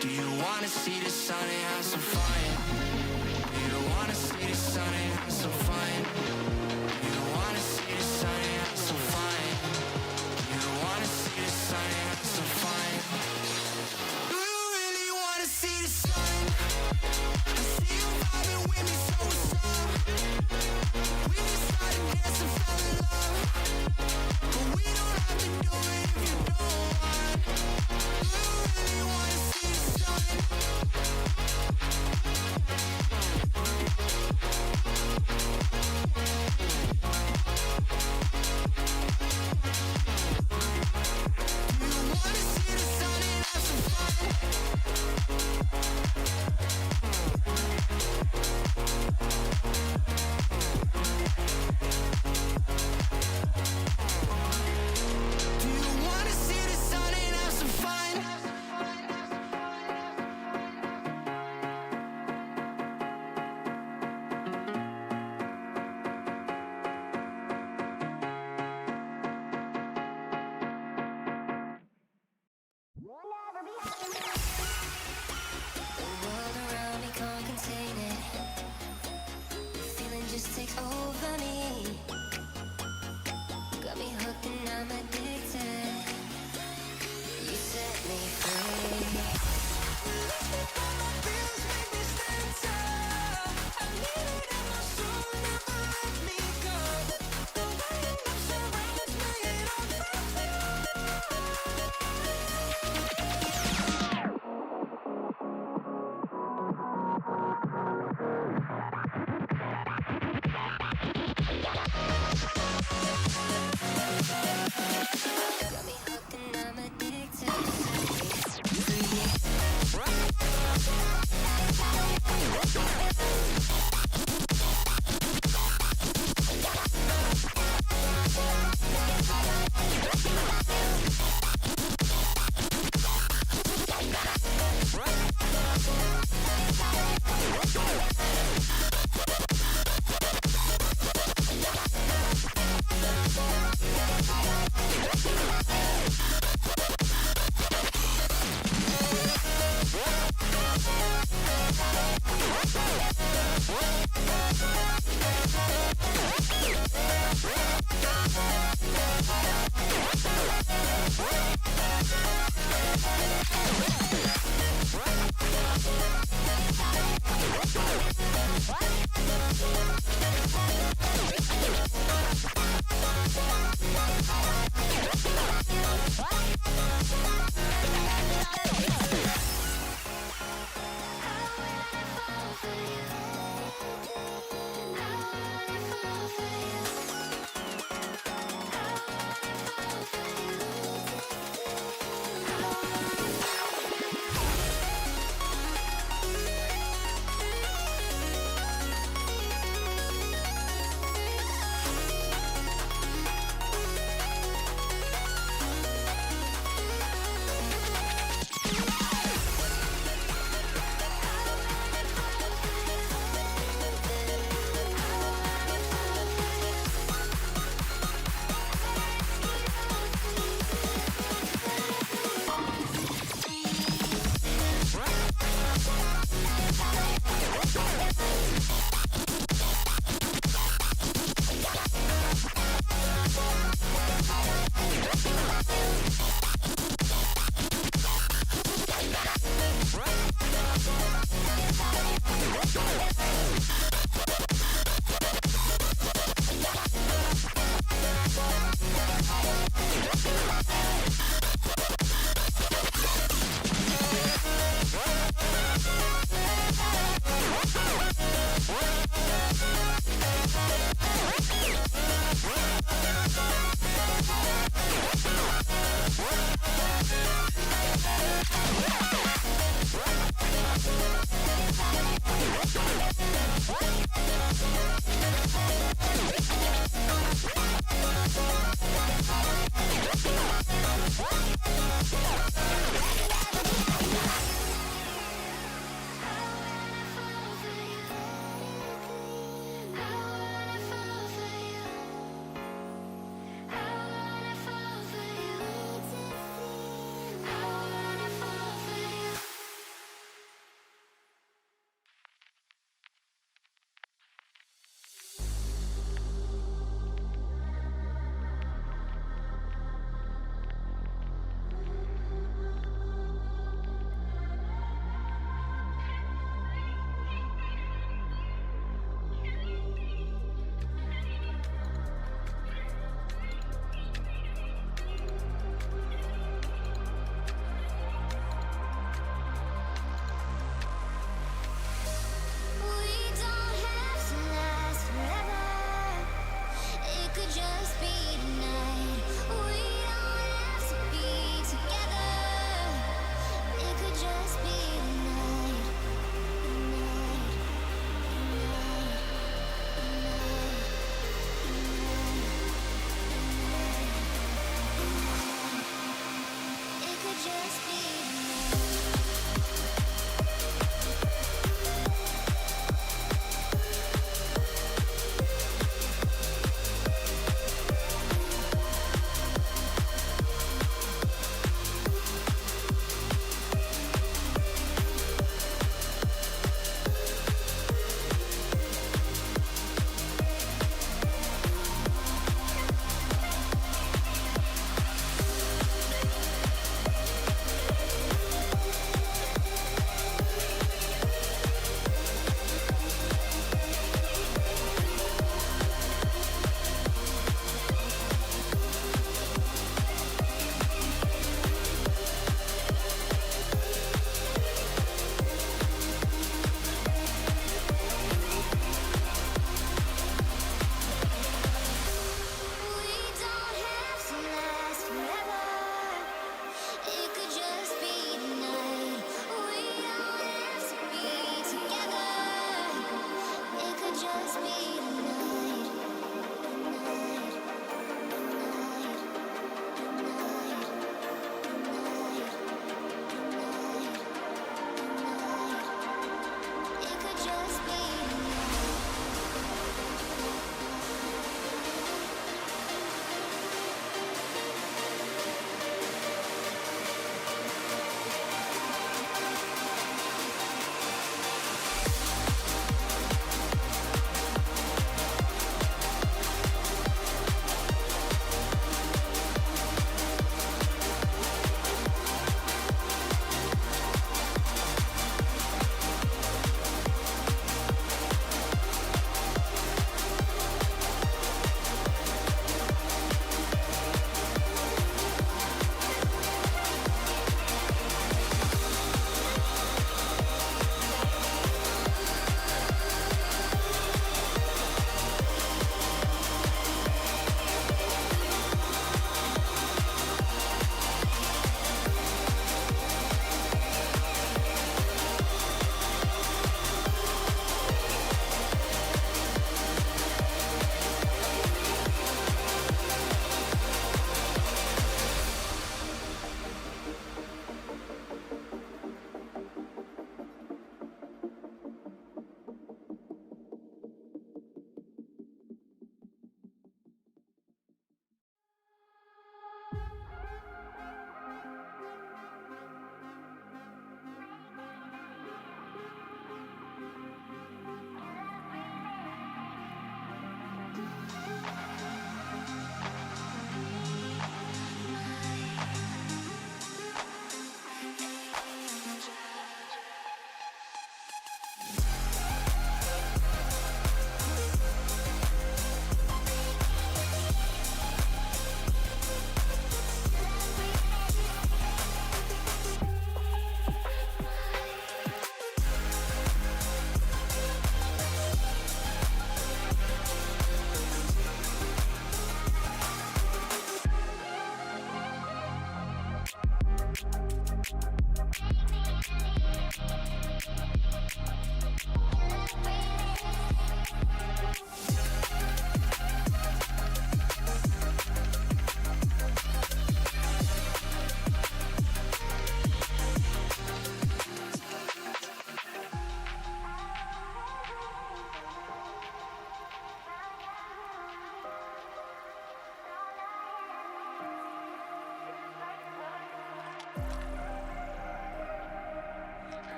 Do you wanna see the sun and have some fun? Do you wanna see the sun and have some fun?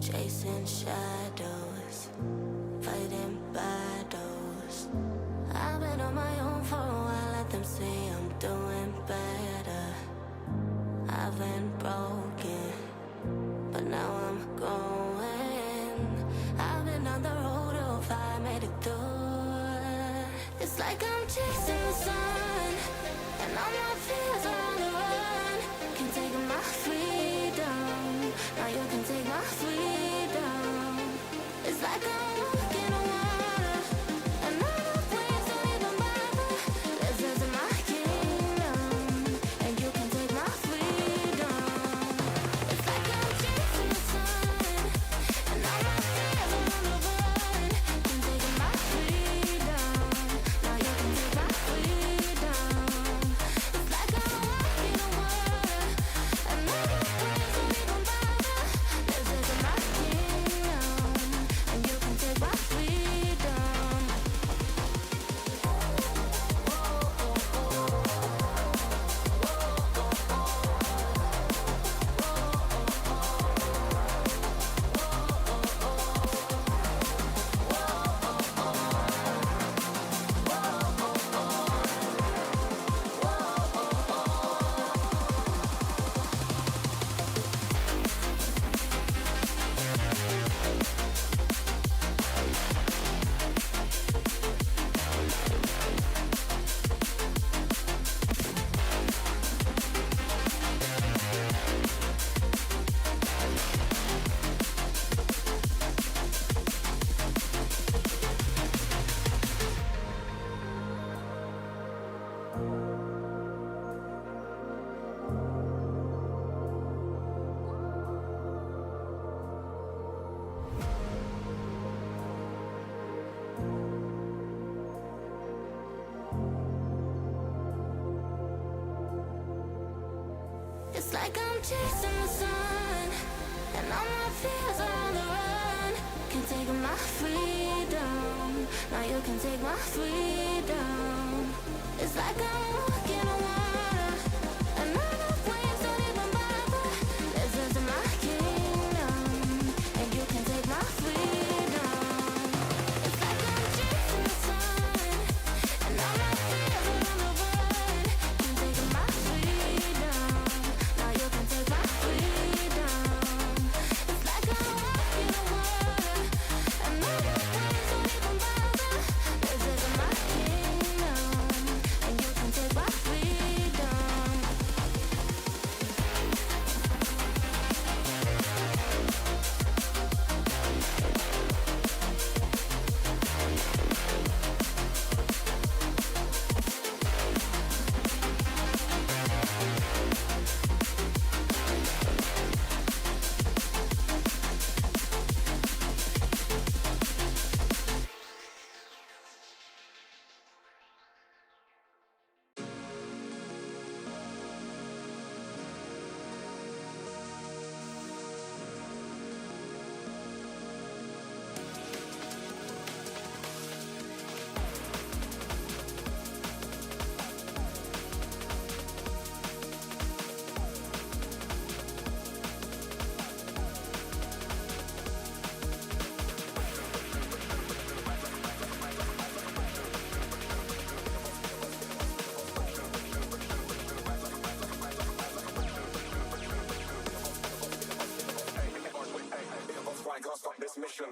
Chasing shadows, fighting battles. I've been on my own for a while, let them say I'm doing better. I've been broken, but now I'm going. I've been on the road of fire, made it through. It's like I'm chasing the sun, and all my fears are on the run. Can take my freedom, now you can take my freedom. It's like I'm walking on water, and all the waves don't even bother. This is my kingdom, and you can take my freedom. It's like I'm chasing the sun, and all my fears are on the run. Can take my freedom, now you can take my freedom. It's like I'm chasing the sun, and all my fears are on the run. Can't take my freedom, now you can take my freedom. It's like I'm walking on water, and all the waves don't even bother. This is my kingdom, and you can take my freedom. It's like I'm chasing the sun, and all my fears are on the run. Can't take my freedom, now you can take my freedom. It's like I'm walking on water, and all the waves don't even bother. This is my kingdom, and you can take my freedom. Can't stop this mission.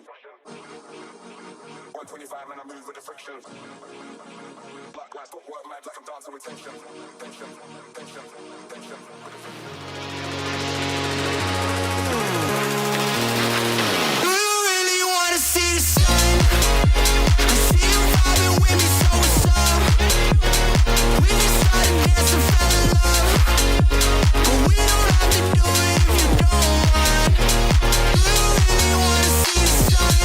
125 and I move with the friction. Black lights don't work mad like I'm dancing with tension. Tension, tension, tension. Do you really wanna see the sun? I see you vibing with me, so what's up? We just started dancing, fell in love, but we don't have to do it if you don't want. Do you really wanna see the sun?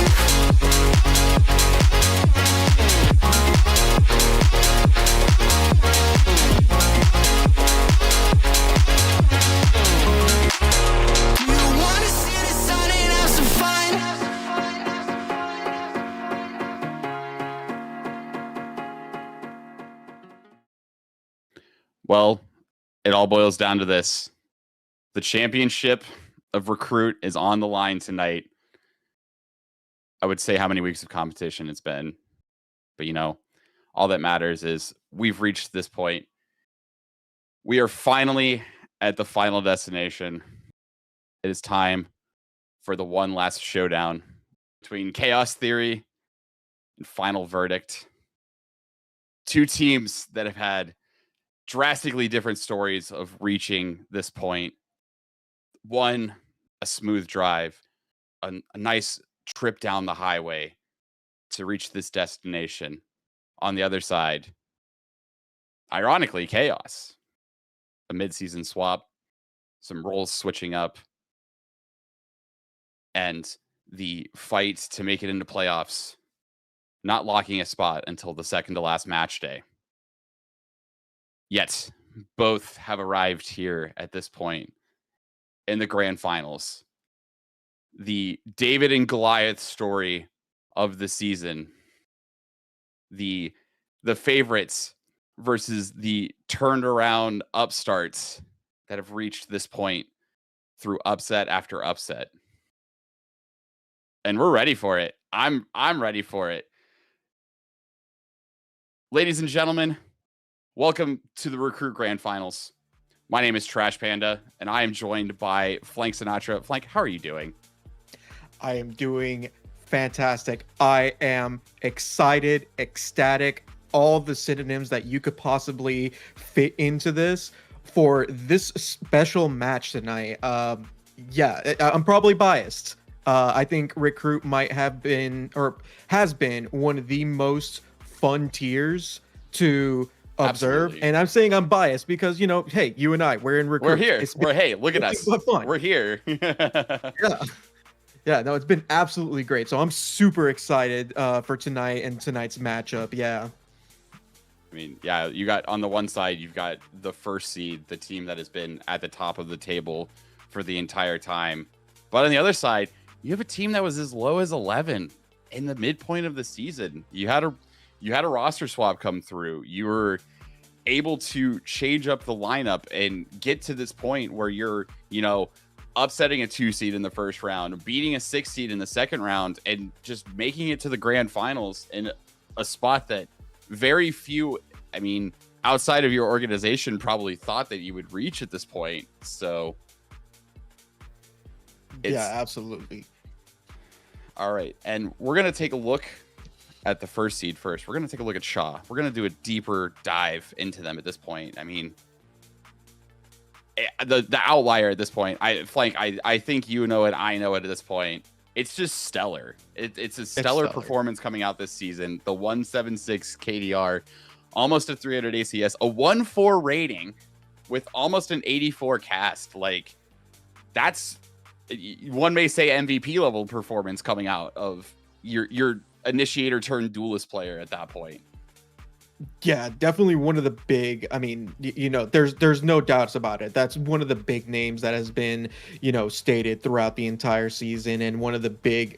Do you wanna see the sun and have some fun? Well, it all boils down to this. The championship of Recruit is on the line tonight. I would say how many weeks of competition it's been. But, you know, all that matters is we've reached this point. We are finally at the final destination. It is time for the one last showdown between Chaos Theory and Final Verdict. Two teams that have had drastically different stories of reaching this point. One, a smooth drive, a nice trip down the highway to reach this destination. On the other side, ironically, Chaos. A mid-season swap, some roles switching up, and the fight to make it into playoffs, not locking a spot until the second to last match day. Yet, both have arrived here at this point in the grand finals. The David and Goliath story of the season. The favorites versus the turned around upstarts that have reached this point through upset after upset. And we're ready for it. I'm ready for it. Ladies and gentlemen, welcome to the Recruit Grand Finals. My name is Trash Panda, and I am joined by Flank Sinatra. Flank, how are you doing? I am doing fantastic. I am excited, ecstatic, all the synonyms that you could possibly fit into this for this special match tonight. Yeah, I'm probably biased. I think Recruit might have been, or has been, one of the most fun tiers to observe. Absolutely. And I'm saying I'm biased because, you know, hey, you and I, we're in Recruit. We're here. Hey, look at us. Fun. We're here. Yeah. Yeah, no, it's been absolutely great. So I'm super excited for tonight and tonight's matchup. Yeah. I mean, yeah, you got on the one side, you've got the first seed, the team that has been at the top of the table for the entire time. But on the other side, you have a team that was as low as 11 in the midpoint of the season. You had a roster swap come through. You were able to change up the lineup and get to this point where you're, upsetting a 2 seed in the first round, beating a 6 seed in the second round, and just making it to the grand finals in a spot that very few, outside of your organization, probably thought that you would reach at this point. So, yeah, absolutely. All right, and we're gonna take a look at the first seed first. We're gonna take a look at Shaw. We're gonna do a deeper dive into them at this point. I mean, the outlier at this point, I think you know it, I know it at this point. It's just stellar. It's a stellar performance coming out this season. The 176 KDR, almost a 300 ACS, a 1.4 rating with almost an 84 cast. Like, that's, one may say, MVP level performance coming out of your initiator turned duelist player at that point. Yeah, definitely one of the big, there's no doubts about it. That's one of the big names that has been, stated throughout the entire season, and one of the big,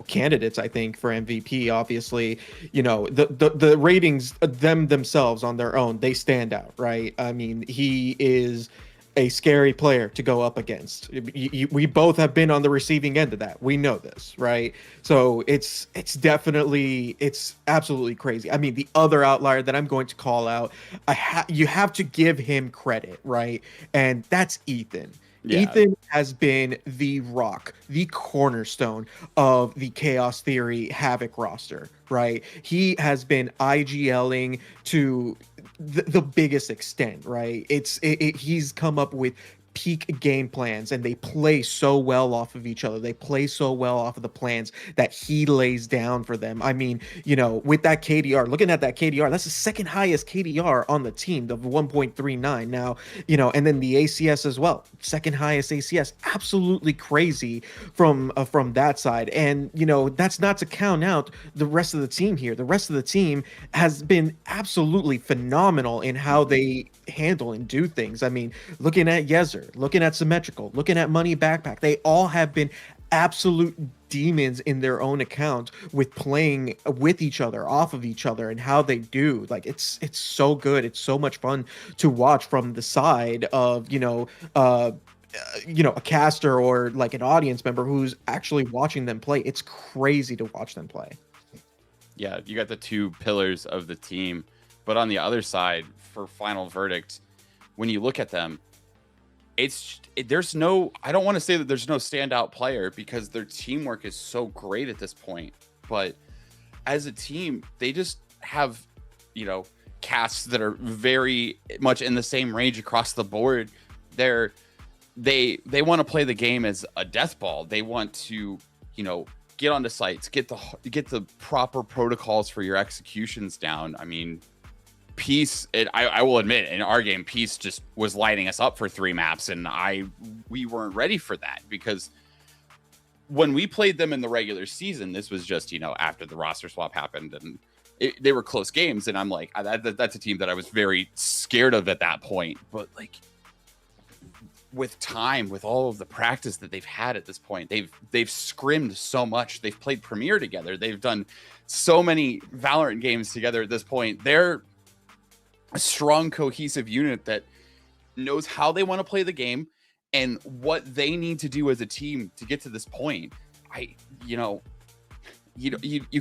candidates, I think, for MVP. Obviously, the ratings themselves on their own, they stand out, right? I mean, he is a scary player to go up against. We both have been on the receiving end of that. We know this, right? So it's absolutely crazy. I mean, the other outlier that I'm going to call out, you have to give him credit, right? And that's Ethan. Yeah. Ethan has been the rock, the cornerstone of the Chaos Theory Havoc roster, right? He has been IGLing to the biggest extent, right? He's come up with peak game plans, and they play so well off of each other. They play so well off of the plans that he lays down for them. I mean, with that KDR, looking at that KDR, that's the second highest KDR on the team, the 1.39 now, and then the ACS as well, second highest ACS. Absolutely crazy from that side. And, that's not to count out the rest of the team here. The rest of the team has been absolutely phenomenal in how they handle and do things. I mean, looking at Yezer, looking at Symmetrical, looking at Money Backpack, they all have been absolute demons in their own account with playing with each other, off of each other, and how they do. Like, it's so good. It's so much fun to watch from the side of a caster or like an audience member who's actually watching them play. It's crazy to watch them play. Yeah, you got the two pillars of the team, but on the other side, for Final Verdict, when you look at them, there's no, I don't want to say that there's no standout player, because their teamwork is so great at this point. But as a team, they just have, casts that are very much in the same range across the board. They want to play the game as a death ball. They want to, get onto sites, get the proper protocols for your executions down. I mean, Peace, I will admit, in our game, Peace just was lighting us up for 3 maps, and we weren't ready for that, because when we played them in the regular season, this was just, after the roster swap happened, and they were close games, and I'm like, that's a team that I was very scared of at that point. But like, with time, with all of the practice that they've had at this point, they've scrimmed so much. They've played Premier together. They've done so many Valorant games together at this point. They're a strong, cohesive unit that knows how they want to play the game and what they need to do as a team to get to this point. You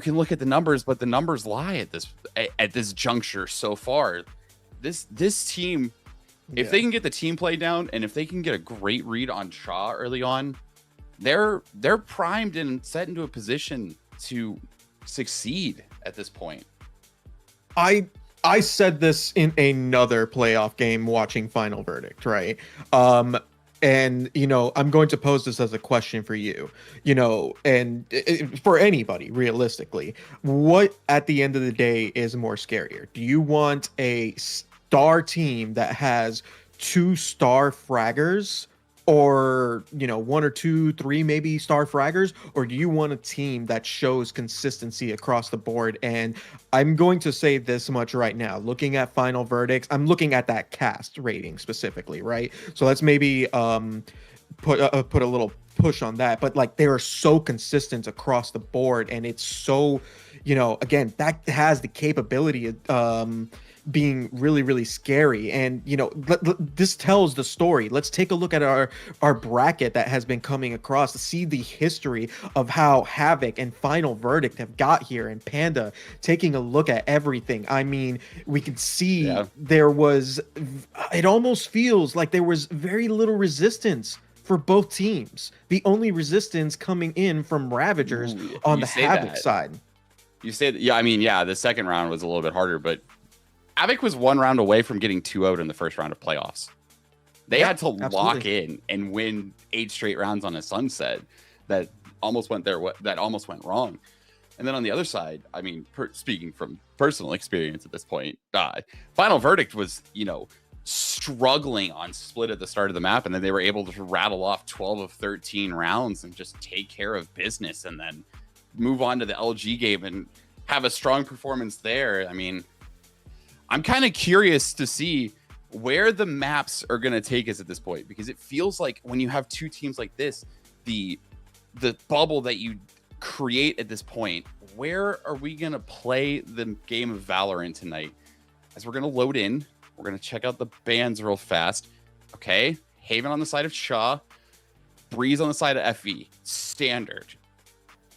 can look at the numbers, but the numbers lie at this juncture so far. This team, if they can get the team play down, and if they can get a great read on Shaw early on, they're primed and set into a position to succeed at this point. I said this in another playoff game watching Final Verdict, right? And, I'm going to pose this as a question for you, and for anybody, realistically. What, at the end of the day, is more scarier? Do you want a star team that has 2 star fraggers, or, you know, 1 or 2, 3 maybe star fraggers, or do you want a team that shows consistency across the board? And I'm going to say this much right now. Looking at final verdicts, I'm looking at that cast rating specifically, right? So let's maybe put a little push on that. But like, they are so consistent across the board, and it's so, you know, again, that has the capability of being really, really scary. And, you know, this tells the story. Let's take a look at our bracket that has been coming across to see the history of how Havoc and Final Verdict have got here, and Panda taking a look at everything. I mean, we can see there was, it almost feels like there was very little resistance for both teams. The only resistance coming in from Ravagers on the Havoc side. You say that, yeah, I mean, yeah, the second round was a little bit harder, but Havoc was 1 round away from getting 2-0 in the first round of playoffs. They had to lock in and win 8 straight rounds on a sunset that almost went wrong. And then on the other side, I mean, speaking from personal experience at this point, Final Verdict was, you know, struggling on split at the start of the map, and then they were able to rattle off 12 of 13 rounds and just take care of business, and then move on to the LG game and have a strong performance there. I mean, I'm kind of curious to see where the maps are going to take us at this point, because it feels like when you have 2 teams like this, the bubble that you create at this point, where are we going to play the game of Valorant tonight? As we're going to load in, we're going to check out the bans real fast. Okay, Haven on the side of Shaw, Breeze on the side of FE. Standard.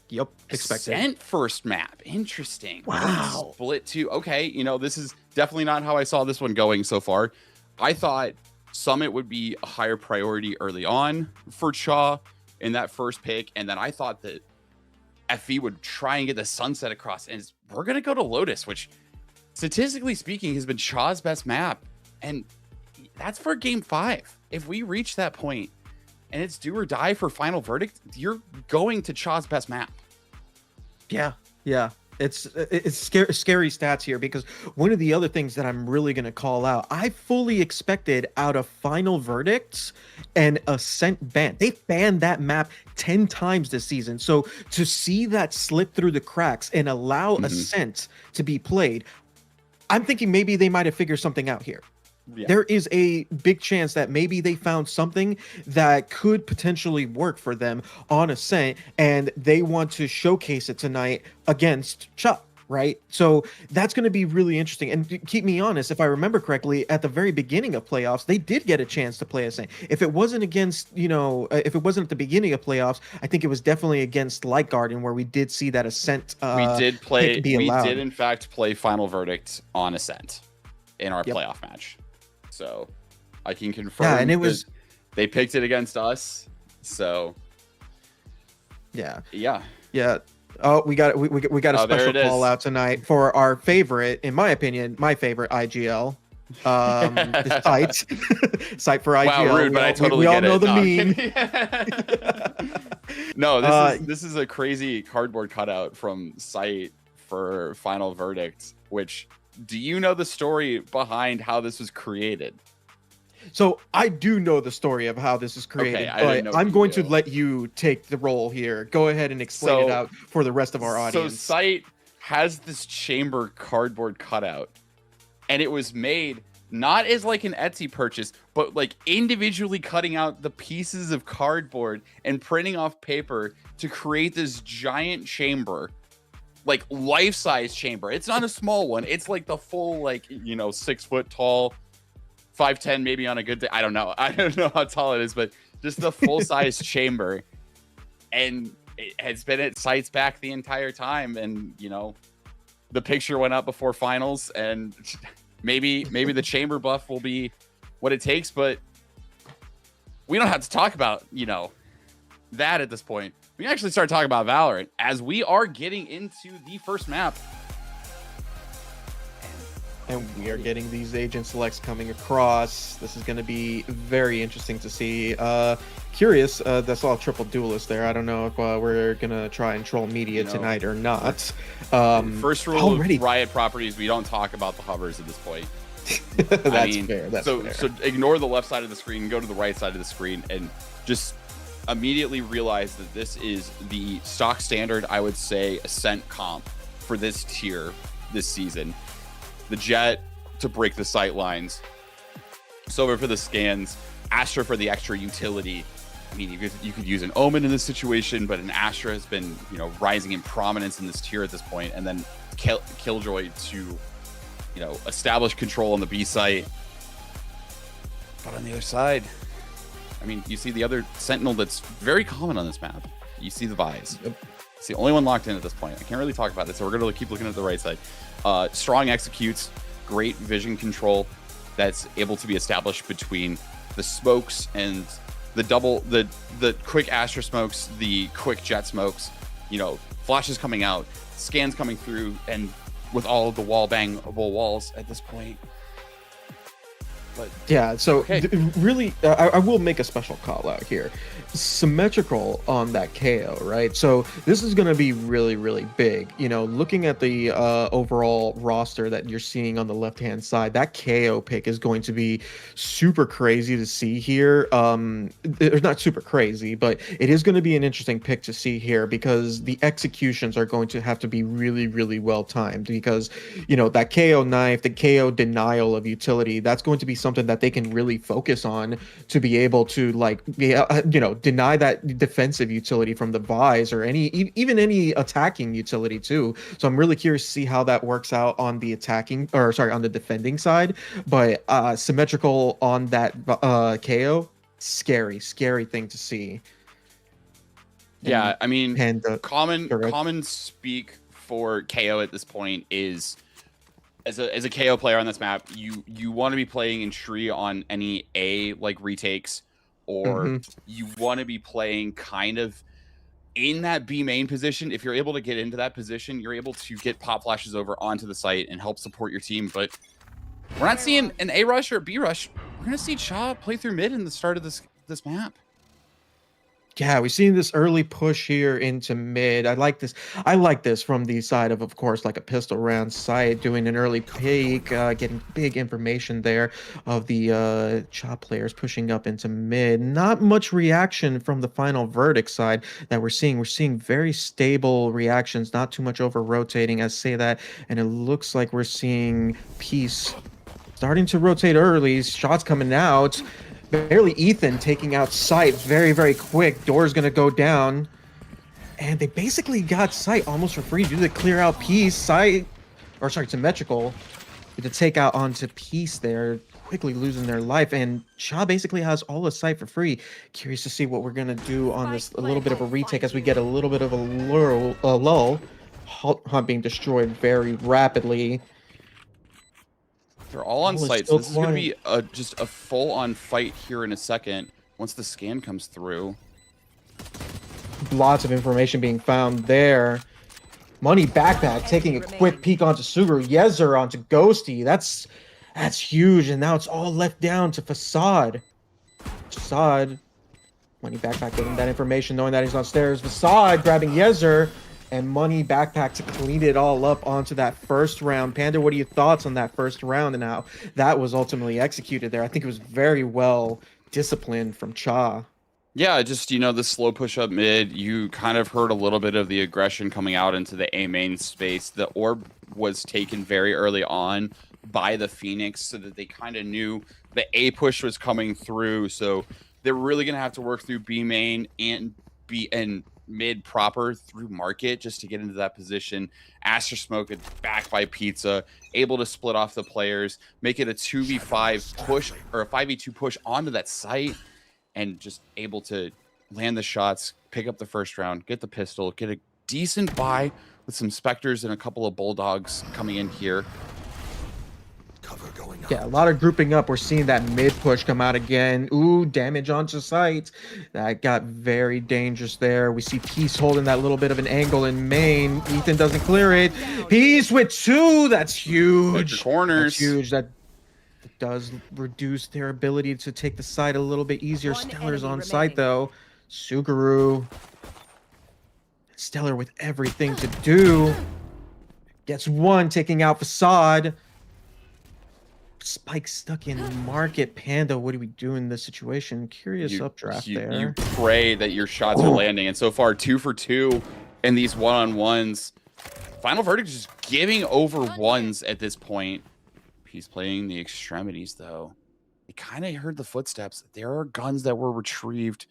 Yep, expected. Ascent first map. Interesting. Wow. Split 2. Okay, you know, this is definitely not how I saw this one going so far. I thought Summit would be a higher priority early on for Shaw in that first pick, and then I thought that FE would try and get the sunset across, and we're going to go to Lotus, which statistically speaking has been Shaw's best map, and that's for game 5. If we reach that point and it's do or die for Final Verdict, you're going to Shaw's best map. Yeah. It's scary stats here, because one of the other things that I'm really going to call out, I fully expected out of Final Verdicts and Ascent ban. They banned that map 10 times this season. So to see that slip through the cracks and allow Ascent to be played, I'm thinking maybe they might have figured something out here. Yeah. There is a big chance that maybe they found something that could potentially work for them on Ascent, and they want to showcase it tonight against Chuck, right? So that's going to be really interesting. And keep me honest, if I remember correctly, at the very beginning of playoffs, they did get a chance to play Ascent. If it wasn't against, you know, if it wasn't at the beginning of playoffs, I think it was definitely against Light Garden, where we did see that Ascent we did in fact play Final Verdict on Ascent in our playoff match. So I can confirm. Yeah, and it was, they picked it against us. So yeah. Oh, we got a special call out tonight for our favorite, in my opinion, my favorite IGL site for IGL. Wow, rude, but I totally get it. We all know the meme. No, this is a crazy cardboard cutout from site for Final Verdict, which, do you know the story behind how this was created? So I do know the story of how this is created, but I'm going to let you take the role here. Go ahead and explain it out for the rest of our audience. So Site has this chamber cardboard cutout, and it was made not as like an Etsy purchase, but like individually cutting out the pieces of cardboard and printing off paper to create this giant chamber. Like life-size chamber. It's not a small one. It's like the full, like, you know, 6 foot tall, 5'10" maybe on a good day. I don't know how tall it is, but just the full-size chamber. And it has been at Site's back the entire time. And, you know, the picture went up before finals, and maybe the chamber buff will be what it takes, but we don't have to talk about, you know, that at this point. We can actually start talking about Valorant as we are getting into the first map. And we are getting these agent selects coming across. This is going to be very interesting to see. Curious, that's all triple duelist there. I don't know if we're going to try and troll media tonight or not. First rule of Riot properties, we don't talk about the hovers at this point. That's fair. That's so fair. so ignore the left side of the screen, go to the right side of the screen, and just immediately realize that this is the stock standard, I would say, Ascent comp for this tier this season. The Jet to break the sight lines, Sova for the scans, Astra for the extra utility. I mean, you could use an Omen in this situation, but an Astra has been, rising in prominence in this tier at this point, and then Killjoy to, establish control on the B site. But on the other side, I mean, you see the other Sentinel that's very common on this map. You see the Vise. Yep. It's the only one locked in at this point. I can't really talk about it, so we're going to keep looking at the right side. Strong executes, great vision control that's able to be established between the smokes and the quick Astra smokes, the quick Jet smokes, flashes coming out, scans coming through, and with all of the wall bangable walls at this point. But yeah, so okay. Really, I will make a special call out here. Symmetrical on that KO, right? So this is going to be really, really big. Looking at the overall roster that you're seeing on the left-hand side, that KO pick is going to be super crazy to see here. It's not super crazy, but it is going to be an interesting pick to see here because the executions are going to have to be really, really well timed because, that KO knife, the KO denial of utility, that's going to be something that they can really focus on to be able to deny that defensive utility from the Vise or even any attacking utility too. So I'm really curious to see how that works out on the on the defending side. But symmetrical on that KO, scary thing to see. Yeah, I mean, Panda, common speak for KO at this point is as a KO player on this map, you want to be in Shri on any retakes, or you want to be playing kind of in that B main position. If you're able to get into that position, you're able to get pop flashes over onto the site and help support your team. But we're not seeing an A rush or a B rush. We're gonna see Cha play through mid in the start of this map. Yeah, we've seen this early push here into mid. I like this from the side of course, like a pistol round site, doing an early peek, getting big information there of the Cha players pushing up into mid. Not much reaction from the final verdict side that we're seeing. We're seeing very stable reactions, not too much over rotating. I say that, and it looks like we're seeing Peace starting to rotate early. Shots coming out. Barely Ethan taking out sight very, very quick. Door's going to go down. And they basically got sight almost for free due to the clear out piece. Symmetrical. To take out onto Peace there, quickly losing their life. And Cha basically has all the sight for free. Curious to see what we're going to do on this, a little bit of a retake as we get a little bit of a lull. Hunt being destroyed very rapidly. They're all on site, so this is going to be just a full-on fight here in a second once the scan comes through. Lots of information being found there. Money backpack taking a quick peek onto Suguru. Yezer onto Ghosty. That's huge, and now it's all left down to Facade. Money backpack getting that information, knowing that he's on stairs. Facade grabbing Yezer. And Money backpack to clean it all up onto that first round. Panda, what are your thoughts on that first round and how that was ultimately executed there? I think it was very well disciplined from Cha. Yeah, just, the slow push up mid. You kind of heard a little bit of the aggression coming out into the A main space. The orb was taken very early on by the Phoenix so that they kind of knew the A push was coming through. So they're really going to have to work through B main and mid proper through market just to get into that position. Astra Smoke back by Pizza, able to split off the players, make it a 2v5 push or a 5v2 push onto that site, and just able to land the shots, pick up the first round, get the pistol, get a decent buy with some Spectres and a couple of Bulldogs coming in here. Yeah, a lot of grouping up. We're seeing that mid push come out again. Ooh, damage onto sight. That got very dangerous there. We see Peace holding that little bit of an angle in main. Ethan doesn't clear it. Peace with 2. That's huge. Corners. That's huge. That does reduce their ability to take the side a little bit easier. Stellar's on site though. Suguru. Stellar with everything to do. Gets 1, taking out Facade. Spike stuck in market. Panda, what do we do in this situation? Curious updraft there. You pray that your shots are landing, and so far 2 for 2 in these one-on-ones. Final Verdict just giving over ones at this point. He's playing the extremities though. He kind of heard the footsteps. There are guns that were retrieved.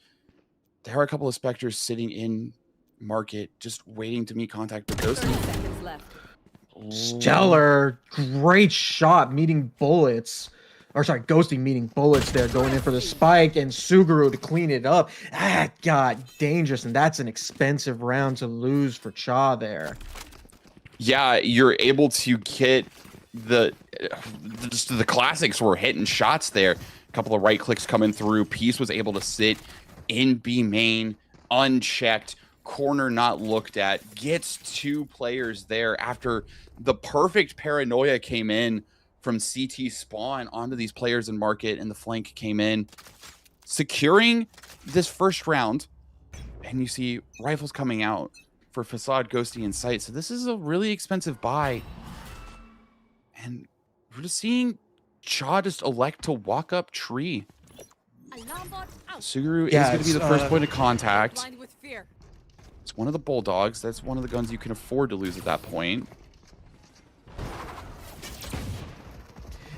There are a couple of Spectres sitting in market, just waiting to meet contact with Ghosty. Stellar, great shot meeting bullets. Or sorry, Ghosty meeting bullets there, going in for the spike, and Suguru to clean it up. That got dangerous, and that's an expensive round to lose for Cha there. Yeah, you're able to get just the classics were hitting shots there. A couple of right clicks coming through. Peace was able to sit in B main, unchecked, corner not looked at, gets 2 players there after the perfect paranoia came in from CT spawn onto these players in market, and the flank came in, securing this first round. And you see rifles coming out for Facade, Ghosty, and Sight. So this is a really expensive buy. And we're just seeing Cha just elect to walk up tree. Suguru is going to be the first point of contact. It's one of the Bulldogs. That's one of the guns you can afford to lose at that point.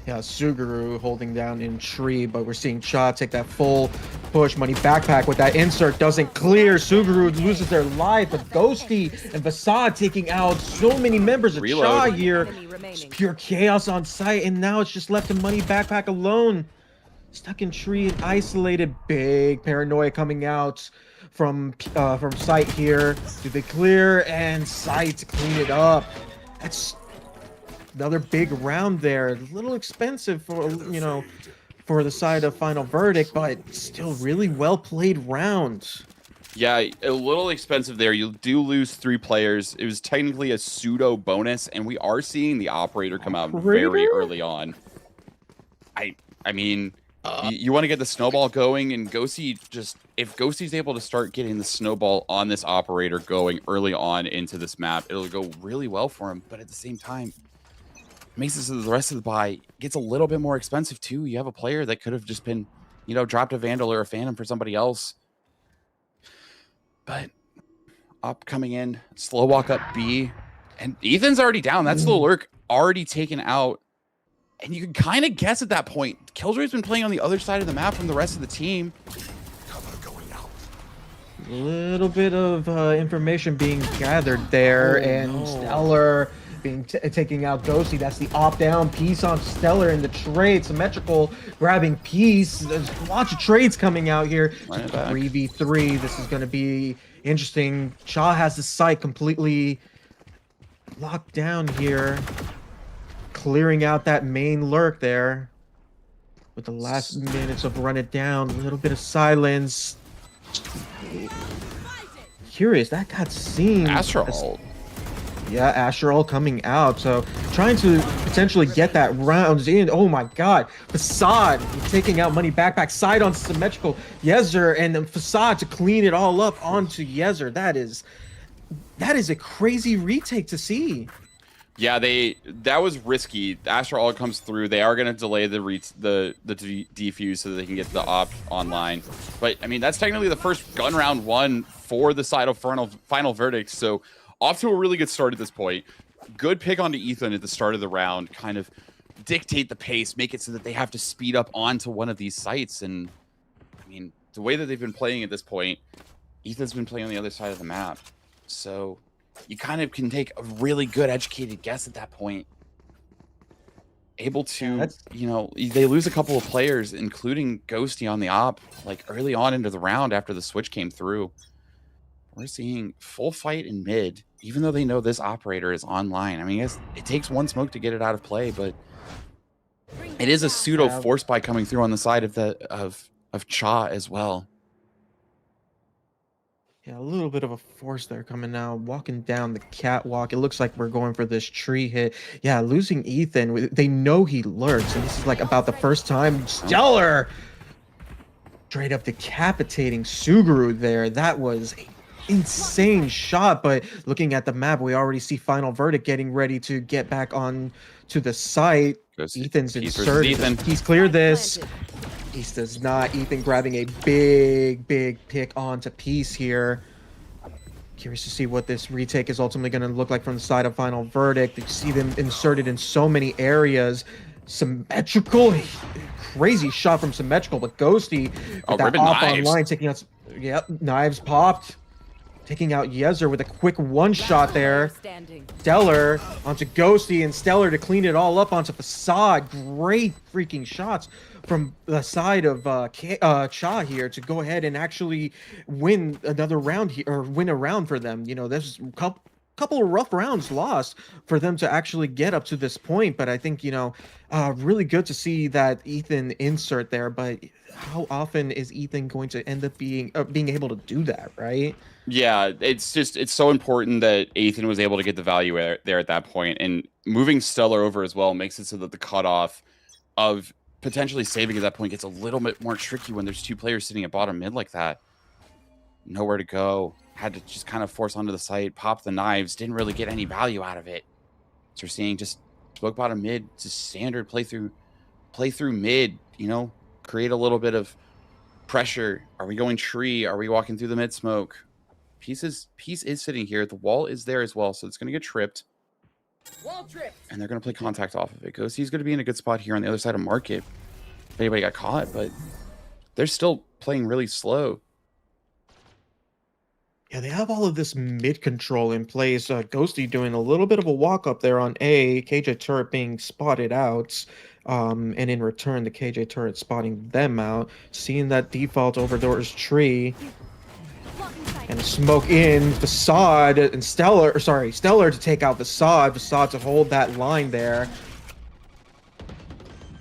Yeah, Suguru holding down in tree, but we're seeing Cha take that full push. Money backpack with that insert doesn't clear. Suguru loses their life, but Ghosty and Facade taking out so many members of Cha here. It's pure chaos on site, and now it's just left to Money backpack alone. Stuck in tree and isolated. Big paranoia coming out from Sight here. Do they clear? And Sight to clean it up. That's another big round there. A little expensive for, you know, for the side of Final Verdict, but still really well played round. Yeah, a little expensive there. You do lose 3 players. It was technically a pseudo bonus, and we are seeing the operator come out very early on. I mean, you want to get the snowball going, and Ghosty just, if Ghosty's able to start getting the snowball on this operator going early on into this map, it'll go really well for him. But at the same time, makes it so the rest of the buy gets a little bit more expensive too. You have a player that could have just been, you know, dropped a Vandal or a Phantom for somebody else. But up coming in, slow walk up B, and Ethan's already down. That's the lurk already taken out. And you can kind of guess at that point, Killjoy's been playing on the other side of the map from the rest of the team. A little bit of information being gathered there, and Stellar being taking out Ghosty. That's the opt-down piece on Stellar in the trade. Symmetrical grabbing piece. There's lots of trades coming out here. 3v3. This is going to be interesting. Cha has the site completely locked down here. Clearing out that main lurk there. With the last minutes of run it down. A little bit of silence. Curious, that got seen. Astral. Yeah, Astral coming out. So trying to potentially get that rounds in. Oh my god. Facade taking out Money backpack. Side on Symmetrical. Yezer, and then Facade to clean it all up onto Yezer. That is a crazy retake to see. Yeah, that was risky. Astral comes through. They are going to delay the defuse so that they can get the op online. But I mean, that's technically the first gun round 1 for the side of Final Verdict. So off to a really good start at this point. Good pick onto Ethan at the start of the round. Kind of dictate the pace, make it so that they have to speed up onto one of these sites. And I mean, the way that they've been playing at this point, Ethan's been playing on the other side of the map. So you kind of can take a really good educated guess at that point. Able to, you know, they lose a couple of players, including Ghosty on the op, like early on into the round after the switch came through. We're seeing full fight in mid, even though they know this operator is online. I mean, it takes one smoke to get it out of play, but it is a pseudo force buy coming through on the side of Cha as well. Yeah, a little bit of a force there coming out, walking down the catwalk. It looks like we're going for this tree hit. Yeah, losing Ethan. They know he lurks, and this is like about the first time. Stellar! Straight up decapitating Suguru there. That was a insane shot, but looking at the map, we already see Final Verdict getting ready to get back on to the site. Goes Ethan's Peace versus inserted. Ethan. He's cleared this. Peace does not. Ethan grabbing a big pick onto Peace here. Curious to see what this retake is ultimately going to look like from the side of Final Verdict. You see them inserted in so many areas. Symmetrical, crazy shot from Symmetrical, but Ghosty with that off online taking out. Yep, knives popped. Taking out Yezer with a quick one shot there. Stellar onto Ghosty, and Stellar to clean it all up onto Facade. Great freaking shots from the side of Cha here to go ahead and actually win another round here, or win a round for them. You know, there's a couple of rough rounds lost for them to actually get up to this point, but I think, you know, really good to see that Ethan insert there. But how often is Ethan going to end up being able to do that, right? Yeah, it's so important that Ethan was able to get the value there at that point, and moving Stellar over as well makes it so that the cutoff of potentially saving at that point gets a little bit more tricky when there's two players sitting at bottom mid like that. Nowhere to go. Had to just kind of force onto the site, pop the knives, didn't really get any value out of it. So we're seeing just smoke bottom mid, just standard play through mid, you know, create a little bit of pressure. Are we going tree? Are we walking through the mid smoke? Peace is sitting here. The wall is there as well, so it's going to get tripped. Wall tripped. And they're going to play contact off of it. Ghosty's going to be in a good spot here on the other side of market. If anybody got caught, but they're still playing really slow. Yeah, they have all of this mid control in place. Ghosty doing a little bit of a walk up there on A. KJ turret being spotted out. And in return, the KJ turret spotting them out. Seeing that default over doors tree. And smoke in Facade and Stellar to take out Facade to hold that line there.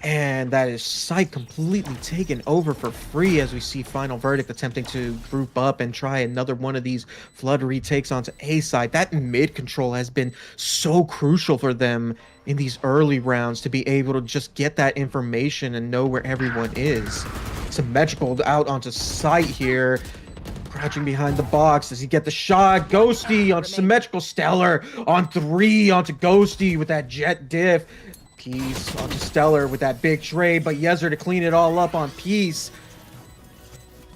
And that is site completely taken over for free as we see Final Verdict attempting to group up and try another one of these flood retakes onto A side. That mid control has been so crucial for them in these early rounds to be able to just get that information and know where everyone is. Symmetrical out onto site here. Crouching behind the box. Does he get the shot? Ghosty on Symmetrical. Stellar on 3 onto Ghosty with that jet diff. Peace onto Stellar with that big trade, but Yezer to clean it all up on Peace.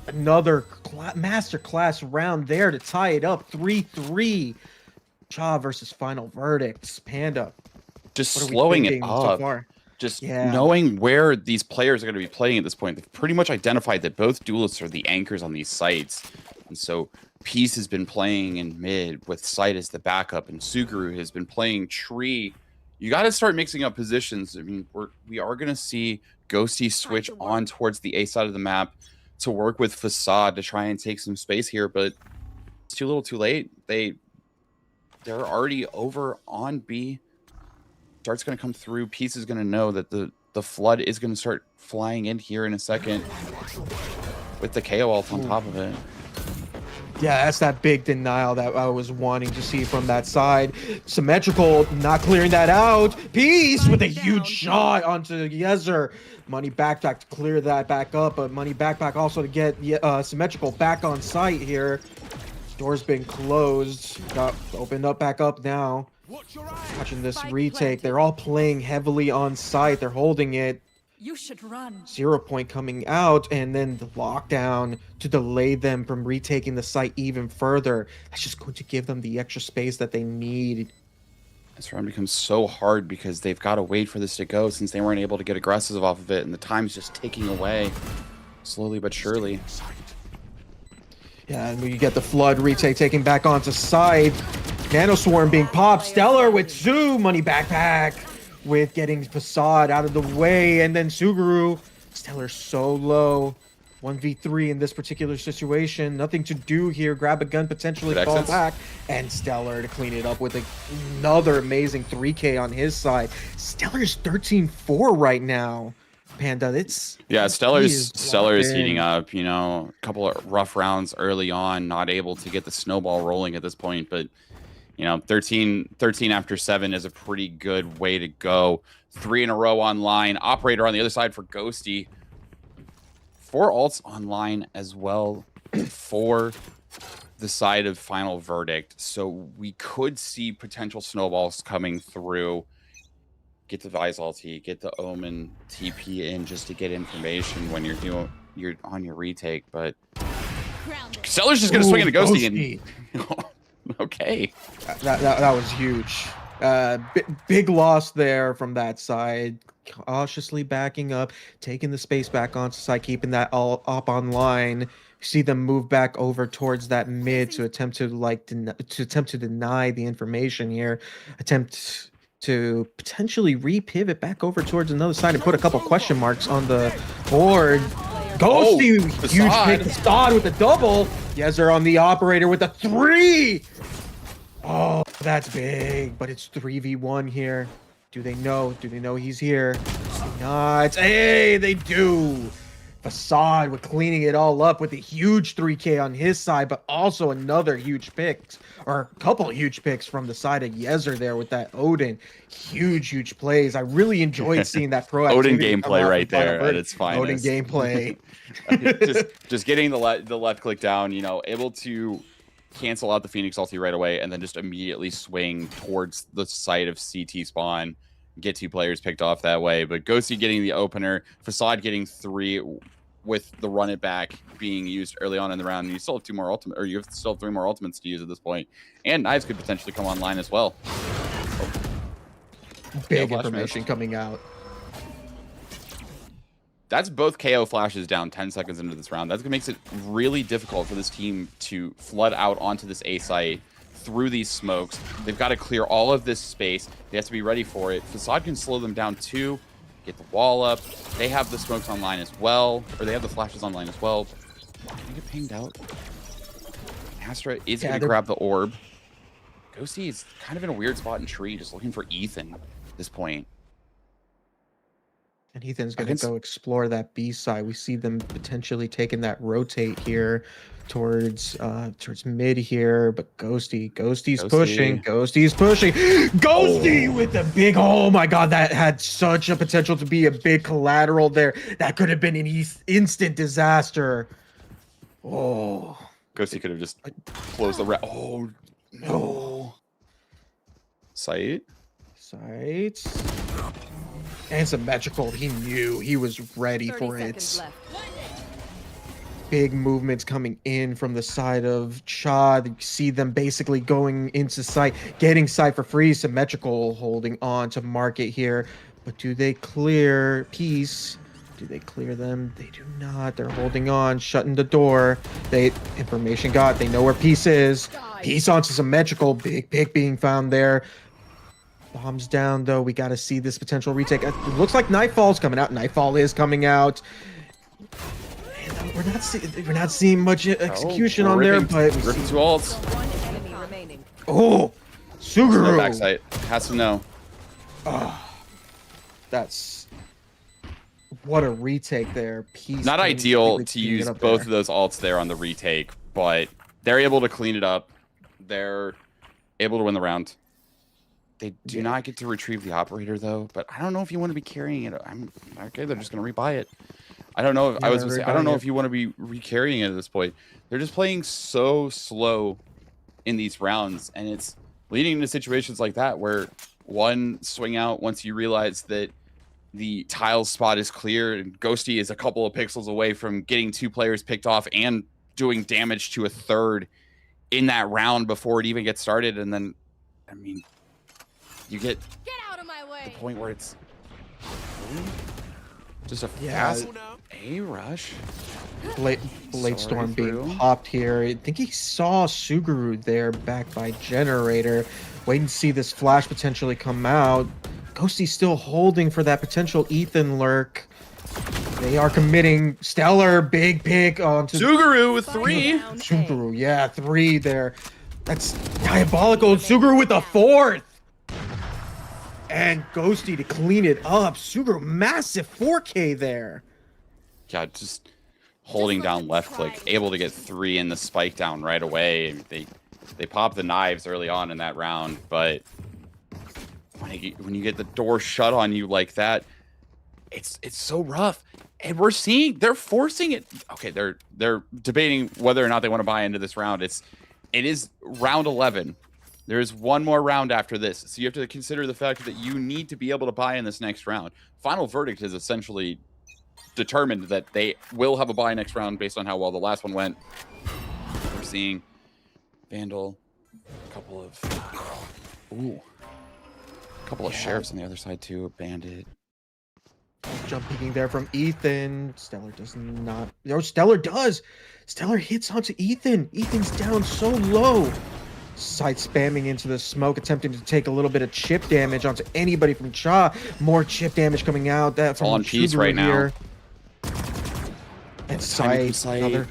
Another masterclass round there to tie it up. 3-3. Cha versus Final Verdicts. Panda. Just slowing it up. So just knowing where these players are going to be playing at this point. They've pretty much identified that both duelists are the anchors on these sites. And so Peace has been playing in mid with Sight as the backup, and Suguru has been playing tree. You got to start mixing up positions. I mean, we are going to see Ghosty switch on towards the A side of the map to work with Facade to try and take some space here, but it's too little too late. They're already over on B. Start's going to come through. Peace is going to know that the flood is going to start flying in here in a second with the KO ult on top of it. Yeah, that's that big denial that I was wanting to see from that side. Symmetrical not clearing that out. Peace with a huge shot onto Yezer. Money backpack to clear that back up, but Money backpack also to get Symmetrical back on site here. Door's been closed. Got opened up back up now. Watching this retake. They're all playing heavily on site. They're holding it. You should run. 0 point coming out, and then the lockdown to delay them from retaking the site even further. That's just going to give them the extra space that they need. This round becomes so hard because they've got to wait for this to go since they weren't able to get aggressive off of it, and the time's just ticking away slowly but surely. Yeah, and we get the flood retake taking back onto side. Nanoswarm being popped. Stellar with 2. Money backpack with getting Facade out of the way, and then Suguru. Stellar so low. 1v3 in this particular situation. Nothing to do here. Grab a gun, potentially fall back, and Stellar to clean it up with another amazing 3K on his side. Stellar's 13-4 right now. Panda, Stellar is heating up. You know, a couple of rough rounds early on, not able to get the snowball rolling at this point, but you know, 13 after 7 is a pretty good way to go. 3 in a row online. Operator on the other side for Ghosty. 4 ults online as well for the side of final verdict, so we could see potential snowballs coming through. Get the Vise ulti, get the Omen TP in just to get information when you're on your retake, but Stellar's just gonna swing into Ghosty and okay. That was huge. Big loss there from that side. Cautiously backing up, taking the space back onto side, keeping that all up online. See them move back over towards that mid to attempt to deny the information here. Attempt to potentially repivot back over towards another side and put a couple question marks on the board. Ghosty, huge pick. Facade with the double. Yezer on the operator with the 3. Oh, that's big, but it's 3v1 here. Do they know? Do they know he's here? Not. Hey, they do. Facade with cleaning it all up with a huge 3K on his side, but also another huge picks, or a couple of huge picks from the side of Yezer there with that Odin. Huge plays. I really enjoyed seeing that proactivity. Odin gameplay right there at its finest. Odin gameplay. just getting the left click down, you know, able to cancel out the Phoenix ulti right away, and then just immediately swing towards the site of CT spawn, get 2 players picked off that way. But Ghosty getting the opener, Facade getting 3 with the run it back being used early on in the round. And you still have 2 more ultimate, or you still have 3 more ultimates to use at this point. And knives could potentially come online as well. Big information coming out. That's both KO flashes down 10 seconds into this round. That makes it really difficult for this team to flood out onto this A site through these smokes. They've got to clear all of this space. They have to be ready for it. Facade can slow them down too, get the wall up. They have the smokes online as well, or they have the flashes online as well. Can they get pinged out? Astra is going to grab the orb. Ghosty is kind of in a weird spot in tree, just looking for Ethan at this point. And Ethan's going to go explore that B side. We see them potentially taking that rotate here towards mid here, but Ghosty's pushing. Ghosty with the big, oh my god, that had such a potential to be a big collateral there. That could have been an instant disaster. Oh. Ghosty could have just closed the oh no. Sight. And symmetrical, he knew, he was ready for it. Big movements coming in from the side of Chad. You see them basically going into sight, getting sight for free. Symmetrical holding on to market here. But do they clear Peace? Do they clear them? They do not. They're holding on, shutting the door. Information got. They know where Peace is. Peace onto Symmetrical. Big pick being found there. Bombs down though. We got to see this potential retake. It looks like Nightfall's coming out. Nightfall is coming out. And we're not seeing much execution on there, but we see 2 ults. Oh, Suguru. No backside. Has to know. That's what a retake there. Peace. Not ideal to use both of those ults there on the retake, but they're able to clean it up. They're able to win the round. They do not get to retrieve the operator though, but I don't know if you want to be carrying it. I'm okay. They're just gonna rebuy it. I don't know. I was gonna say I don't know if you want to be recarrying it at this point. They're just playing so slow in these rounds, and it's leading to situations like that where one swing out once you realize that the tile spot is clear, and Ghosty is a couple of pixels away from getting 2 players picked off and doing damage to a third in that round before it even gets started, and then I mean. You get out of my way. the point where it's just a fast A rush. Blade Storm being popped here. I think he saw Suguru there back by Generator. Waiting to see this flash potentially come out. Ghosty's still holding for that potential Ethan lurk. They are committing. Stellar, big pick onto Suguru with 3. Suguru, yeah, 3 there. That's diabolical. Suguru with the 4th. And Ghosty to clean it up. Suguru, massive 4K there. Yeah, just holding down left click, able to get 3 in the spike down right away. They pop the knives early on in that round, but when you get the door shut on you like that, it's so rough. And we're seeing they're forcing it. Okay, they're debating whether or not they want to buy into this round. It's it is round 11. There's one more round after this. So you have to consider the fact that you need to be able to buy in this next round. Final Verdict is essentially determined that they will have a buy next round based on how well the last one went. We're seeing Vandal, a couple of sheriffs on the other side too, Bandit. Jump peeking there from Ethan. Stellar does not. No, Stellar does. Stellar hits onto Ethan. Ethan's down so low. Side spamming into the smoke, attempting to take a little bit of chip damage onto anybody from Cha. More chip damage coming out. That from all on Peace Subaru right here. Now. And Sight, another.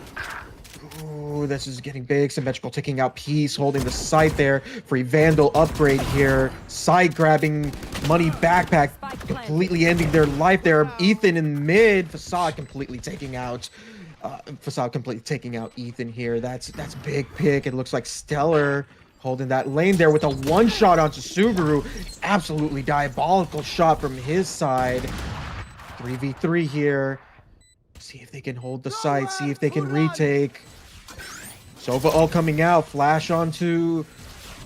Ooh, this is getting big. Symmetrical taking out Peace, holding the Sight there. Free Vandal upgrade here. Sight grabbing money backpack, completely ending their life there. Ethan in mid. Facade completely taking out. Facade completely taking out Ethan here. That's big pick. It looks like Stellar holding that lane there with a one shot onto Subaru. Absolutely diabolical shot from his side. 3v3 here. See if they can hold the site. See if they can retake. Sova all coming out. Flash onto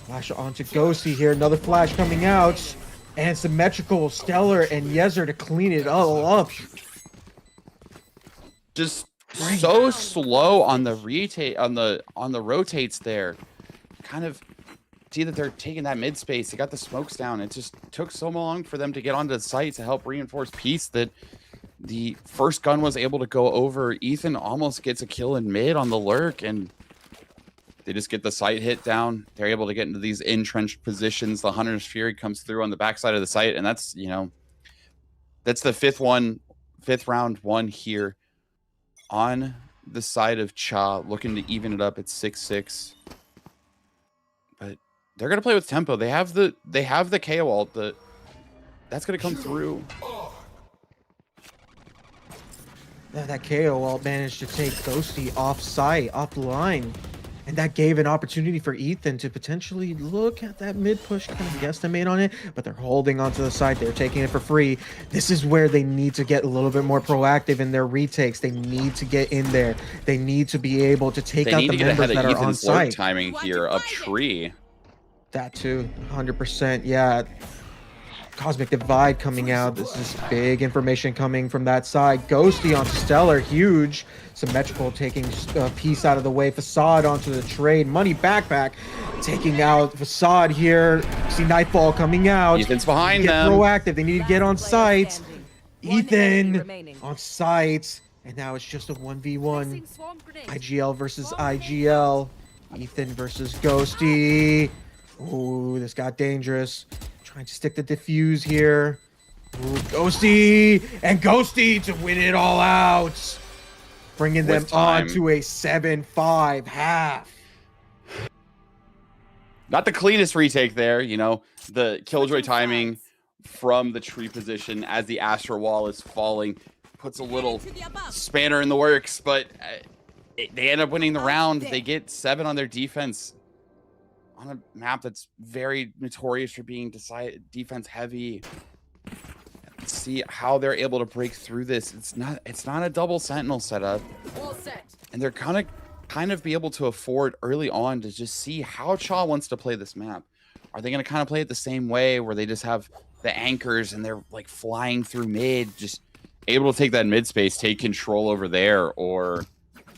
Ghosty here. Another flash coming out. And Symmetrical, Stellar, and Yezer to clean it all up. Just so slow on the retake on the rotates there. Kind of see that they're taking that mid space. They got the smokes down. It just took so long for them to get onto the site to help reinforce Peace that the first gun was able to go over. Ethan almost gets a kill in mid on the lurk, and they just get the site hit down. They're able to get into these entrenched positions. The Hunter's Fury comes through on the backside of the site, and that's, you know, that's the fifth round one here on the side of Cha, looking to even it up at 6-6. But they're gonna play with tempo. They have the KO ult that's gonna come through. That KO ult managed to take Ghosty off site, off the line. And that gave an opportunity for Ethan to potentially look at that mid push, kind of guesstimate on it, but they're holding onto the side. They're taking it for free. This is where they need to get a little bit more proactive in their retakes. They need to get in there. They need to be able to take out the members that are on site. Timing here up tree. That too, 100%. Yeah. Cosmic Divide coming out. This is big information coming from that side. Ghosty onto Stellar, huge. Symmetrical taking Peace out of the way. Facade onto the trade. Money backpack taking out Facade here. See Nightfall coming out. Ethan's behind get them. Proactive. They need to get on site. Ethan on site. And now it's just a 1v1. IGL versus IGL. Ethan versus Ghosty. Ooh, this got dangerous. Trying to stick the diffuse here. Ooh, Ghosty! And Ghosty to win it all out. Bringing them on to a 7-5 half. Not the cleanest retake there, you know. The Killjoy timing from the tree position as the Astra wall is falling puts a little spanner in the works, but they end up winning the round. They get 7 on their defense on a map that's very notorious for being defense heavy. Let's see how they're able to break through this. It's not a double sentinel setup, and they're kind of be able to afford early on to just see how Cha wants to play this map. Are they going to kind of play it the same way where they just have the anchors and they're like flying through mid, just able to take that mid space, take control over there, or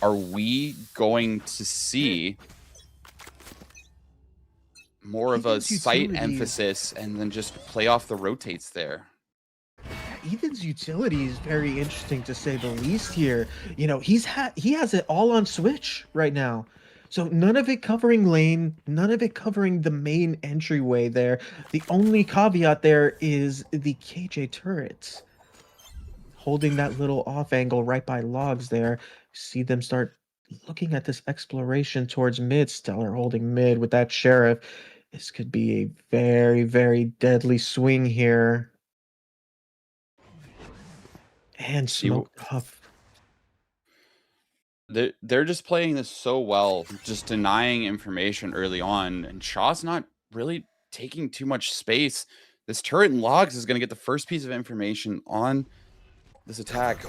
are we going to see more of a site emphasis and then just play off the rotates there? Ethan's utility is very interesting to say the least here. You know, he has it all on Switch right now. So none of it covering lane, none of it covering the main entryway there. The only caveat there is the KJ turrets. Holding that little off angle right by logs there. See them start looking at this exploration towards mid. Stellar holding mid with that sheriff. This could be a very, very deadly swing here. And smoked off. They're just playing this so well, just denying information early on, and Cha's not really taking too much space. This turret and logs is going to get the first piece of information on this attack,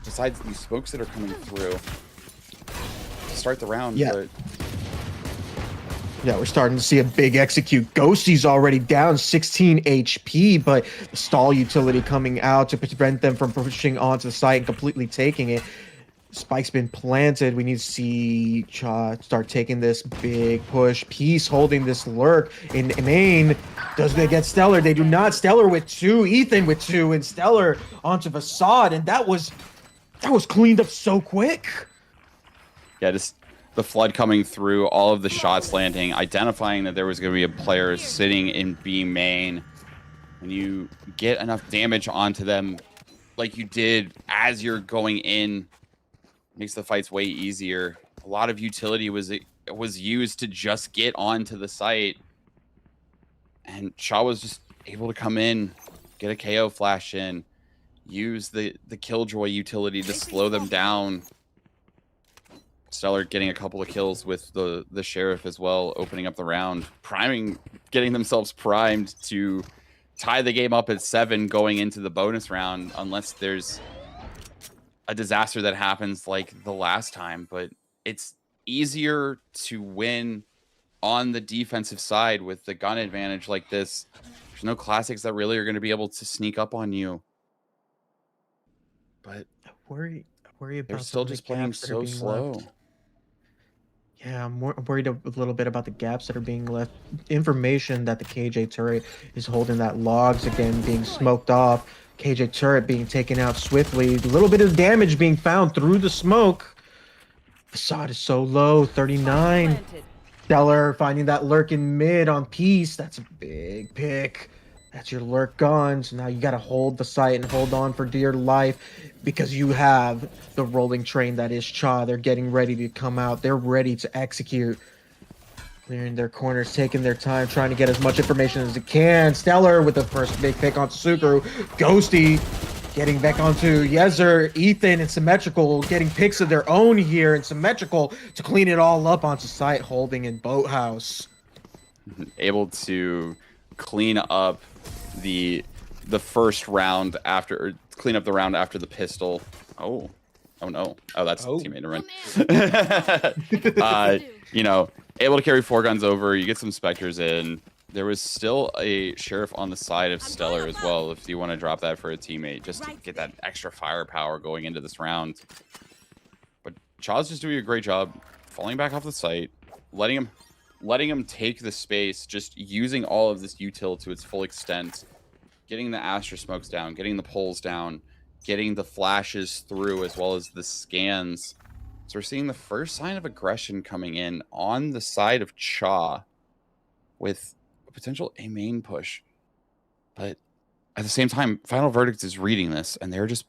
besides these smokes that are coming through to start the round. Yeah. But Yeah, we're starting to see a big execute. Ghosty's already down 16 HP, but the stall utility coming out to prevent them from pushing onto the site and completely taking it. Spike's been planted. We need to see Cha start taking this big push. Peace holding this lurk in main. Does they get Stellar? They do not. Stellar with 2, Ethan with 2, and Stellar onto Facade, and that was cleaned up so quick. Yeah, just the flood coming through, all of the shots landing, identifying that there was going to be a player sitting in B main. When you get enough damage onto them like you did as you're going in, makes the fights way easier. A lot of utility was used to just get onto the site. And Shaw was just able to come in, get a KO flash in, use the Killjoy utility to slow them down. Stellar getting a couple of kills with the Sheriff as well, opening up the round, getting themselves primed to tie the game up at 7 going into the bonus round, unless there's a disaster that happens like the last time. But it's easier to win on the defensive side with the gun advantage like this. There's no classics that really are going to be able to sneak up on you. But I worry about they're still just playing so slow. Left. Yeah, I'm worried a little bit about the gaps that are being left. Information that the KJ turret is holding, that logs again being smoked off. KJ turret being taken out swiftly. A little bit of damage being found through the smoke. Facade is so low, 39. Stellar finding that lurk in mid on Peace. That's a big pick. That's your lurk gun. So now you got to hold the site and hold on for dear life, because you have the rolling train that is Cha. They're getting ready to come out. They're ready to execute. Clearing their corners, taking their time, trying to get as much information as they can. Stellar with the first big pick on Sukru. Ghosty getting back onto Yezer. Ethan and Symmetrical getting picks of their own here, and Symmetrical to clean it all up onto site, holding in Boathouse. Able to clean up the first round after, or clean up the round after the pistol. Oh no. Oh, that's the teammate to run. You know, able to carry 4 guns over. You get some Spectres in. There was still a Sheriff on the side of Stellar as well, if you want to drop that for a teammate, just to get that extra firepower going into this round. But Chaw's just doing a great job falling back off the site, letting him take the space, just using all of this util to its full extent, getting the Astra smokes down, getting the poles down, getting the flashes through, as well as the scans. So we're seeing the first sign of aggression coming in on the side of Chaw with a potential A main push. But at the same time, Final Verdict is reading this, and they're just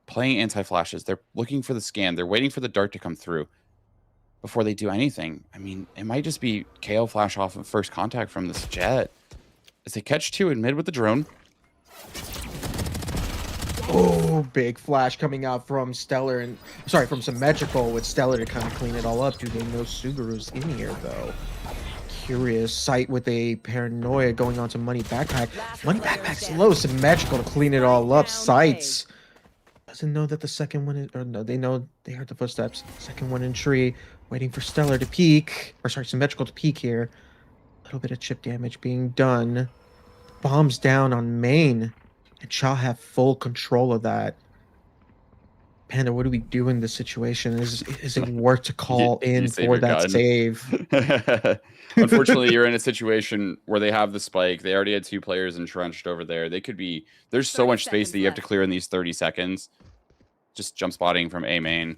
playing anti-flashes. They're looking for the scan. They're waiting for the dart to come through before they do anything. I mean, it might just be KO flash off of first contact from this jet. As they catch 2 in mid with the drone. Oh, big flash coming out from Stellar and from Symmetrical, with Stellar to kind of clean it all up. Do they know Subaru's in here though? Curious. Sight with a paranoia going on to Money Backpack. Money Backpack's low. Symmetrical to clean it all up. Sights doesn't know that the second one is, or no, they know they heard the footsteps. Second one in tree, waiting for Stellar to peek, or sorry, Symmetrical to peek here. A little bit of chip damage being done. Bombs down on main, and Cha have full control of that. Panda, what do we do in this situation? Is it worth to call in for that gun save? Unfortunately, you're in a situation where they have the spike. They already had 2 players entrenched over there. They could be. There's so much space that you have to clear in these 30 seconds. Just jump spotting from A main,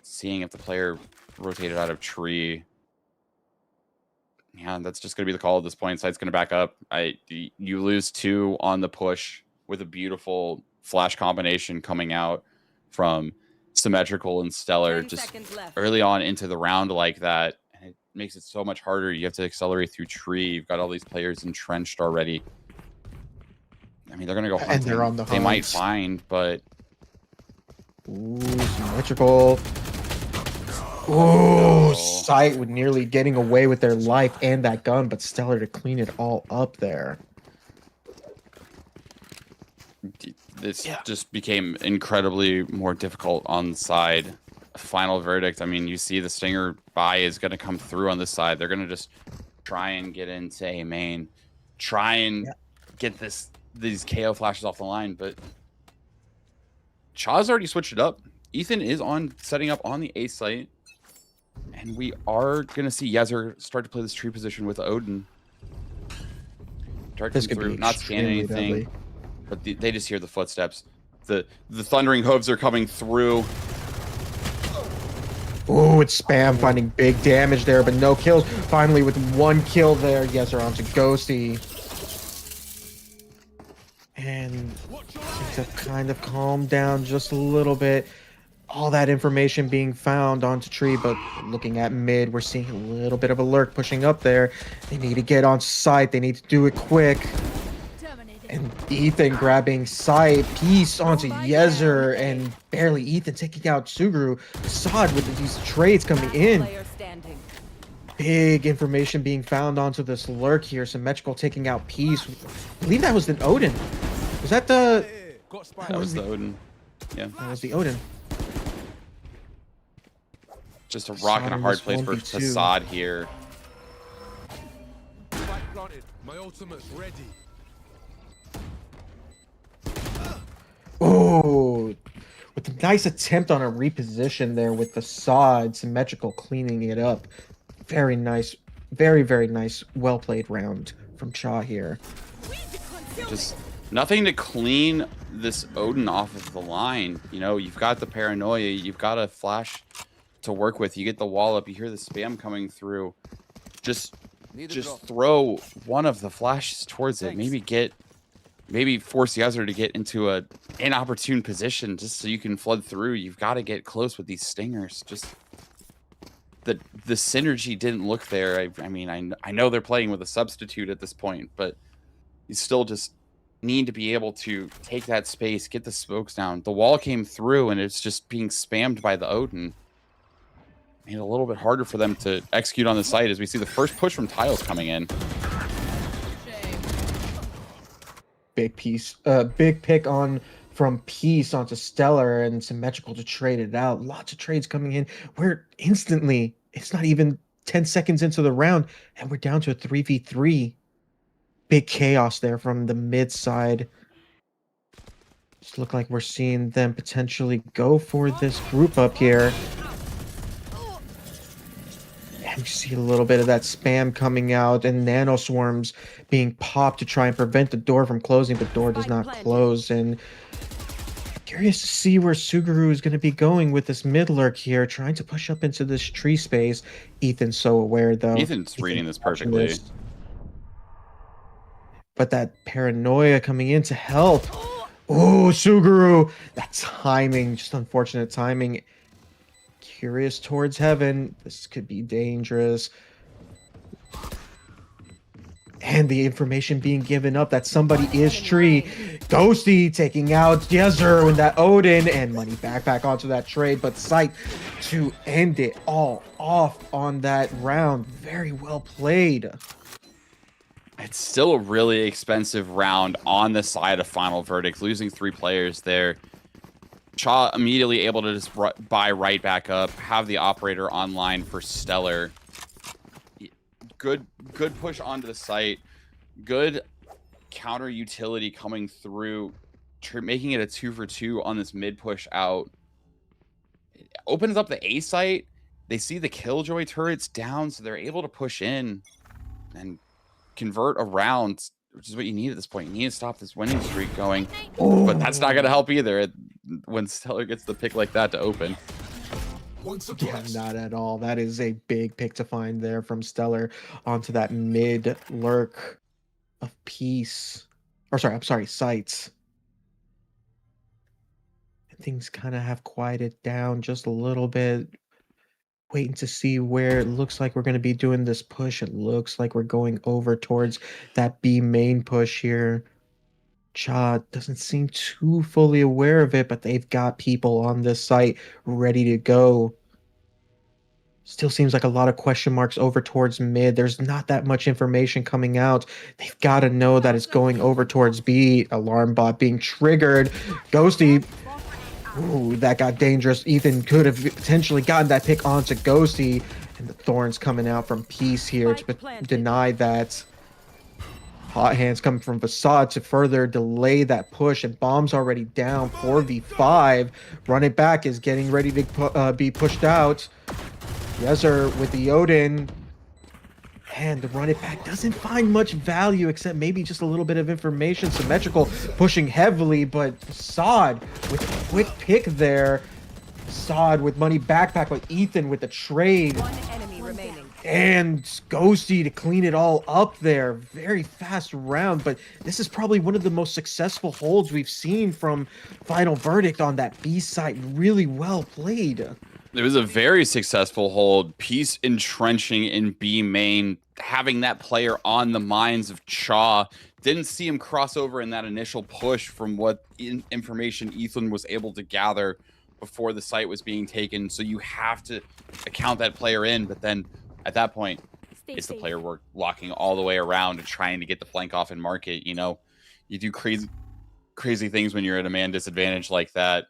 seeing if the player rotated out of tree. Yeah, that's just going to be the call at this point. Site's going to back up. You lose 2 on the push with a beautiful flash combination coming out from Symmetrical and Stellar just early on into the round like that. And it makes it so much harder. You have to accelerate through tree. You've got all these players entrenched already. I mean, they're going to go hunting. And they're on the hunt. They might find, but... Ooh, Symmetrical. Ooh, Sight with nearly getting away with their life and that gun, but Stellar to clean it all up there. This just became incredibly more difficult on the side. Final Verdict. I mean, you see the Stinger buy is going to come through on this side. They're going to just try and get into A main, try and get these KO flashes off the line, but Chaw's already switched it up. Ethan is setting up on the A site, and we are gonna see Yezer start to play this tree position with Odin. Dart This comes could through, be not scanning extremely anything, deadly. but they just hear the footsteps. The thundering hooves are coming through. Ooh, it's Spam finding big damage there, but no kills. Finally, with 1 kill there, Yezer onto Ghosty. And things have kind of calmed down just a little bit. All that information being found onto tree, but looking at mid, we're seeing a little bit of a lurk pushing up there. They need to get on site. They need to do it quick. Terminated. And Ethan grabbing side piece onto Yezer, and barely Ethan taking out Suguru. Assad with these trades coming in. Player standing. Big information being found onto this lurk here. Symmetrical taking out Peace. I believe that was the Odin. Was that the... That was the Odin. Yeah, That was the Odin. just a rock and a Assad hard was place for 1v2. Assad here. My ultimate's ready. Oh, with a nice attempt on a reposition there with the Assad, Symmetrical cleaning it up. Very nice. Very, very nice. Well played round from Cha here. Just nothing to clean this Odin off of the line. You know, you've got the paranoia, you've got a flash to work with. You get the wall up, you hear the spam coming through. Just throw one of the flashes towards it. Maybe force Yezer to get into an inopportune position just so you can flood through. You've got to get close with these stingers. Just the synergy didn't look there. I mean, I know they're playing with a substitute at this point, but you still just need to be able to take that space, get the smokes down. The wall came through, and it's just being spammed by the Odin. Made it a little bit harder for them to execute on the site as we see the first push from Tiles coming in. Big piece. Big pick on from Peace onto Stellar and Symmetrical to trade it out. Lots of trades coming in. We're instantly, it's not even 10 seconds into the round, and we're down to a 3v3. Big chaos there from the mid side. Just look like we're seeing them potentially go for this group up here. And we see a little bit of that spam coming out and nano swarms being popped to try and prevent the door from closing, but door does not close. And curious to see where Suguru is going to be going with this mid lurk here, trying to push up into this tree space. Ethan's so aware though. Ethan's reading this perfectly. But that paranoia coming in to help. Oh, Suguru! That timing, just unfortunate timing. Curious towards heaven. This could be dangerous. And the information being given up that somebody is tree. Ghosty taking out Yezer with that Odin, and money back onto that trade, but Sight to end it all off on that round. Very well played. It's still a really expensive round on the side of Final Verdict, losing 3 players there. Cha immediately able to just buy right back up, have the operator online for Stellar. Good push onto the site. Good counter utility coming through, making it a 2-for-2 on this mid push out. It opens up the A site. They see the Killjoy turrets down, so they're able to push in and convert around, which is what you need at this point. You need to stop this winning streak going, but that's not going to help either when Stellar gets the pick like that to open. Yeah, not at all. That is a big pick to find there from Stellar onto that mid lurk of Peace. Or sorry, I'm sorry, Sights. Things kind of have quieted down just a little bit. Waiting to see where it looks like we're going to be doing this push. It looks like we're going over towards that B main push here. Cha doesn't seem too fully aware of it, but they've got people on this site ready to go. Still seems like a lot of question marks over towards mid. There's not that much information coming out. They've got to know that it's going over towards B. Alarm bot being triggered. Ghosty. Ooh, that got dangerous. Ethan could have potentially gotten that pick onto Ghosty. And the thorns coming out from Peace here Spike to planted. deny that. Hot hands coming from Facade to further delay that push, and bombs already down. 4v5. Run it back is getting ready to be pushed out. Yezer with the Odin. And the run it back doesn't find much value except maybe just a little bit of information. Symmetrical pushing heavily, but Facade with a quick pick there. Facade with money backpack, but Ethan with the trade. One enemy remaining. And Ghosty to clean it all up there. Very fast round, but this is probably one of the most successful holds we've seen from Final Verdict on that B site. Really well played. It was a very successful hold. Peace entrenching in B main, having that player on the minds of Cha. Didn't see him cross over in that initial push from what information Ethan was able to gather before the site was being taken. So you have to account that player in, but then at that point, it's the player work walking all the way around and trying to get the flank off and market. You know, you do crazy things when you're at a man disadvantage like that.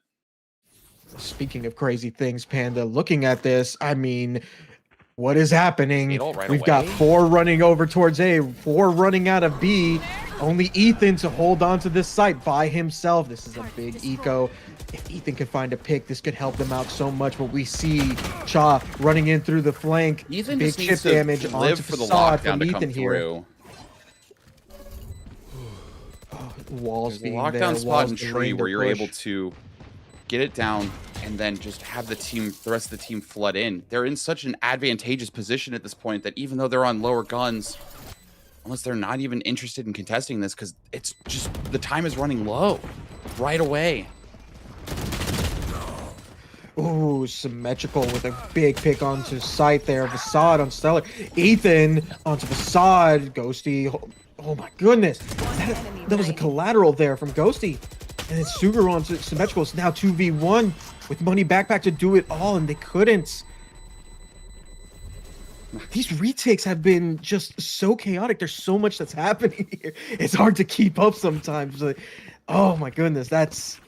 Speaking of crazy things, Panda, looking at this, I mean, what is happening? Right We've away. got 4 running over towards A, 4 running out of B. Only Ethan to hold on to this site by himself. This is a big eco. If Ethan can find a pick, this could help them out so much. But we see Cha running in through the flank. Ethan big just chip needs to damage live onto for the Facade lockdown from to Ethan come here. through. Walls There's a being lockdown there, spot walls in tree delaying where their you're able push. to get it down and then just have the rest of the team flood in. They're in such an advantageous position at this point that even though they're on lower guns, unless they're not even interested in contesting this, because it's just the time is running low right away. Ooh, Symmetrical with a big pick onto site there. Facade on Stellar. Ethan onto Facade. Ghosty. Oh my goodness. That was a collateral there from Ghosty. And then Sugar onto Symmetrical. It's now 2v1 with money backpack to do it all, and they couldn't. These retakes have been just so chaotic. There's so much that's happening here. It's hard to keep up sometimes. Like, oh my goodness, that's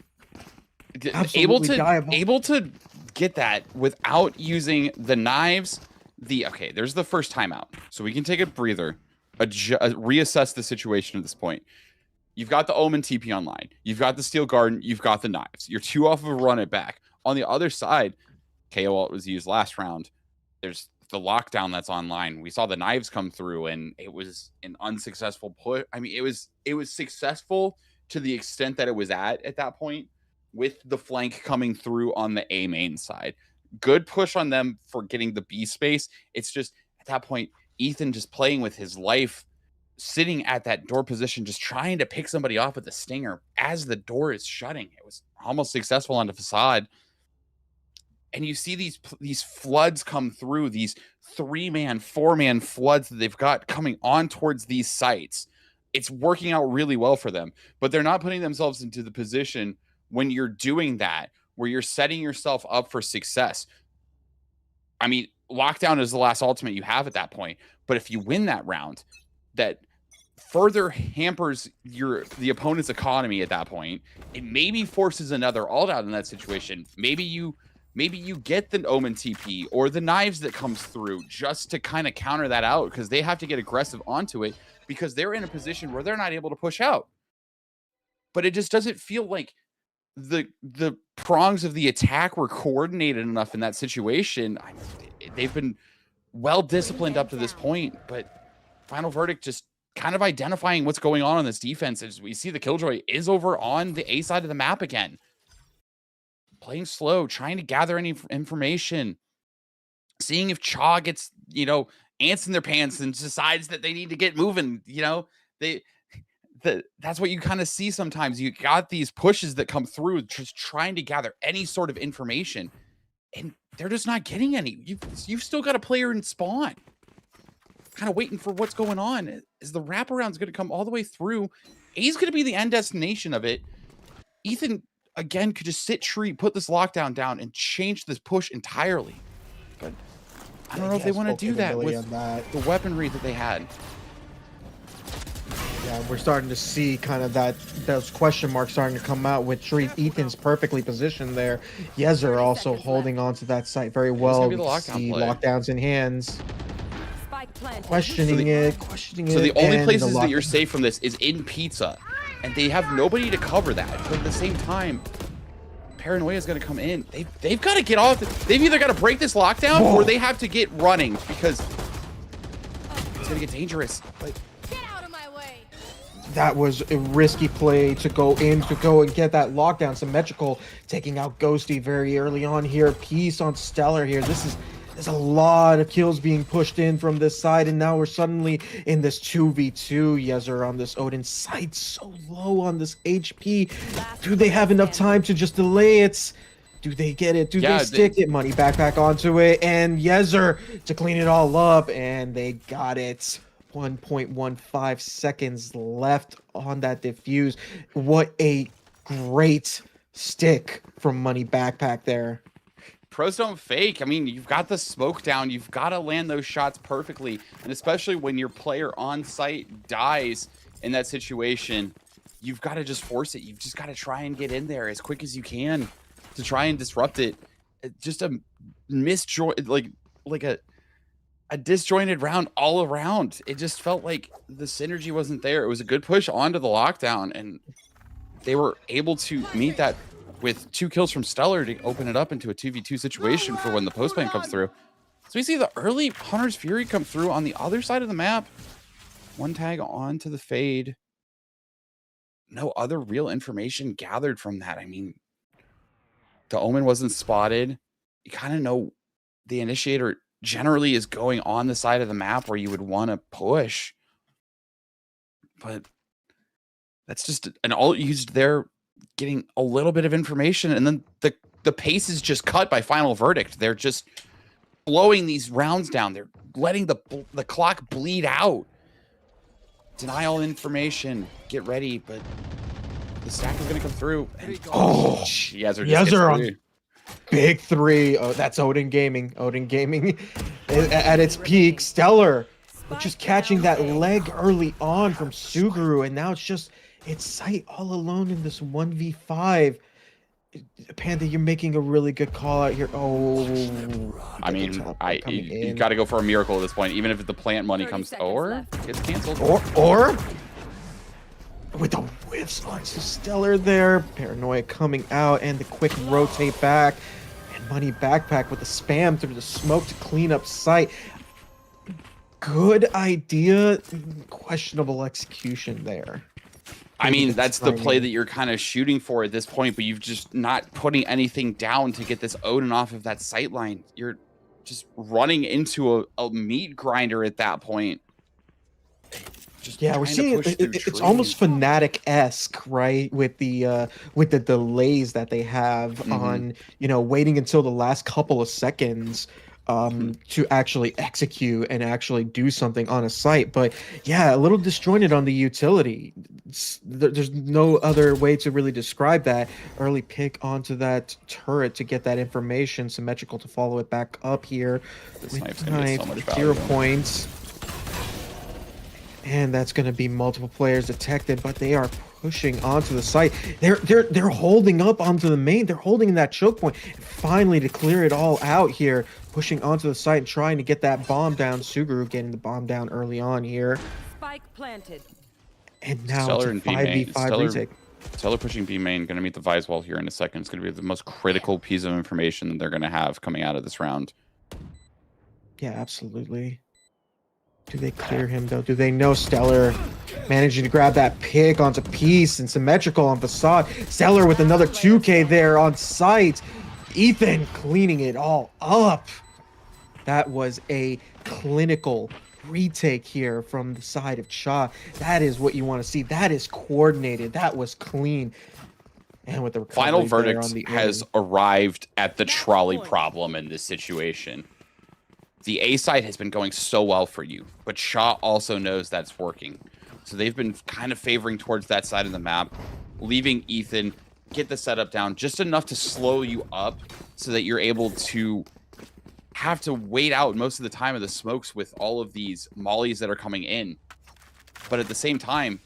absolutely diabolical. able to get that without using the knives. Okay, there's the first timeout, so we can take a breather, reassess the situation at this point. You've got the Omen TP online. You've got the Steel Garden. You've got the knives. You're 2 off of a run it back. On the other side, KO ult was used last round. There's the lockdown that's online. We saw the knives come through, and it was an unsuccessful push. I mean, it was successful to the extent that it was at that point, with the flank coming through on the A main side. Good push on them for getting the B space. It's just at that point, Ethan just playing with his life, sitting at that door position, just trying to pick somebody off with a stinger as the door is shutting. It was almost successful on the Facade. And you see these floods come through, these 3-man, 4-man floods that they've got coming on towards these sites. It's working out really well for them, but they're not putting themselves into the position when you're doing that, where you're setting yourself up for success. I mean, lockdown is the last ultimate you have at that point, but if you win that round, that further hampers the opponent's economy at that point. It maybe forces another ult out in that situation. Maybe you get the Omen TP or the knives that comes through just to kind of counter that out, because they have to get aggressive onto it because they're in a position where they're not able to push out. But it just doesn't feel like the prongs of the attack were coordinated enough in that situation. They've been well disciplined up to this point, but Final Verdict just kind of identifying what's going on this defense as we see the Killjoy is over on the A side of the map again. Playing slow, trying to gather any information, seeing if Cha gets, ants in their pants and decides that they need to get moving. That's what you kind of see sometimes. You got these pushes that come through, just trying to gather any sort of information, and they're just not getting any. You've still got a player in spawn, kind of waiting for what's going on. Is the wraparound's going to come all the way through? A's going to be the end destination of it. Ethan again could just sit tree, put this lockdown down, and change this push entirely. But I don't know if they want to do that with the weaponry that they had. Yeah, Yeah, we're starting to see kind of those question marks starting to come out with Ethan's perfectly positioned there. Yezer also holding on to that site very well. be the We lockdown see play. lockdowns in hands. Spike planted. Questioning it. So the only and places that you're lockdown. safe from this is in pizza, and they have nobody to cover that. But at the same time, paranoia is going to come in. They've got to get off. They've either got to break this lockdown or they have to get running because it's going to get dangerous. Like, Get out of my way. That was a risky play to go and get that lockdown. Symmetrical taking out Ghosty very early on here. Peace on Stellar here. There's a lot of kills being pushed in from this side, and now we're suddenly in this 2v2. Yezer on this Odin side, so low on this HP. Do they have enough time to just delay it? Do they get it? Do they stick it? Money backpack onto it, and Yezer to clean it all up, and they got it. 1.15 seconds left on that diffuse. What a great stick from Money backpack there. pros don't fake. I mean, you've got the smoke down. You've got to land those shots perfectly. And especially when your player on site dies in that situation, you've got to just force it. You've just got to try and get in there as quick as you can to try and disrupt it. Just a misjoint, like a disjointed round all around. It just felt like the synergy wasn't there. It was a good push onto the lockdown, and they were able to meet that with 2 kills from Stellar to open it up into a 2v2 situation for when the postman comes through. So we see the early Hunter's Fury come through on the other side of the map. 1 tag on to the fade. No other real information gathered from that. I mean, the Omen wasn't spotted. You kind of know the initiator generally is going on the side of the map where you would want to push. But that's just an all used there, getting a little bit of information, and then the pace is just cut by Final Verdict. They're just blowing these rounds down. They're letting the clock bleed out. Deny all information. Get ready, but the stack is going to come through. And, Yezer on big 3. Oh, that's Odin Gaming. Odin Gaming at its peak. Stellar just catching that leg early on from Suguru, and now it's Sight all alone in this 1v5. Panda, you're making a really good call out here. Oh, I mean, you got to go for a miracle at this point, even if the plant money comes, or gets canceled. Or with the whiffs onto Stellar there. Paranoia coming out, and the quick rotate back. And Money backpack with the spam through the smoke to clean up Sight. Good idea. Questionable execution there. I mean, that's the play that you're kind of shooting for at this point, but you've just not putting anything down to get this Odin off of that sight line. You're just running into a meat grinder at that point. We're seeing it's almost Fnatic-esque, right? With the delays that they have on, waiting until the last couple of seconds to actually execute and actually do something on a site. But yeah, a little disjointed on the utility. There's no other way to really describe that. Early pick onto that turret to get that information. Symmetrical to follow it back up here. This knife's gonna be so much value. 0 points. And that's going to be multiple players detected, but they are pushing onto the site. They're holding up onto the main. They're holding that choke point. Finally, to clear it all out here, pushing onto the site and trying to get that bomb down. Suguru getting the bomb down early on here. Spike planted. And now Stellar it's a and 5v5 retake. Stellar pushing B main, going to meet the Vise wall here in a second. It's going to be the most critical piece of information that they're going to have coming out of this round. Yeah, absolutely. Do they clear him, though? Do they know Stellar managing to grab that pick onto Peace and Symmetrical on Facade? Stellar with another 2K there on site. Ethan cleaning it all up. That was a clinical retake here from the side of Cha. That is what you want to see. That is coordinated. That was clean. And with the Final Verdict has arrived at the trolley problem in this situation. The A side has been going so well for you, but Shaw also knows that's working. So they've been kind of favoring towards that side of the map, leaving Ethan get the setup down just enough to slow you up so that you're able to have to wait out most of the time of the smokes with all of these mollies that are coming in. But at the same time,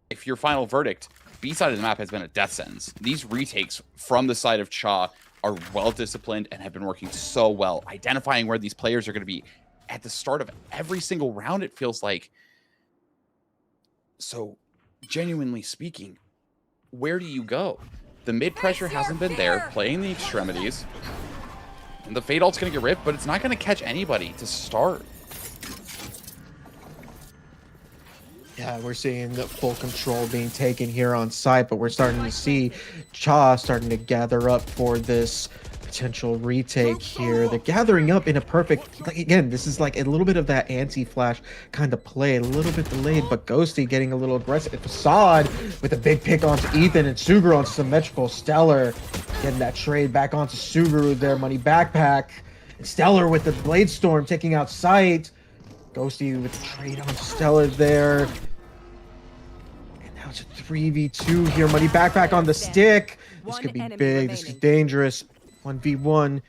if your final verdict, B side of the map has been a death sentence. These retakes from the side of Cha are well disciplined and have been working so well, identifying where these players are going to be at the start of every single round, it feels like. So, genuinely speaking, where do you go? The mid pressure hasn't been there, playing the extremities. And the Fade ult's going to get ripped, but it's not going to catch anybody to start. Yeah, we're seeing the full control being taken here on site, but we're starting to see Cha starting to gather up for this potential retake here. They're gathering up in a perfect, like, again, this is like a little bit of that anti-flash kind of play, a little bit delayed, but Ghosty getting a little aggressive. Facade with a big pick onto Ethan and Suguru on Symmetrical. Stellar getting that trade back onto Suguru, their money backpack. And Stellar with the Blade Storm taking out sight. Ghosty with the trade on Stellar there. And now it's a 3v2 here. Money backpack on the stick. This could be big. This is dangerous. 1v1.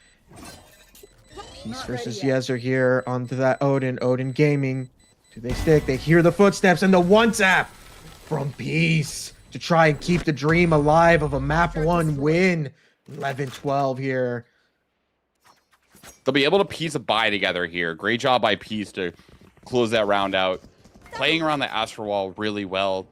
Peace versus Yezer here onto that Odin. Odin Gaming. Do they stick? They hear the footsteps and the one tap from Peace to try and keep the dream alive of a map 1 win. 11-12 here. They'll be able to piece a buy together here. Great job by Peace to close that round out. Playing around the Astral Wall really well.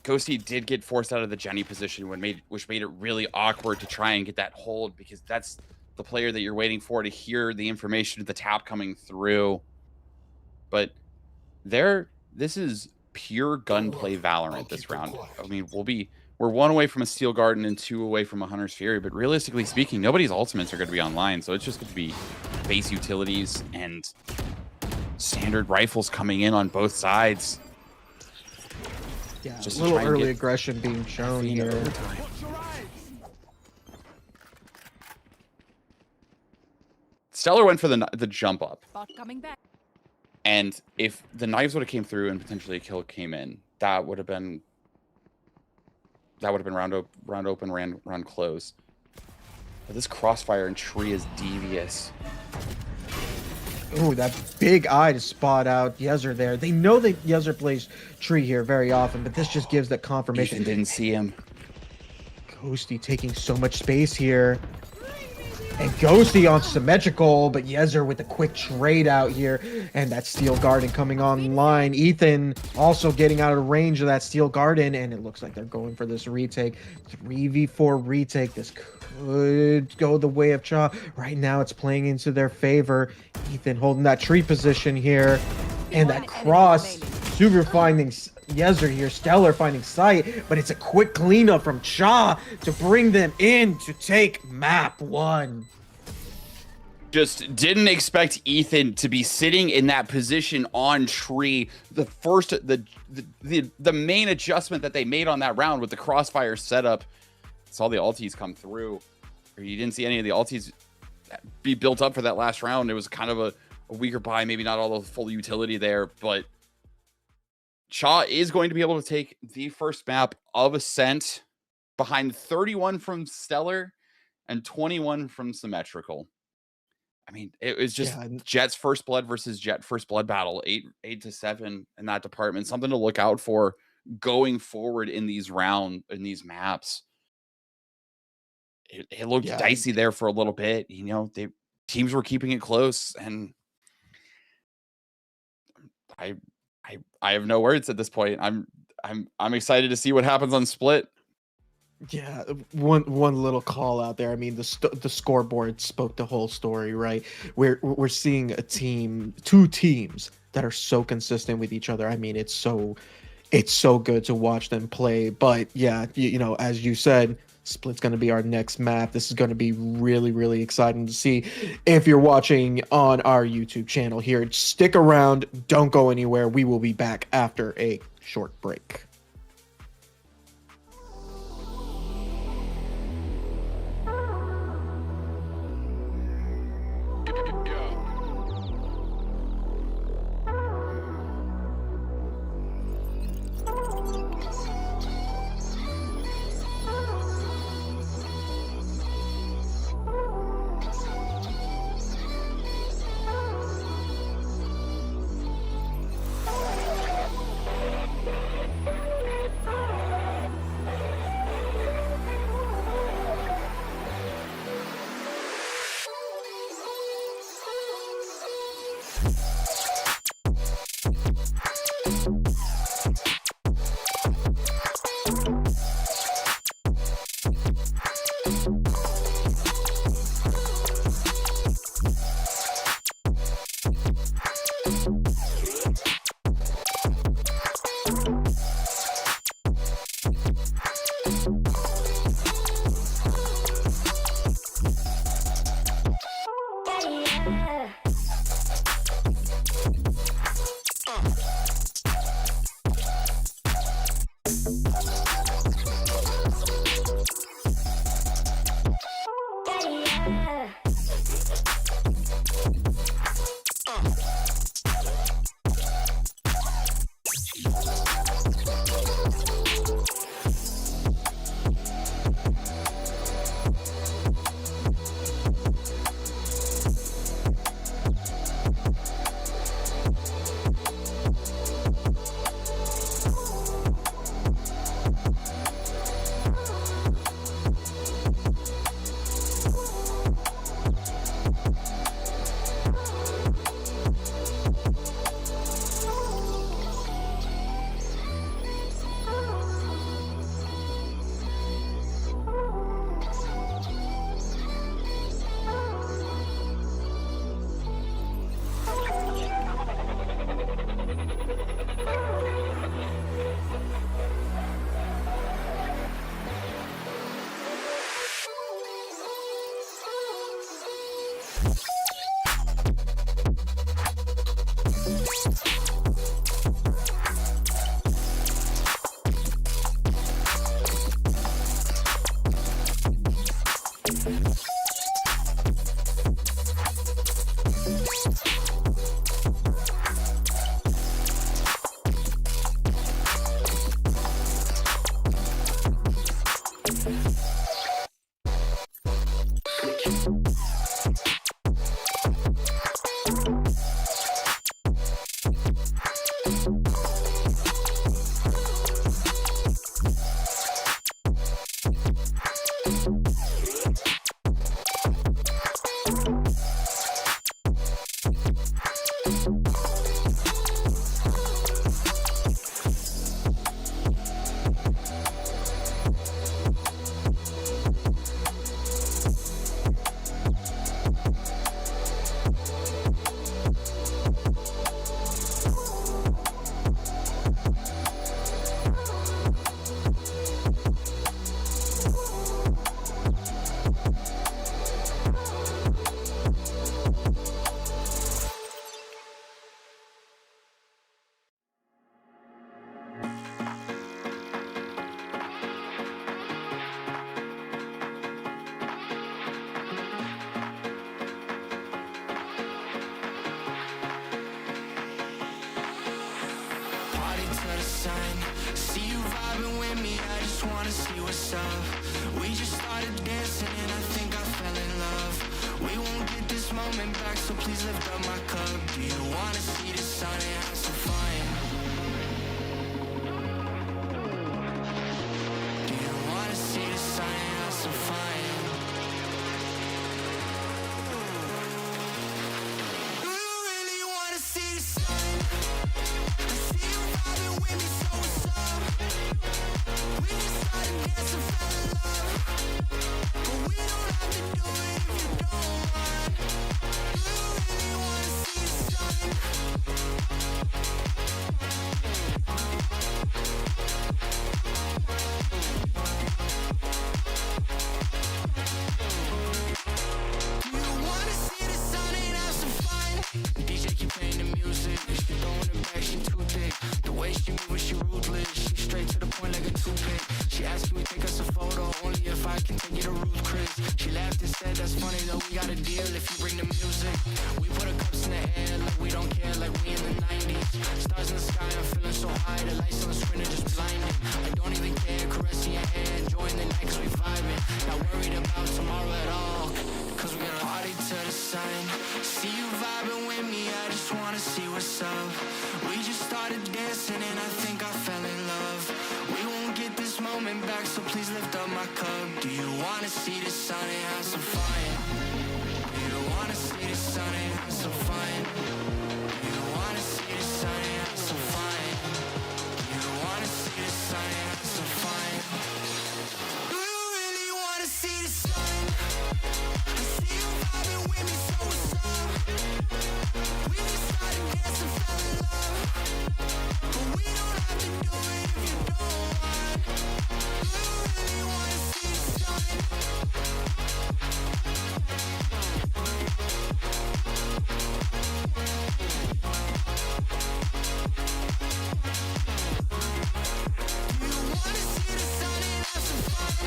Ghosty did get forced out of the Jenny position, which made it really awkward to try and get that hold, because that's the player that you're waiting for to hear the information of the tap coming through. But this is pure gunplay Valorant this round. I mean, we're 1 away from a Steel Garden and 2 away from a Hunter's Fury, but realistically speaking, nobody's ultimates are going to be online, so it's just going to be base utilities and standard rifles coming in on both sides. Yeah, Just a little early aggression being shown here. Stellar went for the jump up. Bot coming back. And if the knives would have came through and potentially a kill came in, that would have been round open, round close. But this crossfire and tree is devious. Ooh, that big eye to spot out Yezer there. They know that Yezer plays tree here very often, but this just gives that confirmation. Ethan didn't see him. Ghosty taking so much space here. And Ghosty on Symmetrical, but Yezer with a quick trade out here. And that Steel Garden coming online. Ethan also getting out of range of that Steel Garden. And it looks like they're going for this retake. 3v4 retake. This could go the way of Cha. Right now it's playing into their favor. Ethan holding that tree position here. And that cross. Sugar finding Yezer here. Stellar finding sight. But it's a quick cleanup from Cha to bring them in to take map 1. Just didn't expect Ethan to be sitting in that position on tree. The main adjustment that they made on that round with the crossfire setup. Saw the ultis come through. Or you didn't see any of the ultis be built up for that last round. It was kind of a weaker buy, maybe not all the full utility there, but Cha is going to be able to take the first map of Ascent behind 31 from Stellar and 21 from Symmetrical. I mean, it was just Jet's first blood versus Jet first blood battle, 8-7 in that department. Something to look out for going forward in these maps. It looked dicey there for a little bit. You know, teams were keeping it close, and I have no words at this point. I'm excited to see what happens on Split. Yeah, one little call out there. I mean, the scoreboard spoke the whole story, right? We're seeing two teams that are so consistent with each other. I mean, it's so good to watch them play. But yeah, you know, as you said, Split's going to be our next map. This is going to be really, really exciting to see. If you're watching on our YouTube channel here, stick around. Don't go anywhere. We will be back after a short break. Party to the sun. See you vibing with me, I just wanna see what's up. We just started dancing and I think I fell in love. We won't get this moment back, so please lift up my cup. Do you wanna see the sun and have some fun? Do you wanna see the sun and have some fun? Do you really wanna see the sun? I see you vibing with me, so what's up? We just started dancing, fell in love. But we don't have to do it if you don't want. Do you really wanna see the sun? Do you wanna see the sun and have some fun? DJ keep playing the music. She throwing it back, she too thick. The way she move, she ruthless. She straight to the point like a toothpick. She asked can we take us a photo, only if I can take you to Ruth Chris. She laughed and said that's funny though, we got a deal if you bring the music. We put our cups in the air like we don't care, like we in the 90s. Stars in the sky, I'm feeling so high. The lights on the screen are just blinding. I don't even care, caressing your hair, enjoying the night cause we vibing. Not worried about tomorrow at all, cause we gonna party to the sun. See you vibing with me, I just wanna see what's up. We just started dancing and I think I fell in love. We won't get this moment back, so please lift up my cup. Do you wanna see the sun and have some fun? Do you wanna see the sun and have some fun? Do you wanna see the sun and have some fun? Do you wanna see the sun and have some fun? Do you really wanna see the sun? I see you vibing with me, so what's up? We just started dancing, fell in love. But we don't have to do it if you don't want. Do you really wanna see the sun? Do you wanna see the sun and have some fun? Do you wanna see the sun and have some fun?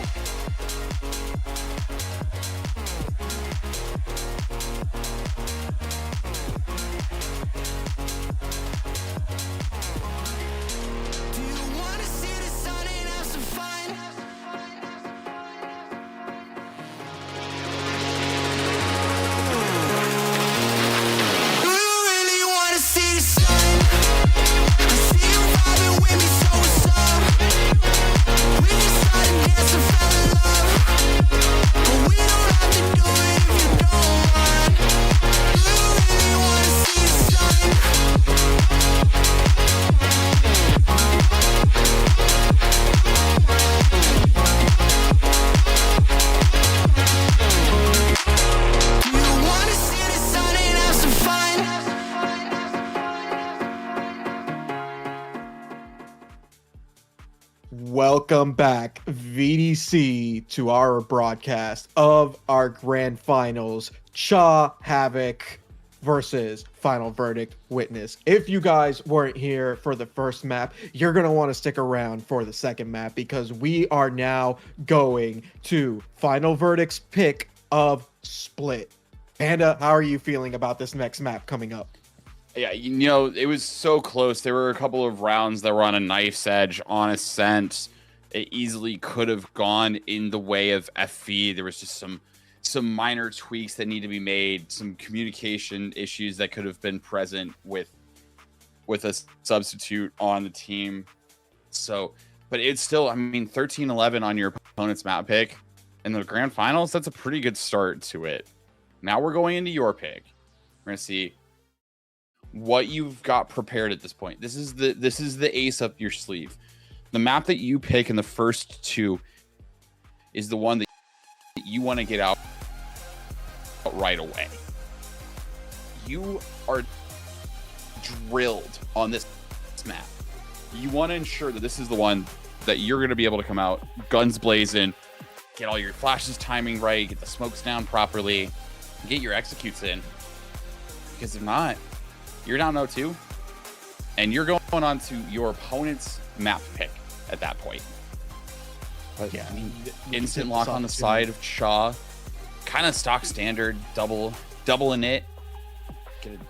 Do you really wanna see the sun? I see you vibing with me, so what's up? We just started dancing, fell in love. But we don't have to do it if you don't want. Do you really wanna see the sun? Do you wanna see the sun and have some fun? Welcome back, VDC, to our broadcast of our grand finals, Havoc versus Final Verdict Witness. If you guys weren't here for the first map, you're going to want to stick around for the second map because we are now going to Final Verdict's pick of Split. Panda, how are you feeling about this next map coming up? Yeah, you know, it was so close. There were a couple of rounds that were on a knife's edge, on a scent. It easily could have gone in the way of FV. There was just some minor tweaks that need to be made, some communication issues that could have been present with with a substitute on the team. So, but it's still, I mean, 13-11 on your opponent's map pick in the grand finals. That's a pretty good start to it. Now we're going into your pick. We're gonna see what you've got prepared at this point. This is the ace up your sleeve. The map that you pick in the first two is the one that you want to get out right away. You are drilled on this map. You want to ensure that this is the one that you're going to be able to come out guns blazing, get all your flashes timing right, get the smokes down properly, get your executes in. Because if not, you're down 0-2, and you're going on to your opponent's map pick at that point. But, Yeah, I mean, instant lock on the side of Cha, kind of stock standard, double in it.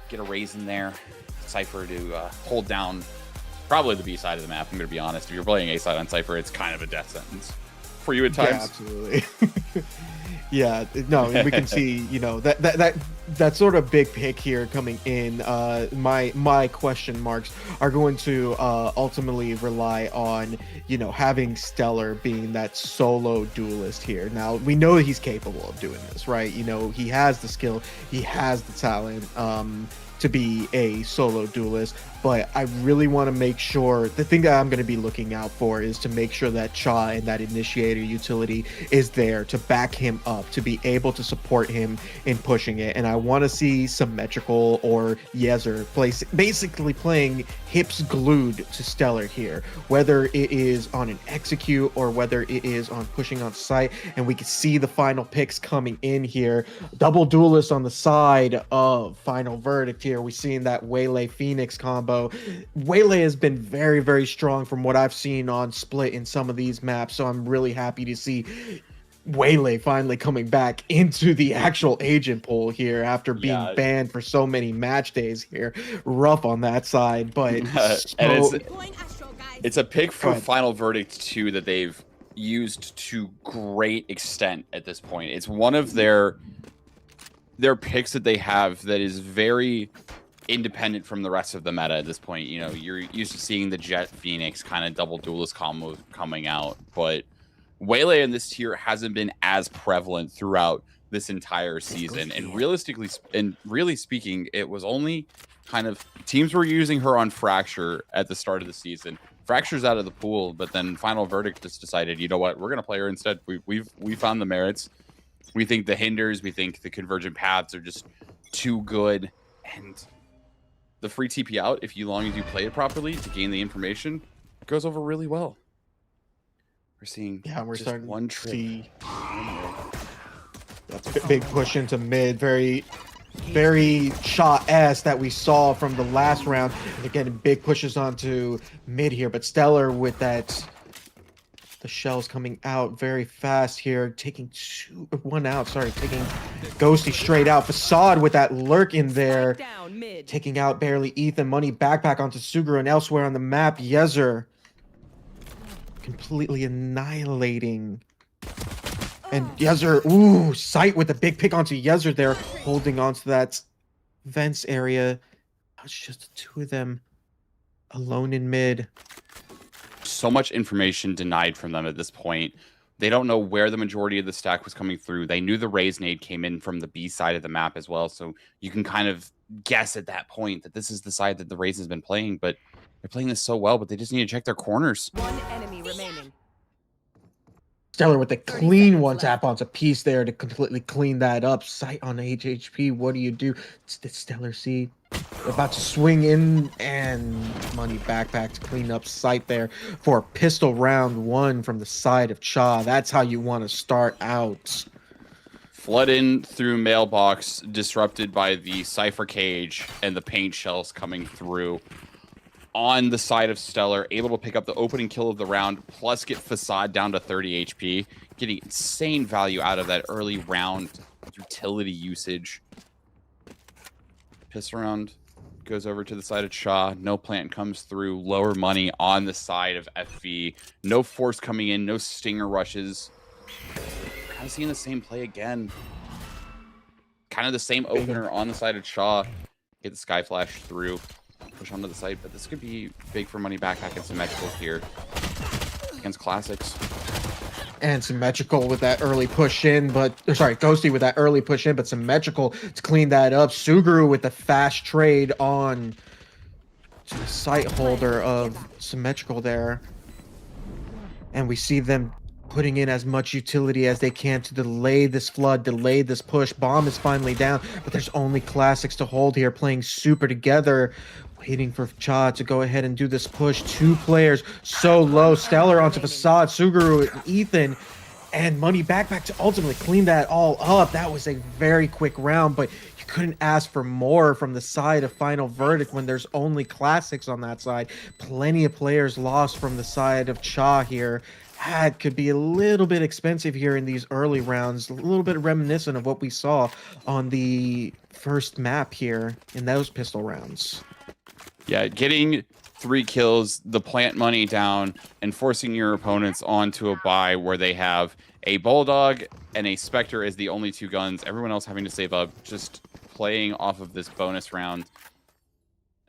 Get a raise in there. Cypher to hold down probably the B side of the map. I'm going to be honest. If you're playing A side on Cypher, it's kind of a death sentence for you at times. Yeah, absolutely. Yeah, no, we can see, you know, that sort of big pick here coming in. My question marks are going to ultimately rely on, you know, having Stellar being that solo duelist here. Now we know he's capable of doing this, right? You know, he has the skill, he has the talent to be a solo duelist, but I really want to make sure, the thing that I'm going to be looking out for is to make sure that Cha and that initiator utility is there to back him up, to be able to support him in pushing it. And I want to see Symmetrical or Yezer basically playing hips glued to Stellar here, whether it is on an execute or whether it is on pushing on site. And we can see the final picks coming in here. Double duelist on the side of Final Verdict here. We're seeing that Waylay Phoenix combo. Waylay has been very, very strong from what I've seen on Split in some of these maps, so I'm really happy to see Waylay finally coming back into the actual agent pool here after being banned for so many match days here. Rough on that side, but And it's a pick for Final Verdict 2 that they've used to great extent at this point. It's one of their picks that they have that is very independent from the rest of the meta at this point. You know, you're used to seeing the Jet Phoenix kind of double duelist combo coming out, but Waylay in this tier hasn't been as prevalent throughout this entire season. And realistically, and really speaking, it was only kind of teams were using her on Fracture at the start of the season. Fracture's out of the pool, but then Final Verdict just decided, you know what, we're gonna play her instead. We found the merits. We think the hinders, we think the convergent paths are just too good, and the free TP out, if you long as you play it properly to gain the information, it goes over really well. We're seeing we're just starting one to trip. see that big push into mid, very Shaw-esque that we saw from the last round. They're getting big pushes onto mid here, but Stellar with that, the shells coming out very fast here, taking one out, taking Ghosty straight out. Facade with that lurk in there, Down mid. taking out barely Ethan. Money backpack onto Suguru, and elsewhere on the map, Yezer completely annihilating. And Yezer, ooh, Sight with the big pick onto Yezer there, holding onto that vents area. It's just the two of them alone in mid. So much information denied from them at this point. They don't know where the majority of the stack was coming through. They knew the Raze nade came in from the B side of the map as well, so you can kind of guess at that point that this is the side that the Raze has been playing, but they're playing this so well, but they just need to check their corners. One enemy remaining. Stellar with a clean one tap onto piece there to completely clean that up. Sight on HHP. What do you do? Did Stellar see? About to swing in, and Money backpack to clean up Sight there for pistol round one from the side of Cha. That's how you want to start out. Flood in through mailbox, disrupted by the Cypher cage and the paint shells coming through. On the side of Stellar, able to pick up the opening kill of the round, plus get Facade down to 30 HP, getting insane value out of that early round utility usage. Piss around goes over to the side of Cha. No plant comes through. Lower money on the side of FV. No force coming in. No stinger rushes. Kind of seeing the same play again. Kind of the same opener on the side of Cha. Get the Sky Flash through. push onto the site, but this could be big for money backpack and symmetrical here against classics. And symmetrical with that early push in, but sorry, Ghosty with that early push in, but symmetrical to clean that up. Suguru with the fast trade on to the site holder of symmetrical there. And we see them putting in as much utility as they can to delay this flood, delay this push. Bomb is finally down, but there's only classics to hold here, playing super together, waiting for Cha to go ahead and do this push. 2 players so low. Stellar onto Facade, Suguru, and Ethan, and Money Backpack to ultimately clean that all up. That was a very quick round, but you couldn't ask for more from the side of Final Verdict when there's only classics on that side. Plenty of players lost from the side of Cha here. That could be a little bit expensive here in these early rounds, a little bit reminiscent of what we saw on the first map here in those pistol rounds. Yeah, getting 3 kills, the plant money down, and forcing your opponents onto a buy where they have a Bulldog and a Spectre as the only 2 guns, everyone else having to save up, just playing off of this bonus round.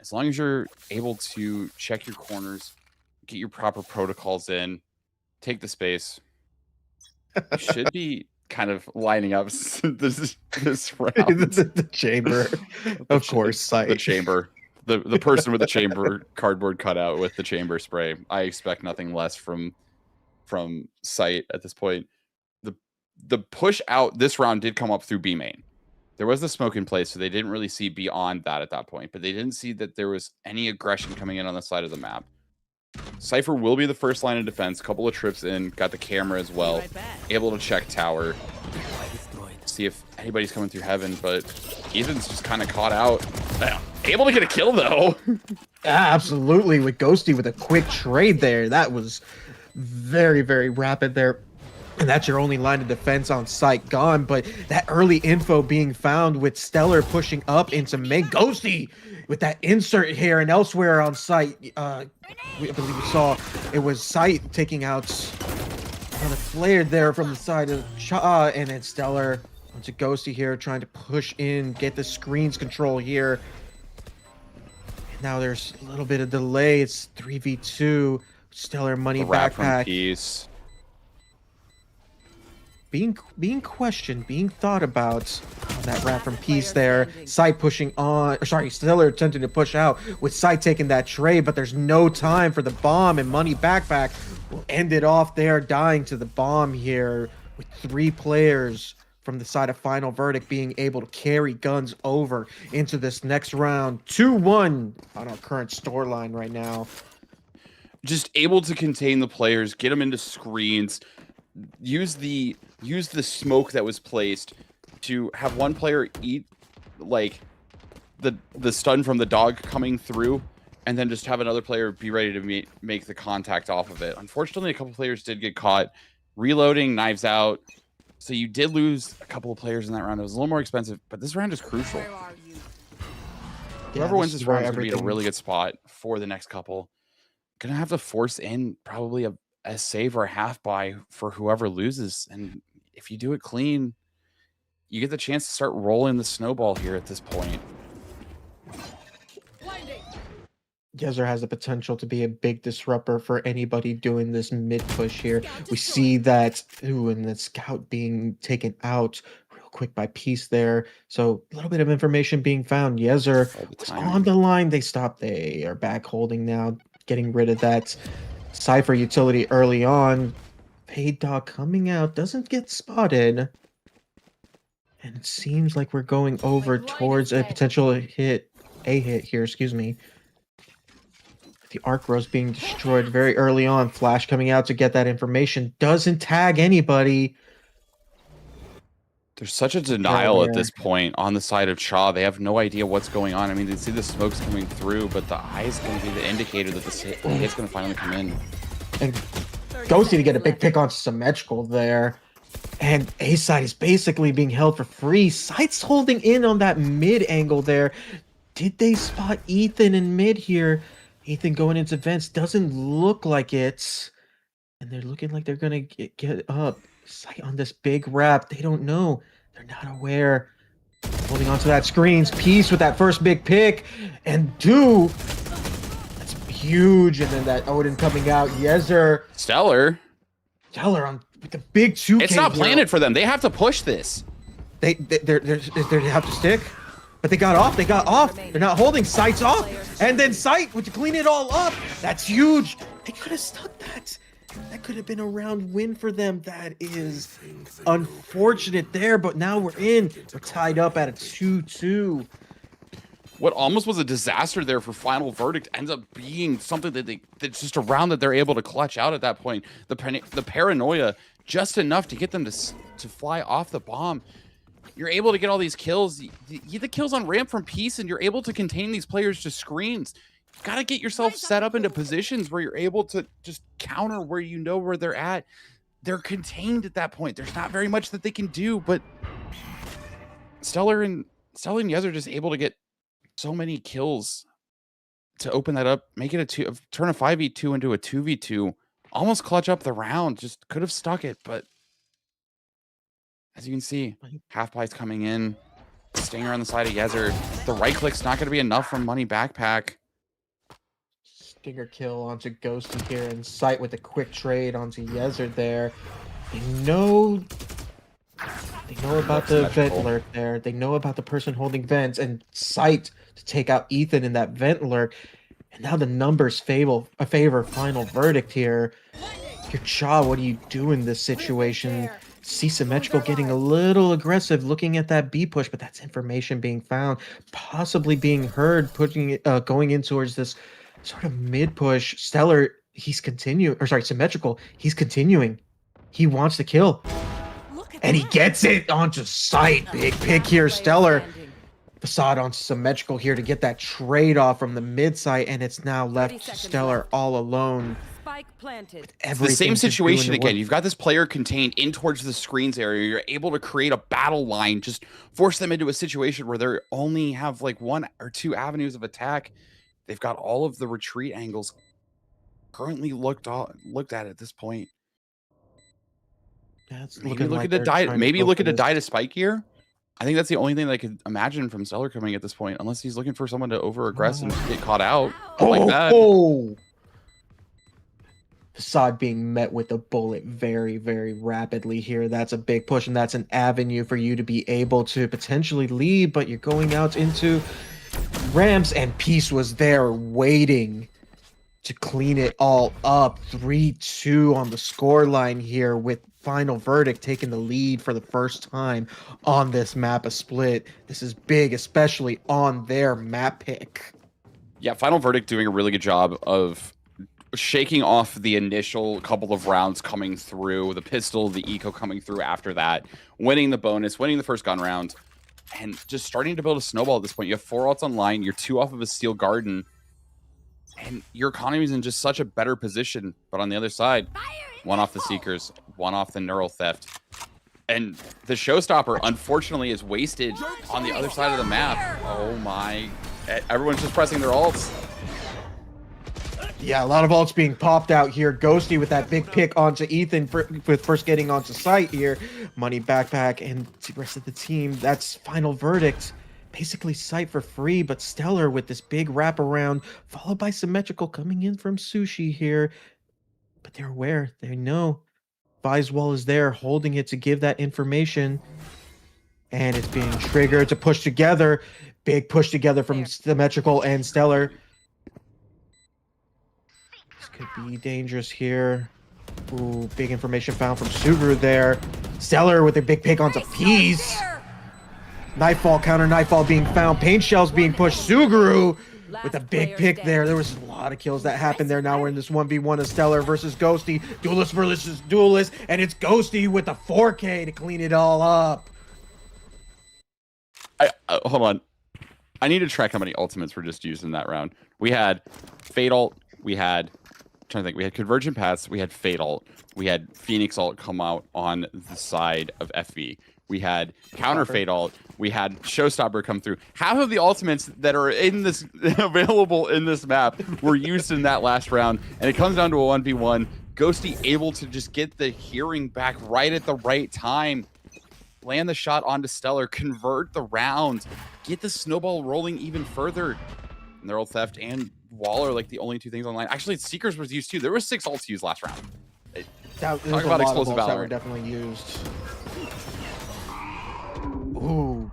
As long as you're able to check your corners, get your proper protocols in, take the space, you should be kind of lining up this round. the chamber, of course, site. The chamber. The person with the chamber cardboard cutout with the chamber spray. I expect nothing less from site at this point. The push out this round did come up through B main. There was the smoke in place, so they didn't really see beyond that at that point, but they didn't see that there was any aggression coming in on the side of the map. Cypher will be the first line of defense. Couple of trips in, got the camera as well. Able to check tower. See if anybody's coming through heaven, but Ethan's just kind of caught out. Able to get a kill though. Absolutely, with Ghosty with a quick trade there. That was very, very rapid there. And that's your only line of defense on site gone. But that early info being found with Stellar pushing up into main. Ghosty with that insert here and elsewhere on site. I believe we saw it was site taking out another flare there from the side of Cha, and then Stellar onto Ghosty here trying to push in, get the screens control here. And now there's a little bit of delay. It's 3v2. Stellar Money The wrap from Backpack. Peace. Being questioned, being thought about on that wrap from Peace there. Sight pushing on, or sorry, Stellar attempting to push out with Sight taking that trade, but there's no time for the bomb, and Money Backpack will end it off there, dying to the bomb here with 3 players from the side of Final Verdict being able to carry guns over into this next round. 2-1 on our current scoreline right now. Just able to contain the players, get them into screens, use the smoke that was placed to have one player eat like the stun from the dog coming through, and then just have another player be ready to make the contact off of it. Unfortunately, a couple players did get caught reloading, knives out, so you did lose a couple of players in that round. It was a little more expensive, but this round is crucial. Whoever wins this round is going to be in a really good spot for the next couple. Gonna have to force in probably a save or a half buy for whoever loses, and if you do it clean, you get the chance to start rolling the snowball here at this point. Yezer has the potential to be a big disruptor for anybody doing this mid push here. We see that, and the scout being taken out real quick by Peace there. So a little bit of information being found. Yezer was on the line. They stopped. They are back holding now, getting rid of that Cypher utility early on. Paid Dog coming out, doesn't get spotted. And it seems like we're going over towards a potential hit here, excuse me. The Arc Rose being destroyed very early on. Flash coming out to get that information. Doesn't tag anybody. There's such a denial at this point on the side of Cha. They have no idea what's going on. I mean, they see the smokes coming through, but the eye is going to be the indicator that the hit's going to finally come in. And Ghosty to get a big pick on Symmetrical there. And A-side is basically being held for free. Sight's holding in on that mid angle there. Did they spot Ethan in mid here? Ethan going into vents doesn't look like it. And they're looking like they're going to get up. Sight on this big wrap. They don't know. They're not aware. Holding on to that screens. Peace with that first big pick. And two. That's huge. And then that Odin coming out. Yezer. Stellar. Stellar on with the big 2K. It's not hero. planted for them. They have to push this. They have to stick. But they got off. They got off. They're not holding. Sight's off. And then Sight would clean it all up. That's huge. They could have stuck that. That could have been a round win for them. That is unfortunate there. But now we're in. We're tied up at a 2-2. What almost was a disaster there for Final Verdict ends up being something that's just a round that they're able to clutch out at that point. The paranoia just enough to get them to fly off the bomb. You're able to get all these kills. You get the kills on ramp from Peace, and you're able to contain these players to screens. You got to get yourself set up into positions where you're able to just counter where you know where they're at. They're contained at that point. There's not very much that they can do, but Stellar and Yez are just able to get so many kills to open that up, make it turn a 5v2 into a 2v2, almost clutch up the round. Just could have stuck it, but as you can see, half pie's coming in, Stinger on the side of Yezer. The right click's not going to be enough from Money Backpack. Stinger kill onto Ghosty here, and Sight with a quick trade onto Yezer there. They know about the vent lurk there. They know about the person holding vents, and Sight to take out Ethan in that vent lurk. And now the numbers favor Final Verdict here. Your Cha, what do you do in this situation? See Symmetrical getting a little aggressive, looking at that B push, but that's information being found, possibly being heard, going in towards this sort of mid push. Stellar, Symmetrical, he's continuing. He wants to kill. And he gets it onto Sight. Big pick here, Stellar. Facade onto Symmetrical here to get that trade off from the mid side, and it's now left Stellar all alone. Spike planted. It's the same situation again. You've got this player contained in towards the screens area. You're able to create a battle line, just force them into a situation where they only have like one or two avenues of attack. They've got all of the retreat angles currently looked at this point. Maybe look at a die to Spike here. I think that's the only thing that I could imagine from Stellar coming at this point, unless he's looking for someone to over-aggress and get caught out like that. Facade being met with a bullet very, very rapidly here. That's a big push, and that's an avenue for you to be able to potentially lead, but you're going out into ramps, and Peace was there waiting to clean it all up. 3-2 on the scoreline here, with Final Verdict taking the lead for the first time on this map, a split. This is big, especially on their map pick. Yeah, Final Verdict doing a really good job of shaking off the initial couple of rounds coming through, the pistol, the eco coming through after that, winning the bonus, winning the first gun round, and just starting to build a snowball at this point. You have 4 ults online, you're 2 off of a Steel Garden, and your economy is in just such a better position. But on the other side, 1 off the Seekers, 1 off the Neural Theft, and the Showstopper, unfortunately, is wasted on the other side of the map. Oh my, everyone's just pressing their ults. Yeah, a lot of ults being popped out here. Ghosty with that big pick onto Ethan with first getting onto Sight here. Money Backpack and the rest of the team. That's Final Verdict. Basically Sight for free, but Stellar with this big wraparound, followed by Symmetrical coming in from Sushi here. But they're aware. They know. Visewall is there, holding it to give that information. And it's being triggered to push together. Big push together from Symmetrical and Stellar. Could be dangerous here. Ooh, big information found from Suguru there. Stellar with a big pick onto Peace. Nightfall, counter Nightfall being found. Paint Shells being pushed. Suguru with a big pick there. There was a lot of kills that happened there. Now we're in this 1v1 of Stellar versus Ghosty. Duelist versus Duelist. And it's Ghosty with a 4K to clean it all up. Hold on. I need to track how many ultimates were just used in that round. We had Fate ult. We had... trying to think. We had Convergent Paths, we had Fate ult, we had Phoenix ult come out on the side of FV, we had Counter Fate ult, we had Showstopper come through. Half of the ultimates that are in this available in this map were used in that last round, and it comes down to a 1v1. Ghosty able to just get the hearing back right at the right time. land the shot onto Stellar, convert the round, get the snowball rolling even further. Neural Theft and Wall are like the only two things online. Actually, Seekers was used too. There were 6 ults used last round. Talk about explosive that were Valorant. definitely used. Ooh,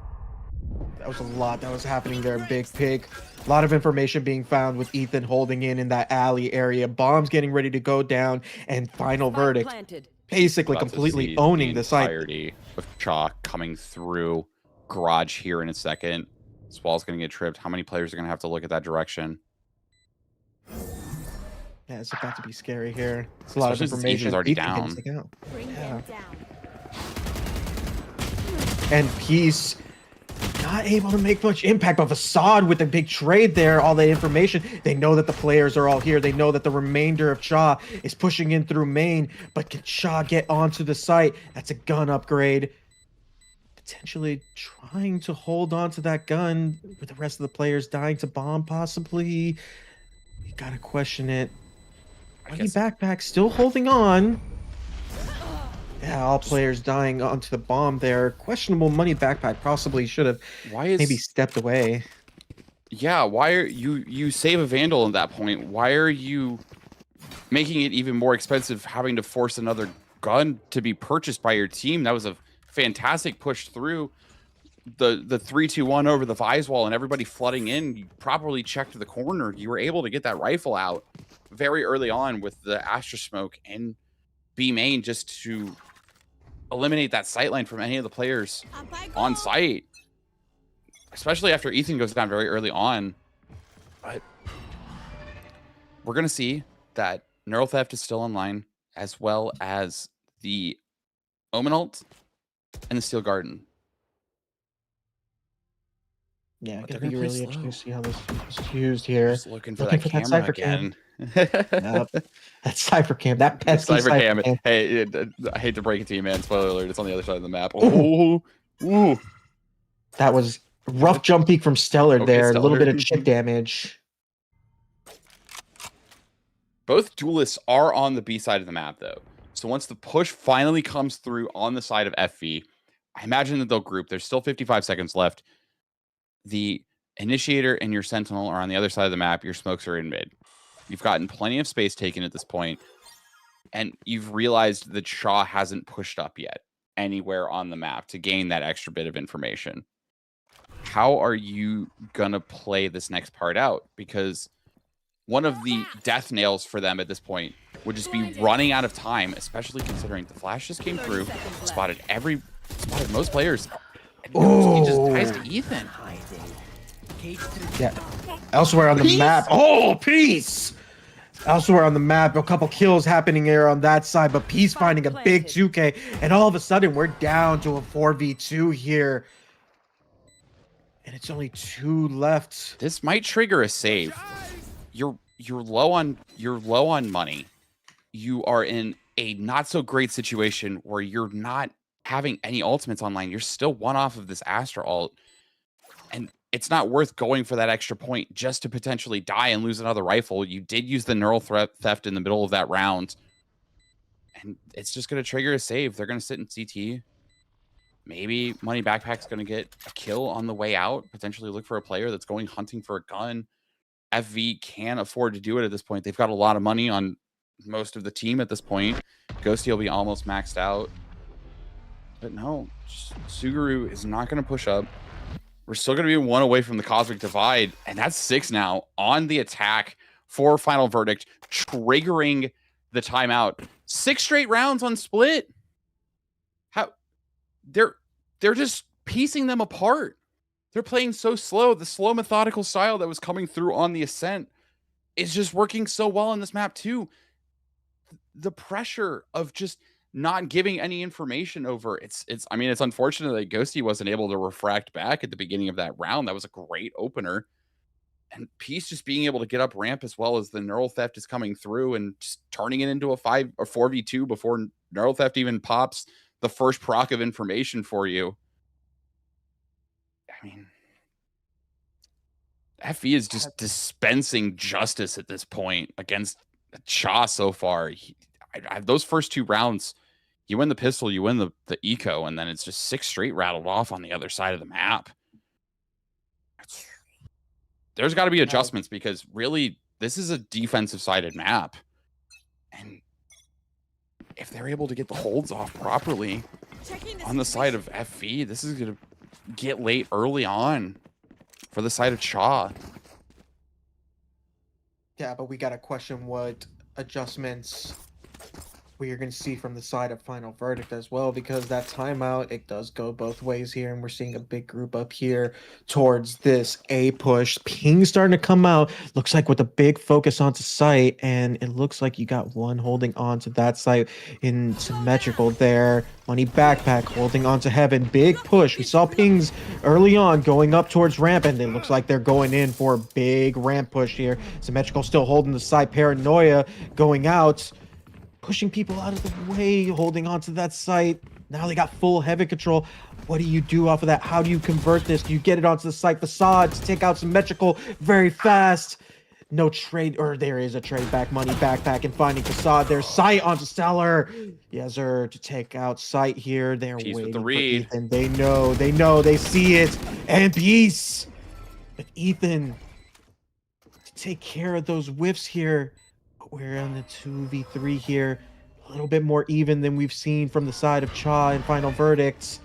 that was a lot that was happening there. Big Pig. A lot of information being found with Ethan holding in that alley area. Bombs getting ready to go down, and final Spike verdict. planted. Basically About to completely see owning the site. entirety of Chalk coming through garage here in a second. This wall's going to get tripped. How many players are going to have to look at that direction? Yeah, it's about to be scary here. It's a lot of Especially since information. Ethan's already Ethan down. can stick out. Bring Yeah. them down. And Peace not able to make much impact, but Facade with the big trade there, all the information. They know that the players are all here. They know that the remainder of Cha is pushing in through main, but can Cha get onto the site? That's a gun upgrade. Potentially trying to hold on to that gun with the rest of the players dying to bomb, possibly. You gotta question it. Money Backpack still holding on. Yeah, all players dying onto the bomb there. Questionable Money Backpack possibly should have maybe stepped away. Yeah, why are you save a Vandal at that point? Why are you making it even more expensive having to force another gun to be purchased by your team? That was a fantastic push through the 3-2-1 over the Vise wall and everybody flooding in. You properly checked the corner. You were able to get that rifle out very early on with the Astra Smoke and B main just to eliminate that sightline from any of the players on site, especially after Ethan goes down very early on. But we're going to see that Neural Theft is still online, as well as the Omen ult and the Steel Garden. Yeah, But gonna they're be gonna play really slow. interesting to see how this is used here. Just looking for Looking that for that camera Cypher cam. again. Yep. That Cypher Cam, that pesky Cypher cam. Cam. Hey, I hate to break it to you, man. Spoiler alert. It's on the other side of the map. Oh, ooh. That was rough jump peek from Stellar Okay, there. A little Stellar. bit of chip damage. Both duelists are on the B side of the map, though. So once the push finally comes through on the side of FV, I imagine that they'll group. There's still 55 seconds left. The Initiator and your Sentinel are on the other side of the map. Your smokes are in mid. You've gotten plenty of space taken at this point, and you've realized that Shaw hasn't pushed up yet anywhere on the map to gain that extra bit of information. How are you going to play this next part out? Because one of the death nails for them at this point would just be running out of time, especially considering the flash just came through, spotted most players. And he just dies to Ethan. Yeah. Elsewhere on the map. Oh, Peace! Elsewhere on the map, a couple kills happening here on that side, but Peace finding a big 2K, and all of a sudden we're down to a 4v2 here. And it's only 2 left. This might trigger a save. You're low on money. You are in a not so great situation where you're not having any ultimates online. You're still one off of this Astra ult, and it's not worth going for that extra point just to potentially die and lose another rifle. You did use the neural theft in the middle of that round, and it's just going to trigger a save. They're going to sit in CT. Maybe Money Backpack's going to get a kill on the way out, potentially look for a player that's going hunting for a gun. FV can afford to do it at this point. They've got a lot of money on most of the team at this point. Ghosty will be almost maxed out. But no, Suguru is not going to push up. We're still going to be 1 away from the Cosmic Divide, and that's 6 now on the attack for Final Verdict, triggering the timeout. 6 straight rounds on split. How they're just piecing them apart. They're playing so slow. The slow, methodical style that was coming through on the Ascent is just working so well on this map too. The pressure of just not giving any information over. I mean, it's unfortunate that Ghosty wasn't able to refract back at the beginning of that round. That was a great opener. And Peace just being able to get up ramp as well as the Neural Theft is coming through and just turning it into a 4v2 before Neural Theft even pops the first proc of information for you. I mean, FE is just dispensing justice at this point against Cha so far. Those first 2 rounds, You win the pistol, you win the eco, and then it's just 6 straight rattled off on the other side of the map. There's got to be adjustments because really, this is a defensive-sided map. And if they're able to get the holds off properly on the side of FV, this is going to get late early on for the side of Cha. Yeah, but we got to question what adjustments we are going to see from the side of Final Verdict as well, because that timeout, it does go both ways here, and we're seeing a big group up here towards this A push. Ping starting to come out, looks like with a big focus onto site, and it looks like you got one holding on to that site in symmetrical there. Money Backpack holding on to Heaven, big push. We saw pings early on going up towards ramp, and it looks like they're going in for a big ramp push here. Symmetrical still holding the site, Paranoia going out, pushing people out of the way, holding on to that site. Now they got full Havoc control. What do you do off of that? How do you convert this? Do you get it onto the site? Facade to take out Symmetrical very fast. No trade, or there is a trade back. Money Backpack and finding Facade. There's Sight onto Stellar. Yezer to take out Sight here. They're Peace with waiting the for read. Ethan. They know, they see it. And Peace with Ethan to take care of those whiffs here. We're on the 2v3 here. A little bit more even than we've seen from the side of Cha in Final Verdicts.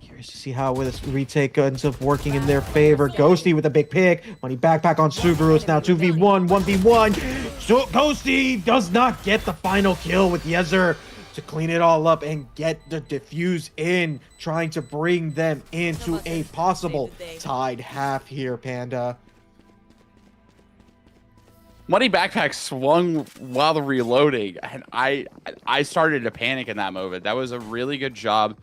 Curious to see how this retake ends up working in their favor. Ghosty with a big pick. Money Backpack on Suguru. It's now 2v1, 1v1. So Ghosty does not get the final kill with Yezer to clean it all up and get the defuse in, trying to bring them into a possible tied half here, Panda. Money Backpack swung while reloading, and I started to panic in that moment. That was a really good job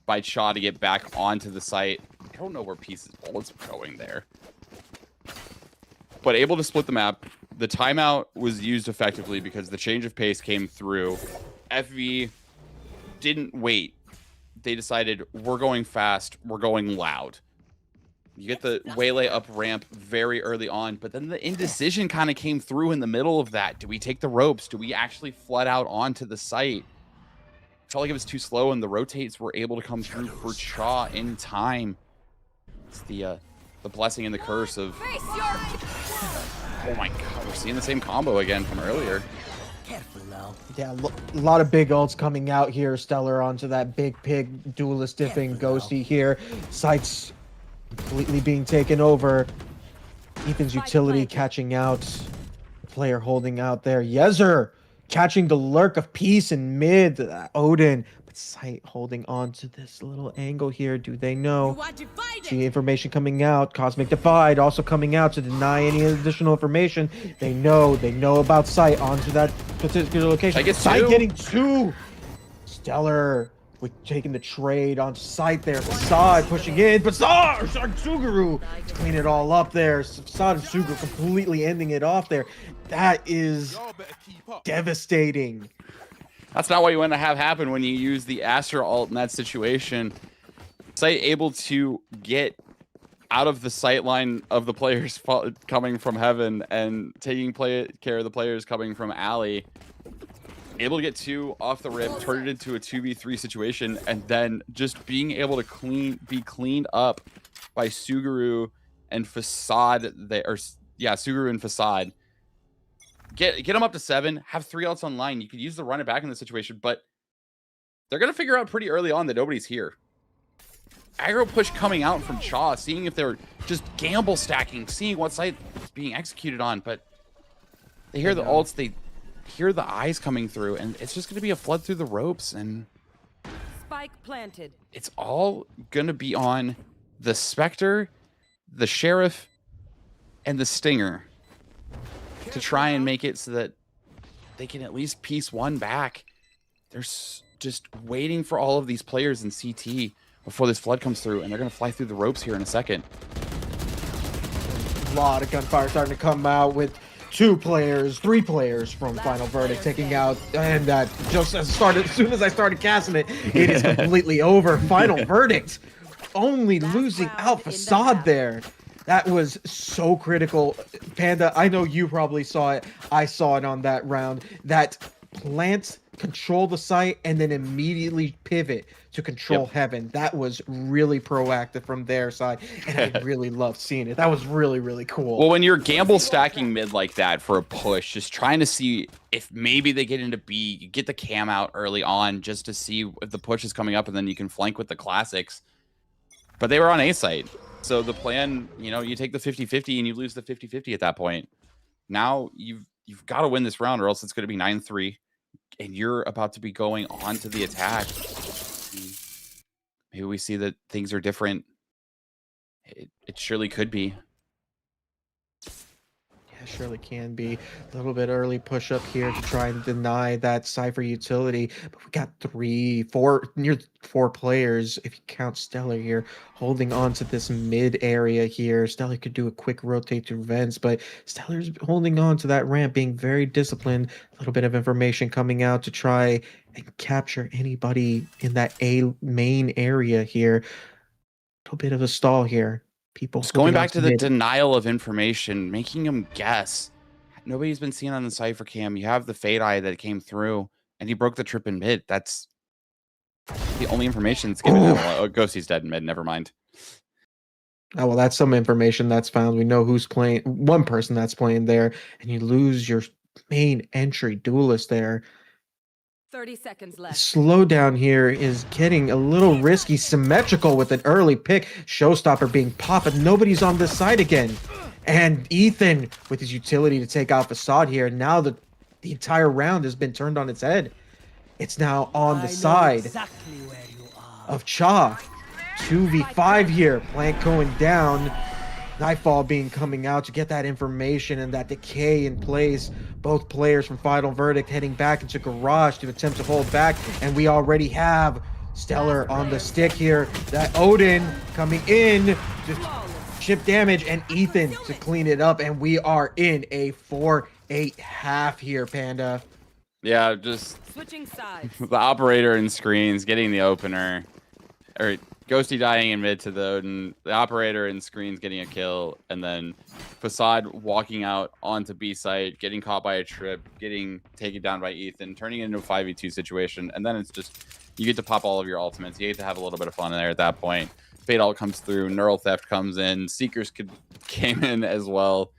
by Cha to get back onto the site. I don't know where Peace's bullets were going there, but able to split the map. The timeout was used effectively because the change of pace came through. FV didn't wait. They decided, we're going fast, we're going loud. You get the waylay up ramp very early on, but then the indecision kind of came through in the middle of that. Do we take the ropes? Do we actually flood out onto the site? Felt like it was too slow, and the rotates were able to come through for Cha in time. It's the blessing and the curse of... Oh my god, we're seeing the same combo again from earlier. Yeah, a lot of big ults coming out here. Stellar onto that big pig, duelist diffing Ghosty here. Sights completely being taken over. Ethan's utility catching out. Player holding out there. Yezer catching the lurk of Peace in mid. Odin, but Sight holding on to this little angle here. Do they know? See information coming out. Cosmic Divide also coming out to deny any additional information. They know about Sight onto that particular location. I guess Sight getting 2. Stellar with taking the trade on Sight there. Facade pushing in. Facade! Suguru to clean it all up there. Facade and Suguru completely ending it off there. That is devastating. That's not what you want to have happen when you use the Astra ult in that situation. Sight able to get out of the sight line of the players coming from Heaven and taking care of the players coming from Alley. Able to get 2 off the rip, turn it into a 2v3 situation, and then just being able to be cleaned up by Suguru and Facade. Suguru and Facade. Get them up to 7, have 3 ults online. You could use the run it back in this situation, but they're going to figure out pretty early on that nobody's here. Aggro push coming out from Cha, seeing if they're just gamble stacking, seeing what site is being executed on, but they hear the ults, they hear the eyes coming through, and it's just going to be a flood through the ropes, and Spike planted. it's all going to be on the Spectre, the Sheriff, and the Stinger to try and make it so that they can at least piece one back. They're just waiting for all of these players in CT before this flood comes through, and they're going to fly through the ropes here in a second. A lot of gunfire starting to come out with 3 players from Final Verdict taking out, and that just as soon as I started casting it, it is completely over. Final Verdict only losing out Facade there. That was so critical. Panda, I know you probably saw it. I saw it on that round. That plant, control the site, and then immediately pivot to control heaven. That was really proactive from their side, and I really loved seeing it. That was really, really cool. Well, when you're gamble stacking mid like that for a push, just trying to see if maybe they get into B, you get the cam out early on just to see if the push is coming up, and then you can flank with the classics. But they were on A site. So the plan, you know, you take the 50-50 and you lose the 50-50 at that point. Now you've got to win this round or else it's going to be 9-3. And you're about to be going on to the attack. Maybe we see that things are different. It surely could be. Yeah, surely can be. A little bit early push up here to try and deny that Cypher utility. But we got near four players, if you count Stellar here, holding on to this mid area here. Stellar could do a quick rotate through vents, but Stellar's holding on to that ramp, being very disciplined. A little bit of information coming out to try and capture anybody in that A main area here. A little bit of a stall here. People just going holding on back to the mid. denial of information, making them guess. Nobody's been seen on the Cypher cam. You have the Fade Eye that came through, and he broke the trip in mid. That's the only information that's given out. Oh, Ghosty's dead in mid. Never mind. Oh, well, that's some information that's found. We know who's playing, one person that's playing there, and you lose your main entry duelist there. 30 seconds left. Slowdown here is getting a little risky, symmetrical with an early pick. Showstopper being popped, but nobody's on this side again. And Ethan with his utility to take out Facade here. Now the entire round has been turned on its head. It's now on the side of Cha. 2v5 here. Plank going down. Nightfall being coming out to get that information and that decay in place. Both players from Final Verdict heading back into Garage to attempt to hold back. And we already have Stellar on the stick here. That Odin coming in to chip damage, and Ethan to clean it up. And we are in a 4-8 half here, Panda. Yeah, just Switching sides. the operator in screens getting the opener. Or Ghosty dying in mid to the Odin, the operator in screens getting a kill, and then Facade walking out onto B site, getting caught by a trip, getting taken down by Ethan, turning it into a 5v2 situation, and then it's just, you get to pop all of your ultimates. You get to have a little bit of fun in there at that point. Fade Ult comes through, Neural Theft comes in, Seekers came in as well,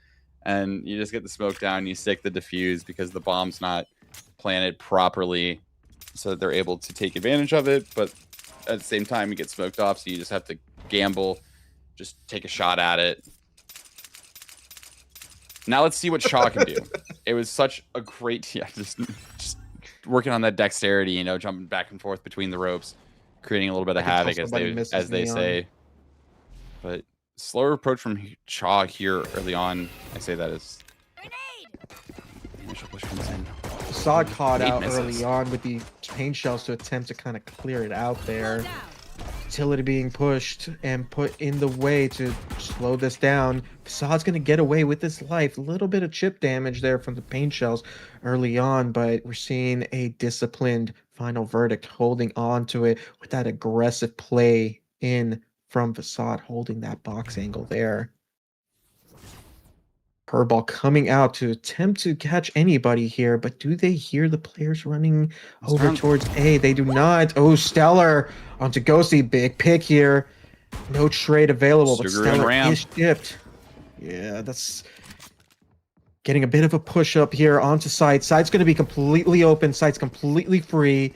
and you just get the smoke down, you stick the defuse because the bomb's not planted properly so that they're able to take advantage of it, but at the same time, you get smoked off, so you just have to gamble, just take a shot at it. Now let's see what Shaw can do. It was such a great, yeah, just working on that dexterity, you know, jumping back and forth between the ropes, creating a little bit of havoc, as they say. But slower approach from Shaw here early on. I say that as the initial push comes in. Facade caught out misses. early on with the pain shells to attempt to kind of clear it out there. Utility being pushed and put in the way to slow this down. Facade's going to get away with his life. A little bit of chip damage there from the pain shells early on, but we're seeing a disciplined Final Verdict holding on to it with that aggressive play in from Facade, holding that box angle there. Curveball coming out to attempt to catch anybody here, but do they hear the players running over towards A? They do not. Oh, Stellar onto Ghosty. Big pick here. No trade available, but Sugar and Stellar Ram. is shipped. Yeah, that's getting a bit of a push up here onto site. Site's going to be completely open. Site's completely free.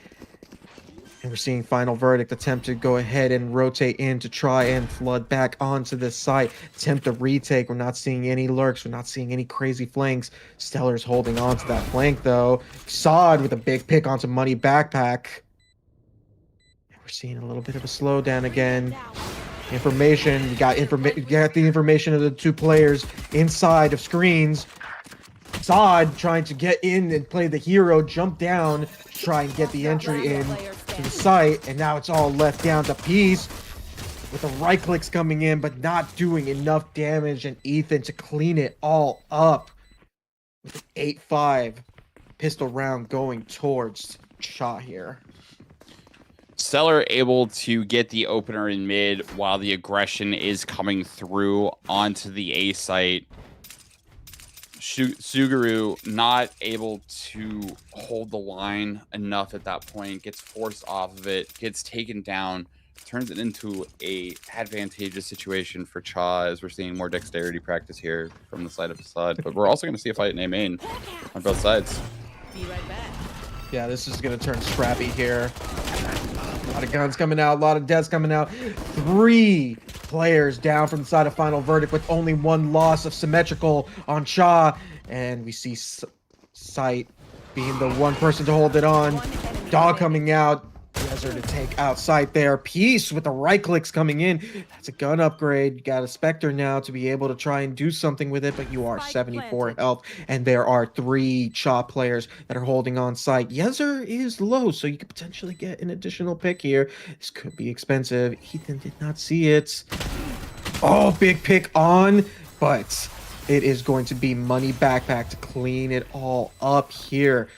And we're seeing Final Verdict attempt to go ahead and rotate in to try and flood back onto this site. Attempt to retake. We're not seeing any lurks. We're not seeing any crazy flanks. Stellar's holding on to that flank, though. Sod with a big pick onto Money Backpack. And we're seeing a little bit of a slowdown again. Information. You got the information of the two players inside of screens. Sod trying to get in and play the hero, jump down, try and get the entry in to the site, and now it's all left down to Peace with the right clicks coming in, but not doing enough damage, and Ethan to clean it all up with an 8-5 pistol round going towards Shot here. Stellar able to get the opener in mid while the aggression is coming through onto the A site. Suguru not able to hold the line enough at that point, gets forced off of it, gets taken down, turns it into a advantageous situation for Cha, as we're seeing more dexterity practice here from the side of Facade. But we're also going to see a fight in A main on both sides. Be right back. Yeah, this is going to turn scrappy here. A lot of guns coming out, a lot of deaths coming out. 3 players down from the side of Final Verdict with only 1 loss of Symmetrical on Cha. And we see Sight being the one person to hold it on. Dog coming out. Desert to take out Sight there. Peace with the right clicks coming in. That's a gun upgrade. You got a Spectre now to be able to try and do something with it, but you are 74 health, and there are 3 Cha players that are holding on Sight. Yezer is low, so you could potentially get an additional pick here. This could be expensive. Ethan did not see it. Oh, big pick on, but it is going to be money backpack to clean it all up here.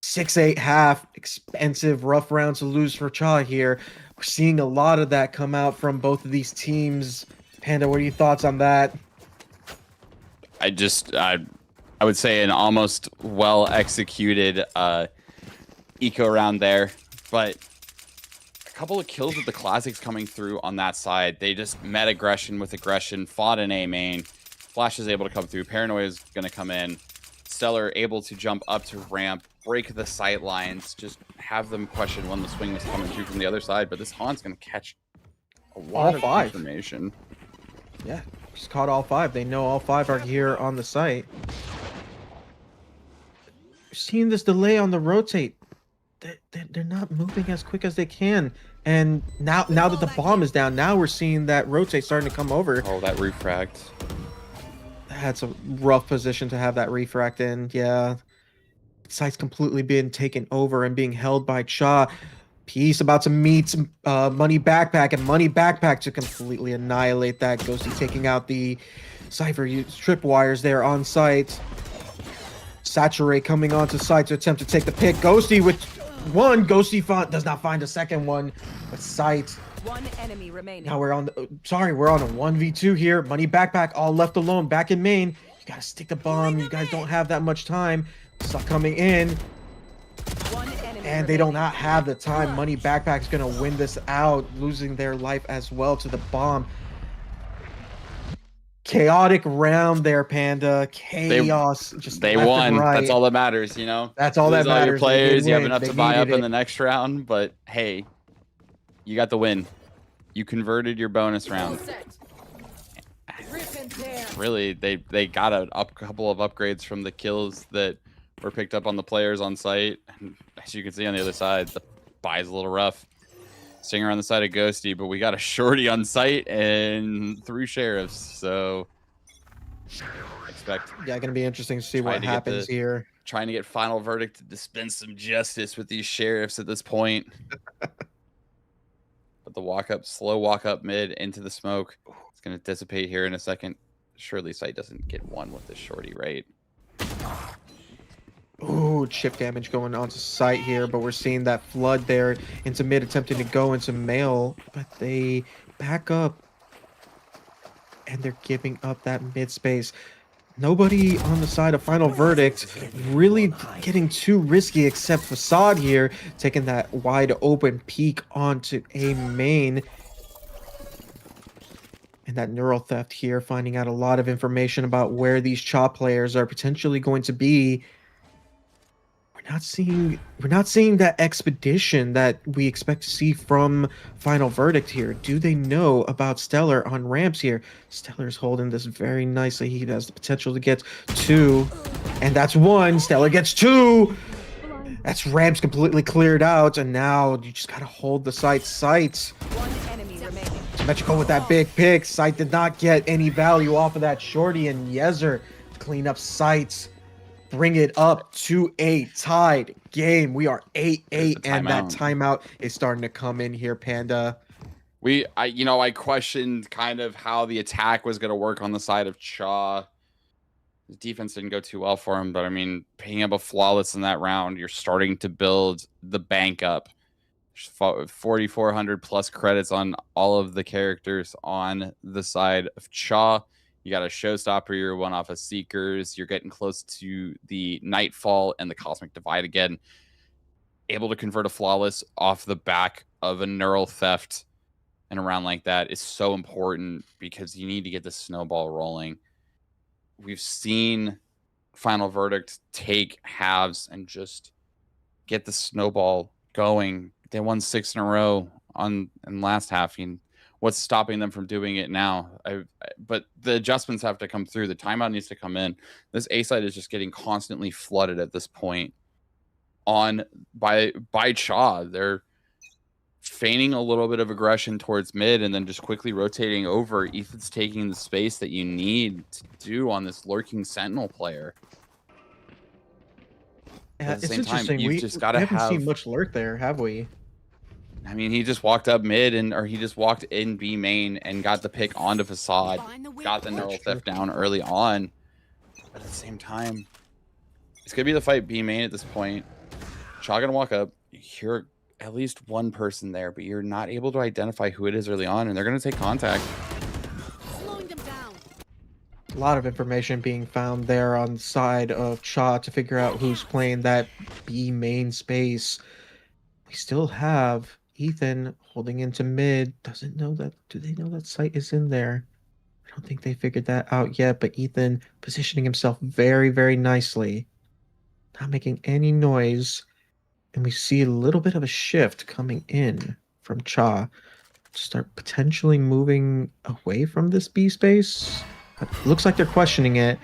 6-8 half, expensive, rough round to lose for Cha here. We're seeing a lot of that come out from both of these teams. Panda, what are your thoughts on that? I would say an almost well executed eco round there, but a couple of kills with the classics coming through on that side. They just met aggression with aggression, fought in A main. Flash is able to come through. Paranoia is going to come in. Stellar able to jump up to ramp, break the sight lines, just have them question when the swing was coming through from the other side. But this Han's going to catch a lot of information. Yeah, just caught all 5. They know all 5 are here on the site. Seeing this delay on the rotate, they're not moving as quick as they can. And now that the bomb is down, now we're seeing that rotate starting to come over. Oh, that refract. That's a rough position to have that refract in. Yeah. Site's completely being taken over and being held by Cha. Peace about to meet Money Backpack, and Money Backpack to completely annihilate that. Ghosty taking out the Cypher tripwires there on site. Saturate coming onto site to attempt to take the pick. Ghosty with 1. Ghosty does not find a second one, but Sight. 1 enemy remaining. Now we're on a 1v2 here. Money Backpack all left alone back in main. You gotta stick the bomb. You guys don't have that much time. Stuff coming in. 1 enemy And they do not have the time. Money Backpack's gonna win this out, losing their life as well to the bomb. Chaotic round there, Panda. Chaos. They won. Right. That's all that matters, you know? That's all that matters. All your players, you have enough to buy up in the next round, but hey, you got the win. You converted your bonus round. Really, they got a couple of upgrades from the kills that were picked up on the players on site. And as you can see on the other side, the buy's a little rough. Stinger on the side of Ghosty, but we got a shorty on site and 3 sheriffs, so expect. Yeah, gonna be interesting to see what happens here. Trying to get Final Verdict to dispense some justice with these sheriffs at this point. But the slow walk up mid into the smoke. It's gonna dissipate here in a second. Surely Sight doesn't get one with this shorty, right? Ooh, chip damage going onto site here, but we're seeing that flood there into mid, attempting to go into mail, but they back up and they're giving up that mid space. Nobody on the side of Final Verdict really getting too risky except Facade here, taking that wide open peek onto A main. And that neural theft here, finding out a lot of information about where these Cha players are potentially going to be. We're not seeing that expedition that we expect to see from Final Verdict here. Do they know about Stellar on ramps here? Stellar's holding this very nicely. He has the potential to get 2, and that's 1. Stellar gets 2. That's ramps completely cleared out, and now you just gotta hold the site. 1 enemy remaining. Symmetrical with that big pick. Sight did not get any value off of that shorty, and Yezer clean up sights. Bring it up to a tied game. We are 8-8, and that timeout is starting to come in here, Panda. I questioned kind of how the attack was going to work on the side of Cha. The defense didn't go too well for him, but I mean, picking up a flawless in that round, you're starting to build the bank up. 4,400 plus credits on all of the characters on the side of Cha. You got a Showstopper, you're one off of Seekers, you're getting close to the Nightfall and the Cosmic Divide again. Able to convert a Flawless off the back of a Neural Theft and a round like that is so important because you need to get the snowball rolling. We've seen Final Verdict take halves and just get the snowball going. They won 6 in a row in last half. What's stopping them from doing it now? But the adjustments have to come through. The timeout needs to come in. This A side is just getting constantly flooded at this point by Cha. They're feigning a little bit of aggression towards mid and then just quickly rotating over. Ethan's taking the space that you need to do on this lurking Sentinel player. Yeah, At the it's same time, interesting. you've We just got to haven't have. seen much lurk there, have we? I mean, he just walked up mid or he just walked in B main and got the pick onto Facade, got the Neural Theft down early on. But at the same time, it's gonna be the fight B main at this point. Cha gonna walk up. You hear at least one person there, but you're not able to identify who it is early on, and they're gonna take contact. A lot of information being found there on the side of Cha to figure out who's playing that B main space. We still have Ethan holding into mid. Doesn't know that. Do they know that site is in there? I don't think they figured that out yet, but Ethan positioning himself very, very nicely. Not making any noise. And we see a little bit of a shift coming in from Cha. Start potentially moving away from this B space. Looks like they're questioning it.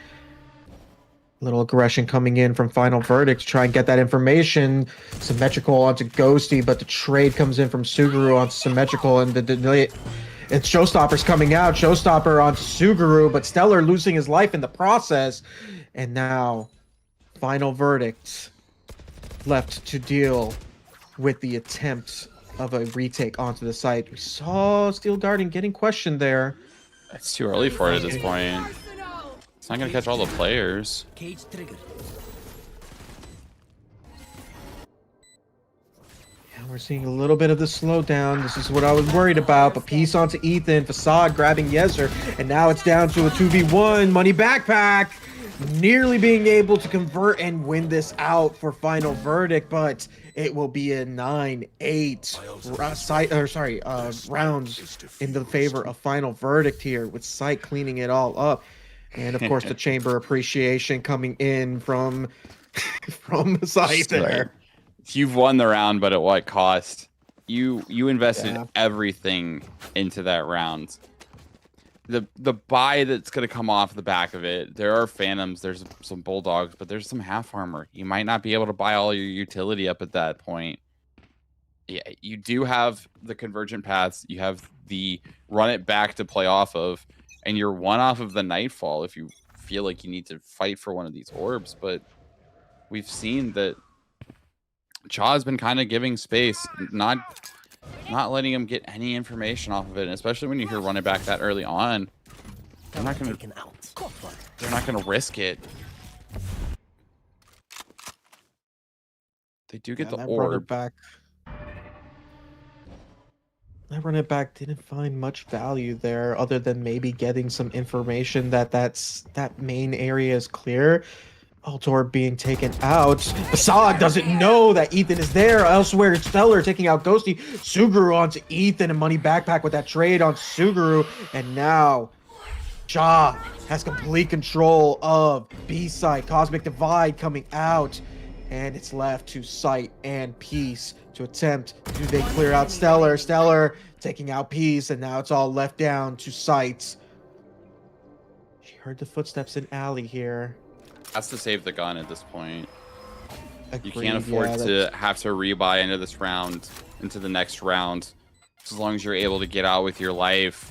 Little aggression coming in from Final Verdict to try and get that information. Symmetrical onto Ghosty, but the trade comes in from Suguru onto Symmetrical, and it's Showstopper's coming out. Showstopper onto Suguru, but Stellar losing his life in the process. And now, Final Verdict left to deal with the attempt of a retake onto the site. We saw Steel Garden getting questioned there. It's too early for it at this point. It's not gonna catch all the players. Cage trigger. Yeah, we're seeing a little bit of the slowdown. This is what I was worried about. But piece onto Ethan, Facade grabbing Yezer, and now it's down to a 2v1. Money Backpack nearly being able to convert and win this out for Final Verdict, but it will be a 9-8 rounds in the favor of Final Verdict here, with Sight cleaning it all up. And of course, the chamber appreciation coming in from Sight there. You've won the round, but at what cost? You invested everything into that round. The buy that's going to come off the back of it, there are Phantoms, there's some Bulldogs, but there's some half armor. You might not be able to buy all your utility up at that point. Yeah, you do have the convergent paths. You have the run it back to play off of, and you're one off of the Nightfall if you feel like you need to fight for one of these orbs. But we've seen that Cha has been kind of giving space, not letting him get any information off of it, and especially when you hear run it back that early on. They're not gonna risk it. They do get the orb back. That run it back didn't find much value there, other than maybe getting some information that that main area is clear. Altor being taken out. Facade doesn't know that Ethan is there. Elsewhere, it's Stellar taking out Ghosty. Suguru onto Ethan, and Money Backpack with that trade on Suguru. And now, Cha has complete control of B-Side. Cosmic Divide coming out. And it's left to Sight and Peace to attempt. Do they clear out Stellar? Stellar taking out Peace, and now it's all left down to Sight. She heard the footsteps in Alley here. Has to save the gun at this point. Agreed, You can't afford to have to rebuy into this round, into the next round. As long as you're able to get out with your life,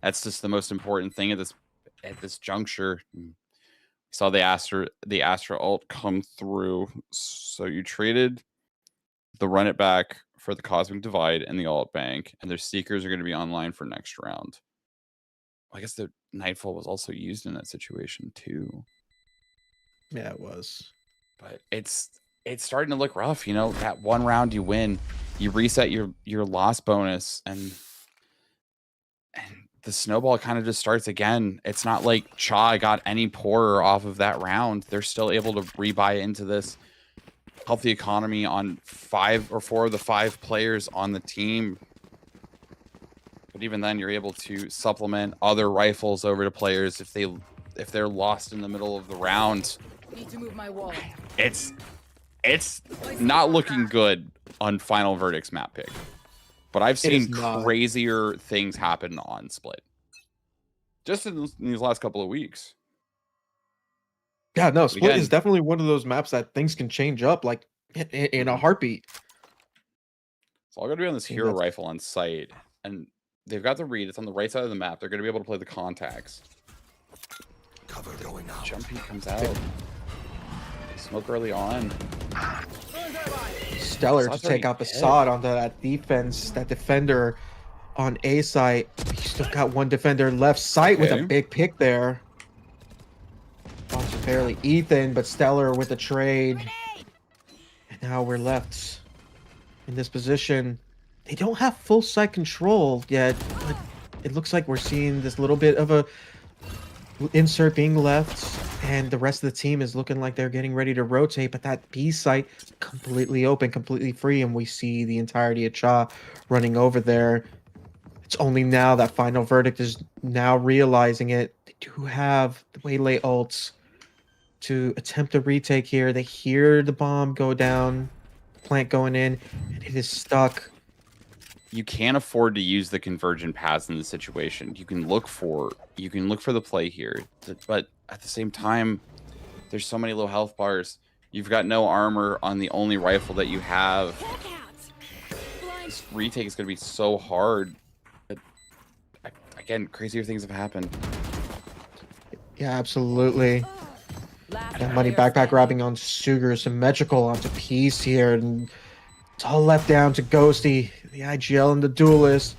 that's just the most important thing at this juncture. We saw the Astra ult come through, so you traded the run it back for the Cosmic Divide and the alt bank, and their Seekers are going to be online for next round. I guess the Nightfall was also used in that situation too. Yeah, it was. But it's starting to look rough, you know. That one round you win, you reset your loss bonus, and the snowball kind of just starts again. It's not like Cha got any poorer off of that round. They're still able to rebuy into this healthy economy on 5 or 4 of the 5 players on the team. But even then, you're able to supplement other rifles over to players if they're lost in the middle of the round. Need to move my wall. It's not looking good on Final Verdict's map pick. But I've seen crazier things happen on Split. Just in these last couple of weeks. Yeah, no, Split is definitely one of those maps that things can change up like in a heartbeat. It's all going to be on this hero rifle on site. And they've got the read. It's on the right side of the map. They're going to be able to play the contacts. Cover going out. Jump Heat comes out. Smoke early on. Stellar to take out Facade onto that defense, that defender on A site. You still got one defender left site with a big pick there. Also barely Ethan, but Stellar with the trade. And now we're left in this position. They don't have full site control yet, but it looks like we're seeing this little bit of a insert being left, and the rest of the team is looking like they're getting ready to rotate, but that B site completely open, completely free, and we see the entirety of Cha running over there. It's only now that Final Verdict is now realizing it. They do have the Waylay ults to attempt a retake here. They hear the bomb go down, plant going in, and it is stuck. You can't afford to use the convergent paths in this situation. You can look for the play here, but at the same time, there's so many low health bars. You've got no armor on the only rifle that you have. This retake is going to be so hard. But again, crazier things have happened. Yeah, absolutely. That money backpack grabbing on Sugar, symmetrical onto Peace here, and it's all left down to Ghosty, the IGL and the Duelist.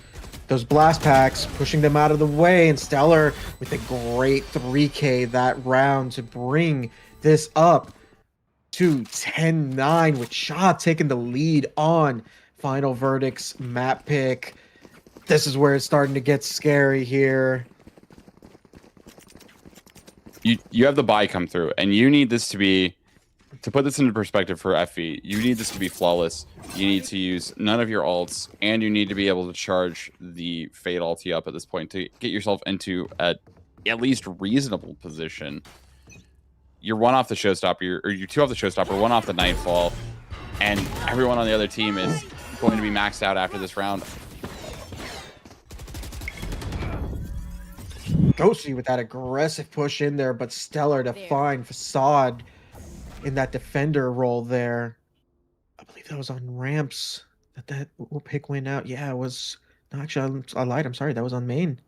Those blast packs pushing them out of the way, and Stellar with a great 3K that round to bring this up to 10-9 with Cha taking the lead on Final Verdict's map pick. This is where it's starting to get scary here. You have the buy come through, and you need this to be, to put this into perspective for FE, you need this to be flawless. You need to use none of your ults, and you need to be able to charge the Fade ulti up at this point to get yourself into at least reasonable position. You're 1 off the showstopper, or you're 2 off the showstopper, 1 off the Nightfall, and everyone on the other team is going to be maxed out after this round. Ghosty with that aggressive push in there, but Stellar to find Facade in that defender role there. I believe that was on ramps that pick went out. Yeah, it was. No, actually, I lied. I'm sorry. That was on main. And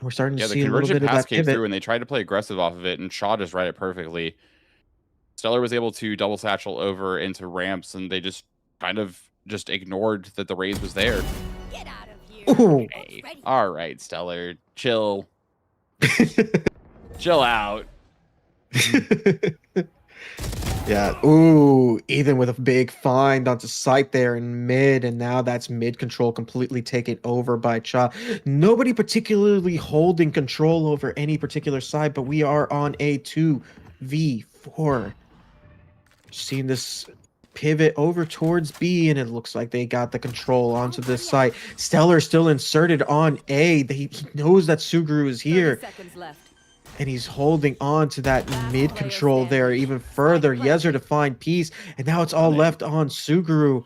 we're starting to see a little bit of that came pivot. through, and they tried to play aggressive off of it, and Shaw just read it perfectly. Stellar was able to double satchel over into ramps, and they just kind of just ignored that the raise was there. Get out of here. Ooh. Okay. All right, Stellar, chill. Chill out. Yeah. Ooh, Ethan with a big find onto site there in mid, and now that's mid control completely taken over by Cha. Nobody particularly holding control over any particular side, but we are on a 2v4. Seeing this pivot over towards B, and it looks like they got the control onto this site. Stellar still inserted on A. He knows that Suguru is here. 30 seconds left. And he's holding on to that mid control there even further. Yezer to find Peace, and now it's all left on Suguru.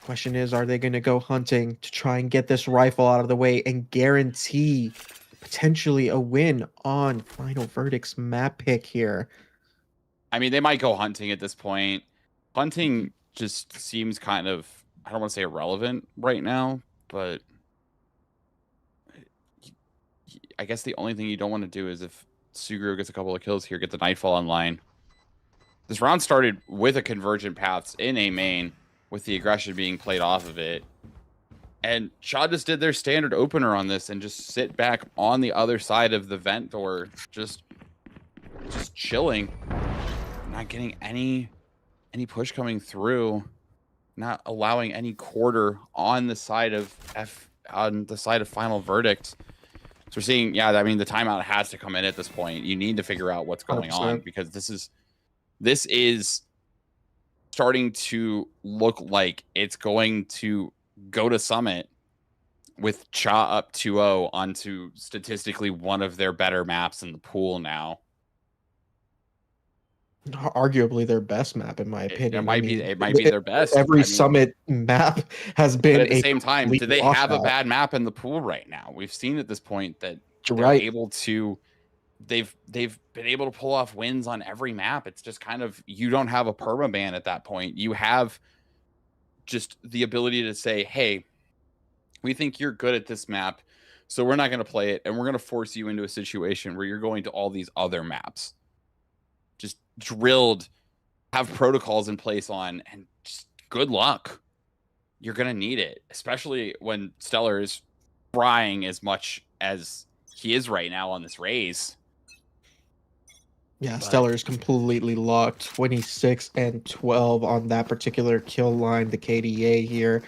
Question is, are they going to go hunting to try and get this rifle out of the way and guarantee potentially a win on Final Verdict's map pick here? I mean, they might go hunting at this point. Hunting just seems kind of, I don't want to say irrelevant right now, but I guess the only thing you don't want to do is if Suguru gets a couple of kills here, get the Nightfall online. This round started with a convergent paths in a main, with the aggression being played off of it. And Shaw just did their standard opener on this and just sit back on the other side of the vent door, just chilling, not getting any push coming through, not allowing any quarter on the side of on the side of final verdict. So we're seeing, yeah, I mean, the timeout has to come in at this point. You need to figure out what's going on 100%. because this is starting to look like it's going to go to Summit with Cha up 2-0 onto statistically one of their better maps in the pool now. Arguably their best map, in my opinion. It might be their best. Every I mean, Summit map has but been at the a same time, do they complete have a washout. bad map in the pool right now? We've seen at this point that You're they're right. able to they've been able to pull off wins on every map. It's just kind of, you don't have a permaban at that point. You have just the ability to say, hey, we think you're good at this map, so we're not going to play it, and we're going to force you into a situation where you're going to all these other maps. Just drilled, have protocols in place on, and just good luck. You're going to need it, especially when Stellar is frying as much as he is right now on this raise. Yeah, Stellar is completely locked. 26 and 12 on that particular kill line, the KDA here.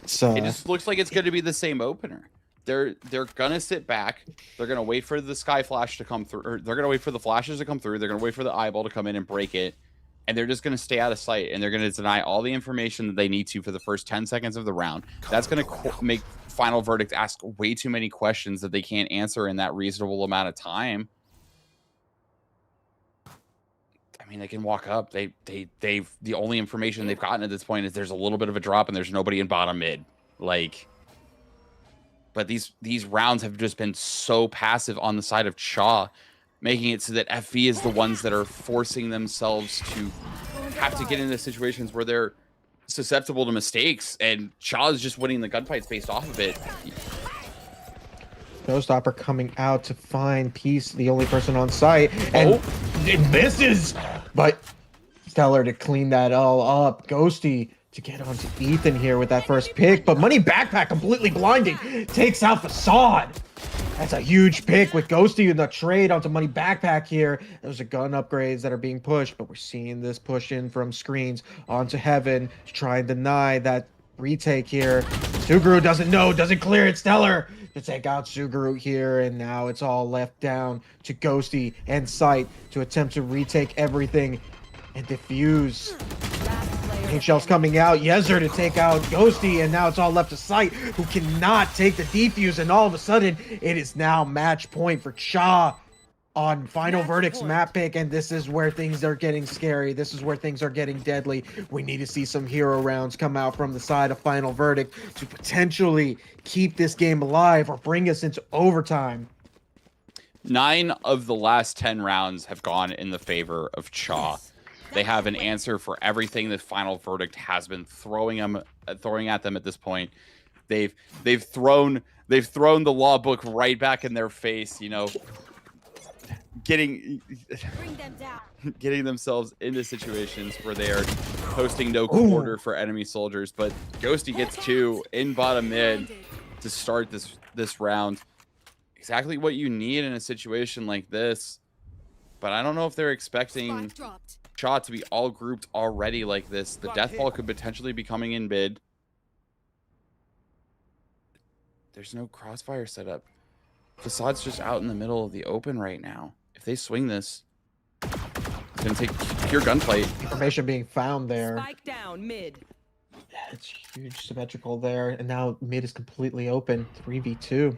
So It just looks like it's going to be the same opener. They're gonna sit back. They're gonna wait for the sky flash to come through. Or they're gonna wait for the flashes to come through. They're gonna wait for the eyeball to come in and break it, and they're just gonna stay out of sight. And they're gonna deny all the information that they need to for the first 10 seconds of the round. That's gonna make final verdict ask way too many questions that they can't answer in that reasonable amount of time. I mean, they can walk up. They've the only information they've gotten at this point is there's a little bit of a drop and there's nobody in bottom mid. Like. But these rounds have just been so passive on the side of Cha, making it so that FV is the ones that are forcing themselves to have to get into situations where they're susceptible to mistakes, and Cha is just winning the gunfights based off of it. Showstopper coming out to find Peace, the only person on site, and it misses. But Stellar to clean that all up. Ghosty to get onto Ethan here with that first pick, but Money Backpack completely blinding, takes out Facade. That's a huge pick with Ghosty in the trade onto Money Backpack here. Those are gun upgrades that are being pushed, but we're seeing this push in from screens onto Heaven to try and deny that retake here. Suguru doesn't know, doesn't clear it. Stellar to take out Suguru here, and now it's all left down to Ghosty and Sight to attempt to retake everything and defuse. Pink Shell's coming out. Yezer to take out Ghosty, and now it's all left to Sight, who cannot take the defuse, and all of a sudden, it is now match point for Cha on Final Verdict's map pick, and this is where things are getting scary. This is where things are getting deadly. We need to see some hero rounds come out from the side of Final Verdict to potentially keep this game alive or bring us into overtime. 9 of the last 10 rounds have gone in the favor of Cha. They have an answer for everything that Final Verdict has been throwing at them at this point. They've thrown the law book right back in their face, you know, getting themselves into situations where they are posting no quarter for enemy soldiers. But Ghosty gets 2 in bottom mid to start this round. Exactly what you need in a situation like this. But I don't know if they're expecting Cha to be all grouped already like this. The death ball could potentially be coming in mid. There's no crossfire setup. Facade's just out in the middle of the open right now. If they swing this, it's gonna take pure gunfight. Information being found there. Spike down mid. It's huge symmetrical there, and now mid is completely open. 3v2.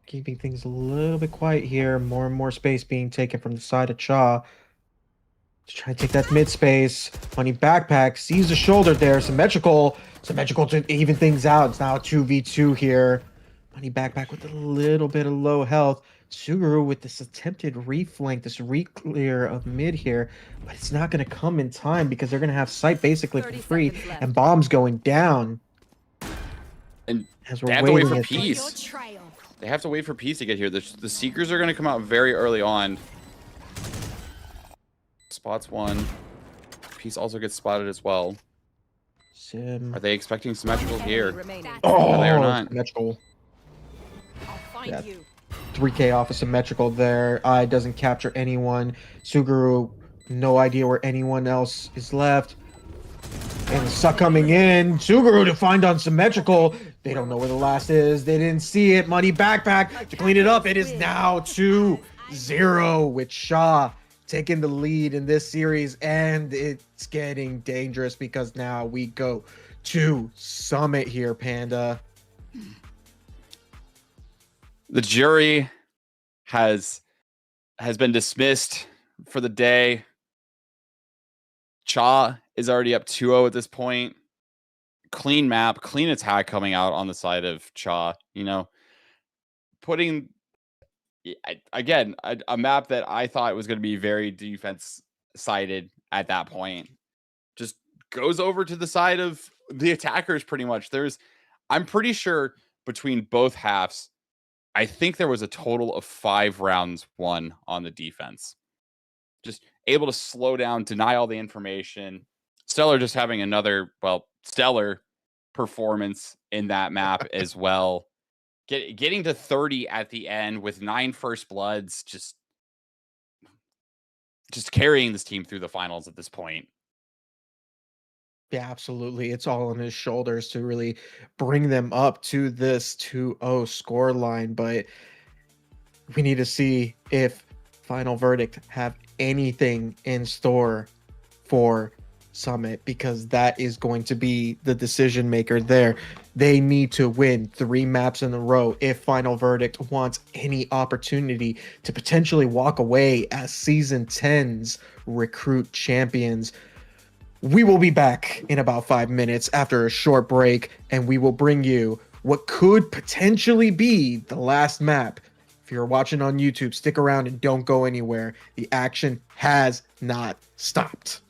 Keeping things a little bit quiet here. More and more space being taken from the side of Cha. To try to take that mid space. Money Backpack sees the shoulder there. Symmetrical to even things out. It's now a 2v2 here. Money Backpack with a little bit of low health. Suguru with this attempted reflank, this re-clear of mid here. But it's not going to come in time because they're going to have sight basically for free. And bombs going down. And as they we're have to wait waiting for Peace. They have to wait for Peace to get here. The Seekers are going to come out very early on. Spots 1. Peace also gets spotted as well. Sim. Are they expecting symmetrical here? Oh, No, they are not. Symmetrical. I'll find Yeah. you. 3K off of symmetrical there. Eye doesn't capture anyone. Suguru, no idea where anyone else is left. And Suck coming in. Suguru to find unsymmetrical. They don't know where the last is. They didn't see it. Money backpack to clean it up. It is now 2-0 with Shaw taking the lead in this series. And it's getting dangerous because now we go to Summit here, Panda. The jury has been dismissed for the day. Cha is already up 2-0 at this point. Clean map, clean attack coming out on the side of Cha. You know, putting again a map that I thought was going to be very defense sided at that point just goes over to the side of the attackers pretty much. I'm pretty sure between both halves, I think there was a total of 5 rounds won on the defense. Just able to slow down, deny all the information. Stellar just having another, stellar performance in that map as well. Getting to 30 at the end with 9 first bloods, just carrying this team through the finals at this point. Yeah, absolutely. It's all on his shoulders to really bring them up to this 2-0 score line. But we need to see if Final Verdict have anything in store for Summit, because that is going to be the decision maker there. They need to win 3 maps in a row if Final Verdict wants any opportunity to potentially walk away as Season 10's Recruit champions. We will be back in about 5 minutes after a short break, and we will bring you what could potentially be the last map. If you're watching on YouTube, stick around and don't go anywhere. The action has not stopped.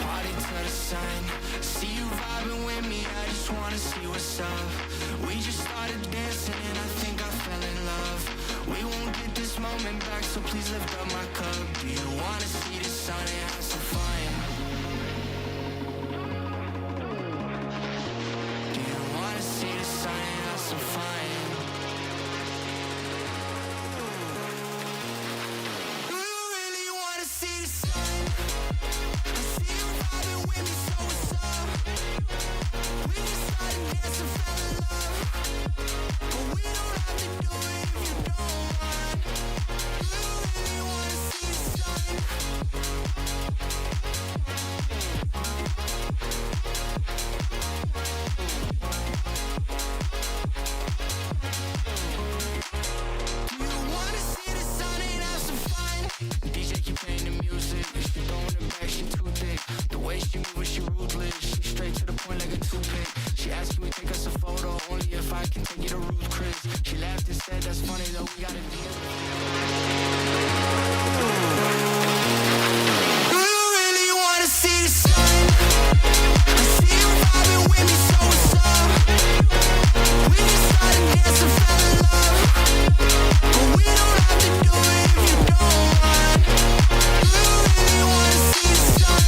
party to the sun. See you vibing with me, I just wanna see what's up. We just started dancing and I think I fell in love. We won't get this moment back, so please lift up my cup. Do you wanna see the sun and have some fun? Do you wanna see the sun and have some fun? Do you really wanna see the sun? I see you vibing with me, so what's up? We just started dancing, fell in love. But we don't have to do it if you don't want. Do you really wanna see the sun? Do you wanna see the sun and have some fun? DJ keep playing the music. She throwing it back, she too thick. The way she move, she ruthless. She straight to the point like a toothpick. She asked can we take us a photo, only if I can take you to Ruth Chris. She laughed and said that's funny though, we gotta deal. Do you really wanna see the sun? I see you vibing with me, so what's up? We just started dancing, fell in love. But we don't have to do it if you don't want. Do you really wanna see the sun?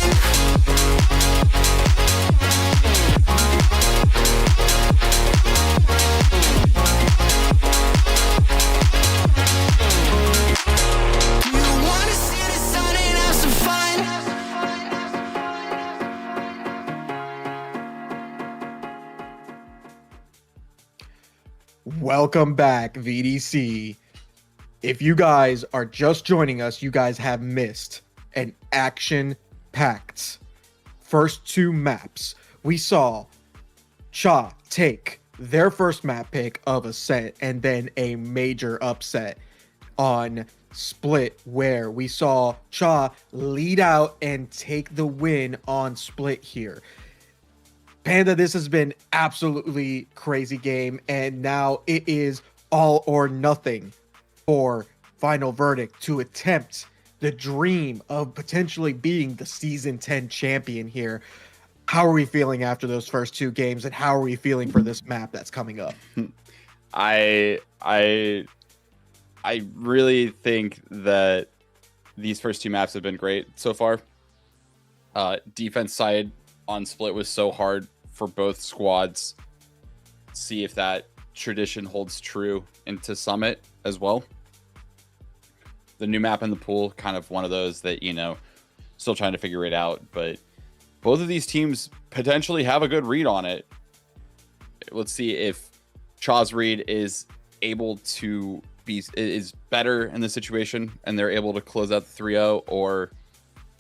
Do you wanna see the sun and have some fun? Welcome back, VDC. If you guys are just joining us, you guys have missed an action-packed first two maps. We saw Cha take their first map pick of a set and then a major upset on Split, where we saw Cha lead out and take the win on Split here. Panda, this has been absolutely crazy game, and now it is all or nothing for Final Verdict to attempt the dream of potentially being the season 10 champion here. How are we feeling after those first two games, and how are we feeling for this map that's coming up? I really think that these first two maps have been great so far. Defense side on Split was so hard for both squads. See if that tradition holds true into Summit as well. The new map in the pool, kind of one of those that, you know, still trying to figure it out, but both of these teams potentially have a good read on it. Let's see if Cha's read is able to is better in this situation and they're able to close out the 3-0, or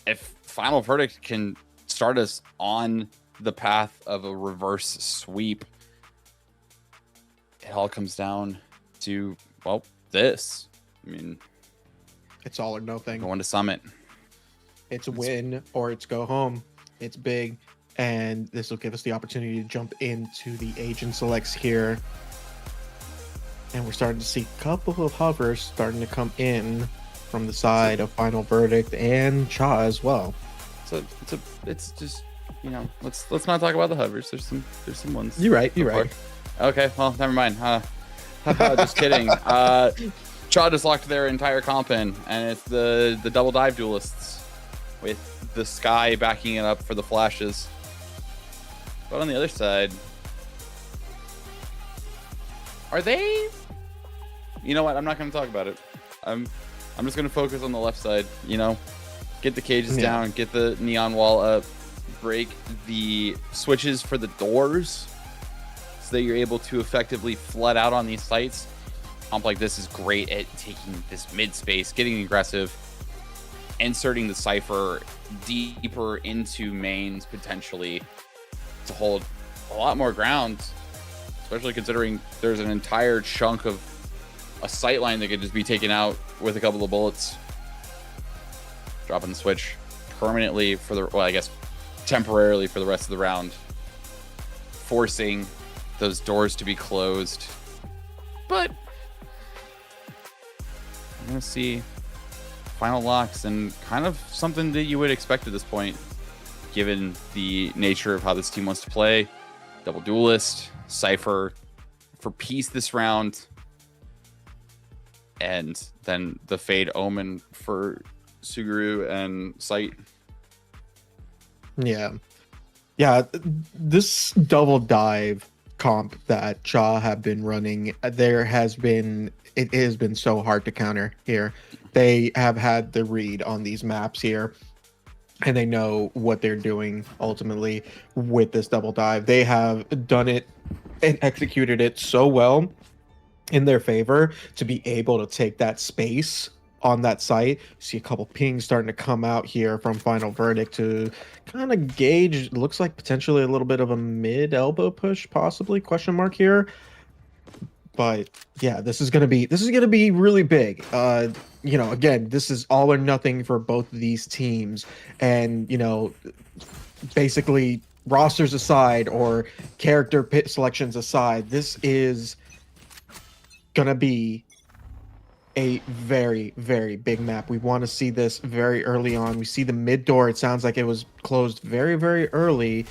if Final Verdict can start us on the path of a reverse sweep. It all comes down to, well, this. I mean, It's all or nothing. going to Summit. It's win or it's go home. It's big, and this will give us the opportunity to jump into the agent selects here. And we're starting to see a couple of hovers starting to come in from the side of Final Verdict and Cha as well. It's just, you know, let's not talk about the hovers. There's some ones. You're right. Okay, well, never mind. Just kidding. Cha just locked their entire comp in, and it's the double dive duelists with the sky backing it up for the flashes. But on the other side, are they? You know what? I'm not going to talk about it. I'm just going to focus on the left side. You know, get the cages down, get the neon wall up, break the switches for the doors, so that you're able to effectively flood out on these sites. Comp like this is great at taking this mid space, getting aggressive, inserting the cipher deeper into mains potentially to hold a lot more ground, especially considering there's an entire chunk of a sight line that could just be taken out with a couple of bullets. Dropping the switch permanently for the, well, I guess temporarily for the rest of the round, forcing those doors to be closed. But I'm gonna see final locks and kind of something that you would expect at this point. given the nature of how this team wants to play. Double Duelist, Cypher for peace this round, and then the Fade Omen for Suguru and Sight. Yeah. This double dive comp that Cha have been running, it has been so hard to counter here. They have had the read on these maps here, and they know what they're doing ultimately with this double dive. They have done it and executed it so well in their favor to be able to take that space on that site. See a couple pings starting to come out here from Final Verdict to kind of gauge, looks like potentially a little bit of a mid elbow push, possibly, question mark here. But yeah, this is gonna be really big. You know, again, this is all or nothing for both of these teams, and you know, basically rosters aside or character pit selections aside, this is gonna be a very, very big map. We want to see this very early on. We see the mid door. It sounds like it was closed very, very early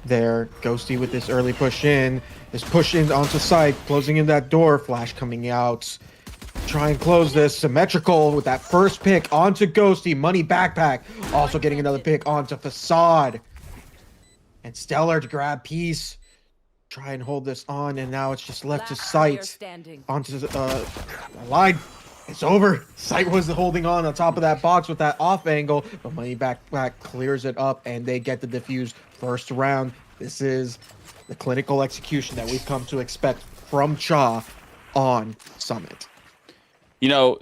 there. Ghosty with this early push in. This push in onto site, closing in that door. Flash coming out. Try and close this. Symmetrical with that first pick onto Ghosty. Money backpack. Also getting another pick onto Facade. And Stellar to grab piece. Try and hold this on, and now it's just left to Sight. Onto the line. It's over. Sight was holding on top of that box with that off angle, but Money back clears it up, and they get the defuse first round. This is the clinical execution that we've come to expect from Cha on Summit. You know,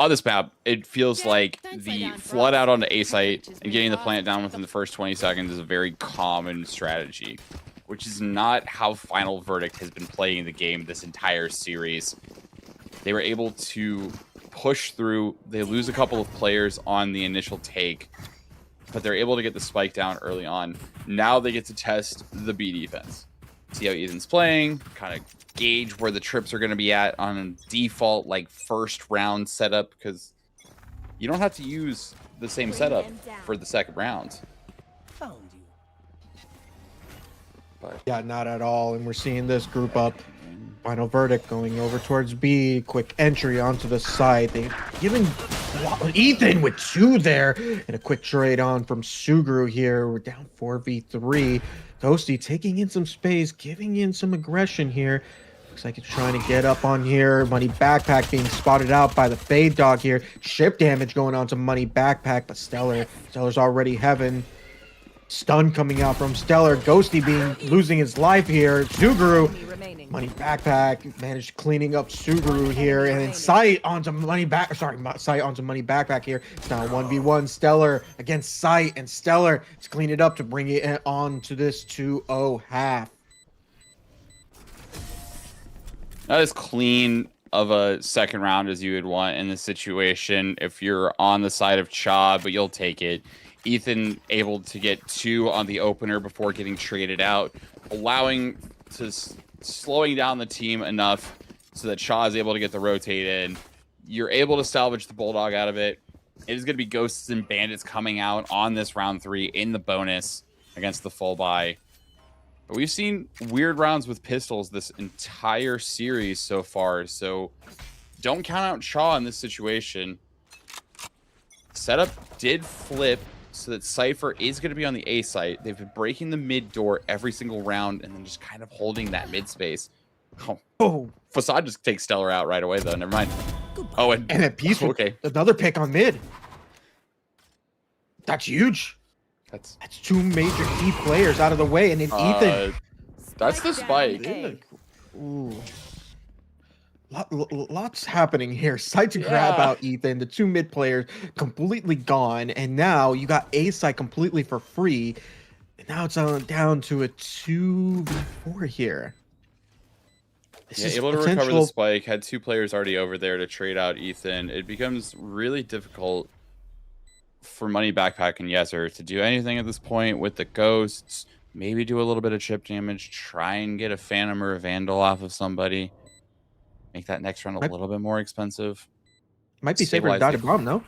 on this map, it feels like the flood out onto A site and getting the plant down within the first 20 seconds is a very common strategy, which is not how Final Verdict has been playing the game this entire series. They were able to push through. They lose a couple of players on the initial take, but they're able to get the spike down early on. Now they get to test the B defense. See how Ethan's playing, kind of gauge where the trips are going to be at on a default like first round setup, because you don't have to use the same setup for the second round. But yeah, not at all. And we're seeing this group up. Final Verdict going over towards B. Quick entry onto the side. They've given Ethan with 2 there. And a quick trade on from Suguru here. We're down 4v3. Ghosty taking in some space, giving in some aggression here. Looks like it's trying to get up on here. Money backpack being spotted out by the Fade Dog here. Ship damage going on to Money backpack, but Stellar's already heaven. Stun coming out from Stellar. Ghosty losing his life here. Suguru, Money backpack managed cleaning up Suguru here, and then Sight onto Money backpack here. It's now 1v1 Stellar against Sight, and Stellar to clean it up to bring it on to this 2-0 half. not as clean of a second round as you would want in this situation if you're on the side of Cha, but you'll take it. Ethan able to get 2 on the opener before getting traded out, slowing down the team enough so that Cha is able to get the rotate in. You're able to salvage the Bulldog out of it. It is going to be Ghosts and Bandits coming out on this round 3 in the bonus against the full buy. But we've seen weird rounds with pistols this entire series so far, so don't count out Cha in this situation. Setup did flip so that Cypher is going to be on the A site. They've been breaking the mid door every single round and then just kind of holding that mid space. Oh, Facade just takes Stellar out right away, though. Never mind. Oh, and a piece. Okay, another pick on mid. That's huge. That's 2 major key players out of the way, and then Ethan. That's the spike. Ooh. Lots happening here. Sight to grab out Ethan. The 2 mid players completely gone, and now you got A site completely for free. And now it's down to a 2v4 here. Able to recover the spike. Had 2 players already over there to trade out Ethan. It becomes really difficult for Money Backpack and Yeser to do anything at this point with the ghosts. Maybe do a little bit of chip damage. Try and get a Phantom or a Vandal off of somebody. Make that next round a little bit more expensive. Might be safer to dodge a bomb, no?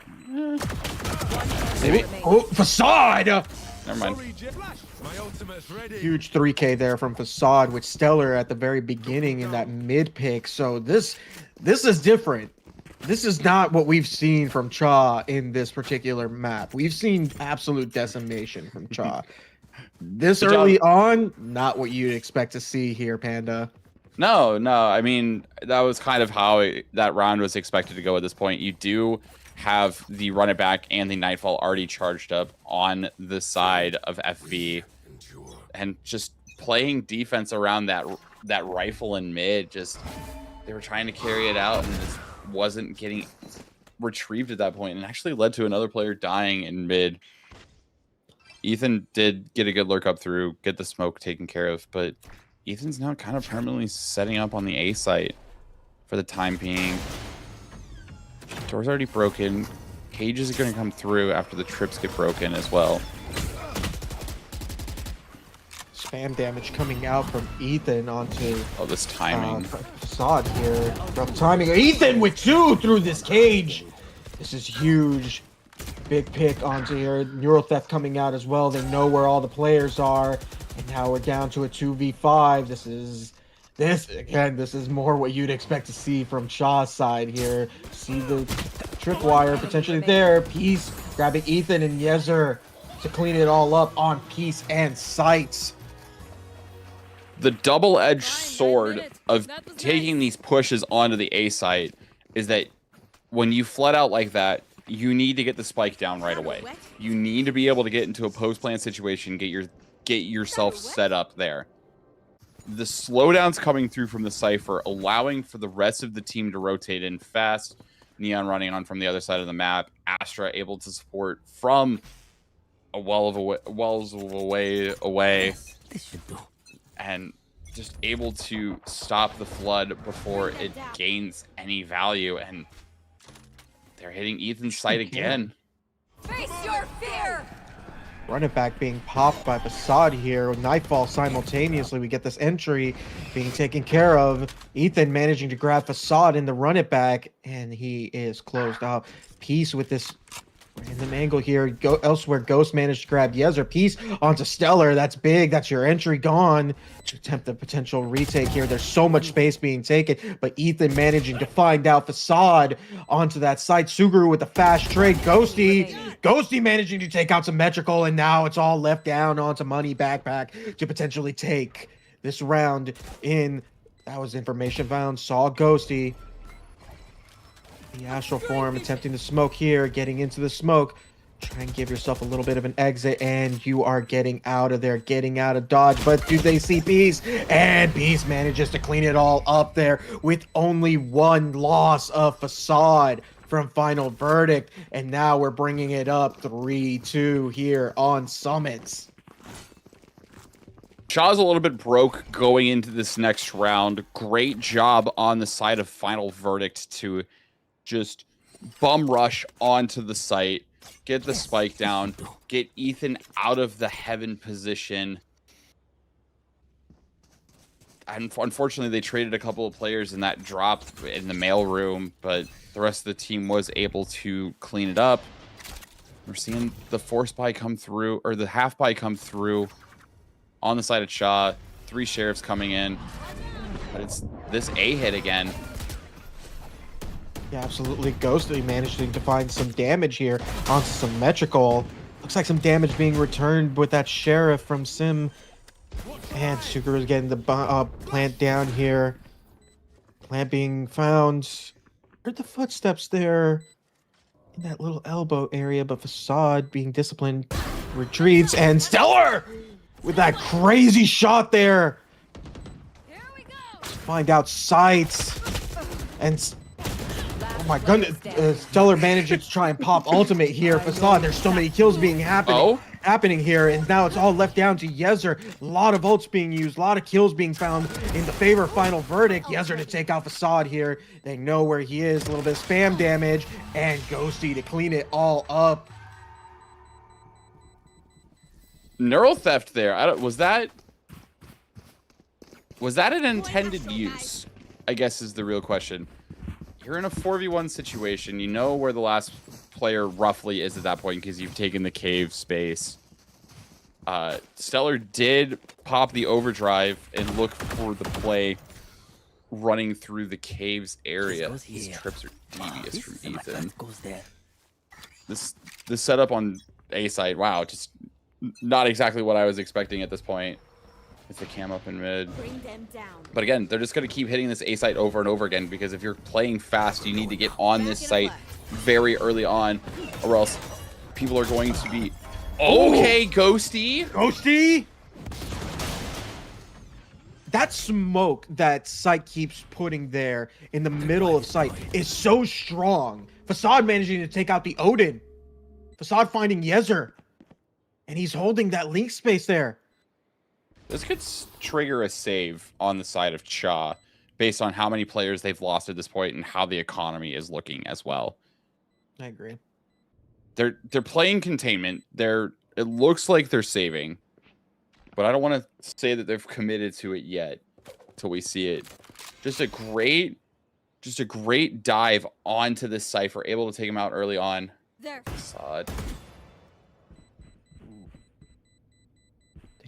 Maybe. Oh, Facade! Never mind. Sorry, Jet. My ultimate's ready. Huge 3K there from Facade with Stellar at the very beginning in that mid pick. So this is different. This is not what we've seen from Cha in this particular map. We've seen absolute decimation from Cha. This Good early job. on, not what you'd expect to see here, Panda. No. I mean, that was kind of how that round was expected to go at this point. You do have the run it back and the Nightfall already charged up on the side of FB, and just playing defense around that rifle in mid. Just they were trying to carry it out and just wasn't getting retrieved at that point, and actually led to another player dying in mid. Ethan did get a good lurk up through, get the smoke taken care of, but Ethan's now kind of permanently setting up on the A site for the time being. Door's already broken. Cages are going to come through after the trips get broken as well. Spam damage coming out from Ethan onto Oh, this timing. Facade here. Rough timing. Ethan with 2 through this cage. This is huge. Big pick onto here. Neural Theft coming out as well. They know where all the players are. And now we're down to a 2v5. This is more what you'd expect to see from Shaw's side here. See the tripwire potentially there. Peace grabbing Ethan and Yezer to clean it all up on Peace and Sights. The double-edged sword of taking these pushes onto the A site is that when you flood out like that, you need to get the spike down right away. You need to be able to get into a post-plant situation, get yourself set up there. The slowdowns coming through from the Cypher, allowing for the rest of the team to rotate in fast. Neon running on from the other side of the map. Astra able to support from a wells of a way away. And just able to stop the flood before it gains any value. And they're hitting Ethan's site again. Face your fear! Run it back being popped by Facade here with Nightfall simultaneously. We get this entry being taken care of. Ethan managing to grab Facade in the run it back, and he is closed out. Peace with this random angle here. Go elsewhere. Ghost managed to grab Yezer. Peace onto Stellar. That's big. That's your entry gone to attempt a potential retake here. There's so much space being taken, but Ethan managing to find out Facade onto that site. Suguru with the fast trade. Ghosty managing to take out Symmetrical, and now it's all left down onto Money Backpack to potentially take this round in. That was information found. Saw Ghosty. The astral form attempting to smoke here, getting into the smoke. Try and give yourself a little bit of an exit, and you are getting out of there, getting out of dodge. But do they see Peace? And Peace manages to clean it all up there with only 1 loss of Facade from Final Verdict. And now we're bringing it up 3-2 here on Summits. Shaw's a little bit broke going into this next round. Great job on the side of Final Verdict to just bum rush onto the site, get the spike down, get Ethan out of the heaven position. And unfortunately, they traded a couple of players in that drop in the mail room, but the rest of the team was able to clean it up. We're seeing the force buy come through, or the half buy come through on the side of Shaw. 3 sheriffs coming in, but it's this A hit again. Yeah, absolutely. Ghostly managing to find some damage here onto Symmetrical. Looks like some damage being returned with that sheriff from Sim. And Sugaru's getting the plant down here. Plant being found. Heard the footsteps there in that little elbow area, but Facade being disciplined retreats, and Stellar with that crazy shot there. Here we go! Find out Sights, and oh my goodness, Stellar manages to try and pop ultimate here. Facade, there's so many kills being happening here, and now it's all left down to Yezer. A lot of ults being used, a lot of kills being found in the favor of Final Verdict. Yezer to take out Facade here. They know where he is. A little bit of spam damage, and Ghosty to clean it all up. Neural theft there. Was that an intended use? I guess is the real question. You're in a 4v1 situation. You know where the last player roughly is at that point because you've taken the cave space. Stellar did pop the overdrive and look for the play running through the caves area. These trips are devious from Ethan. This setup on A side, wow, just not exactly what I was expecting at this point. With the cam up in mid. Bring them down. But again, they're just going to keep hitting this A site over and over again, because if you're playing fast, you need to get on this site very early on, or else people are going to be... Okay, Ghosty! Ghosty! That smoke that Sight keeps putting there in the middle of Sight is so strong. Facade managing to take out the Odin. Facade finding Yezer. And he's holding that link space there. This could trigger a save on the side of Cha, based on how many players they've lost at this point and how the economy is looking as well. I agree. They're playing containment. It looks like they're saving, but I don't want to say that they've committed to it yet till we see it. Just a great dive onto this Cypher, able to take him out early on. There. Facade.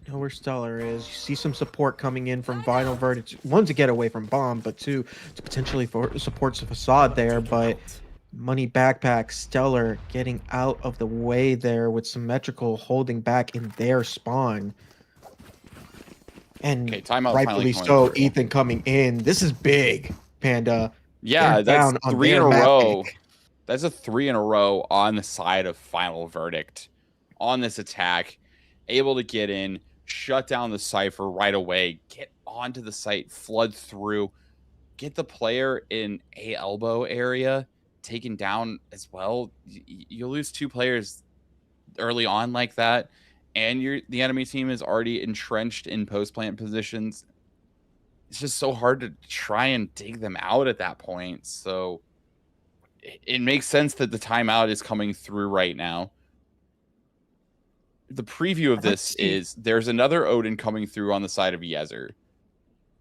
Know where Stellar is. You see some support coming in from Vinyl Verdict. One, to get away from Bomb, but two, to potentially support the Facade there. But Money Backpack, Stellar getting out of the way there with Symmetrical holding back in their spawn. And okay, timeout rightfully so, Ethan coming in. This is big, Panda. Yeah, that's 3 in a row. Pick. That's a 3 in a row on the side of Final Verdict on this attack. Able to get in, shut down the Cypher right away, get onto the site, flood through, get the player in A elbow area taken down as well. You lose 2 players early on like that, and the enemy team is already entrenched in post plant positions. It's just so hard to try and dig them out at that point. So it makes sense that the timeout is coming through right now. The preview of this is there's another Odin coming through on the side of Yezer.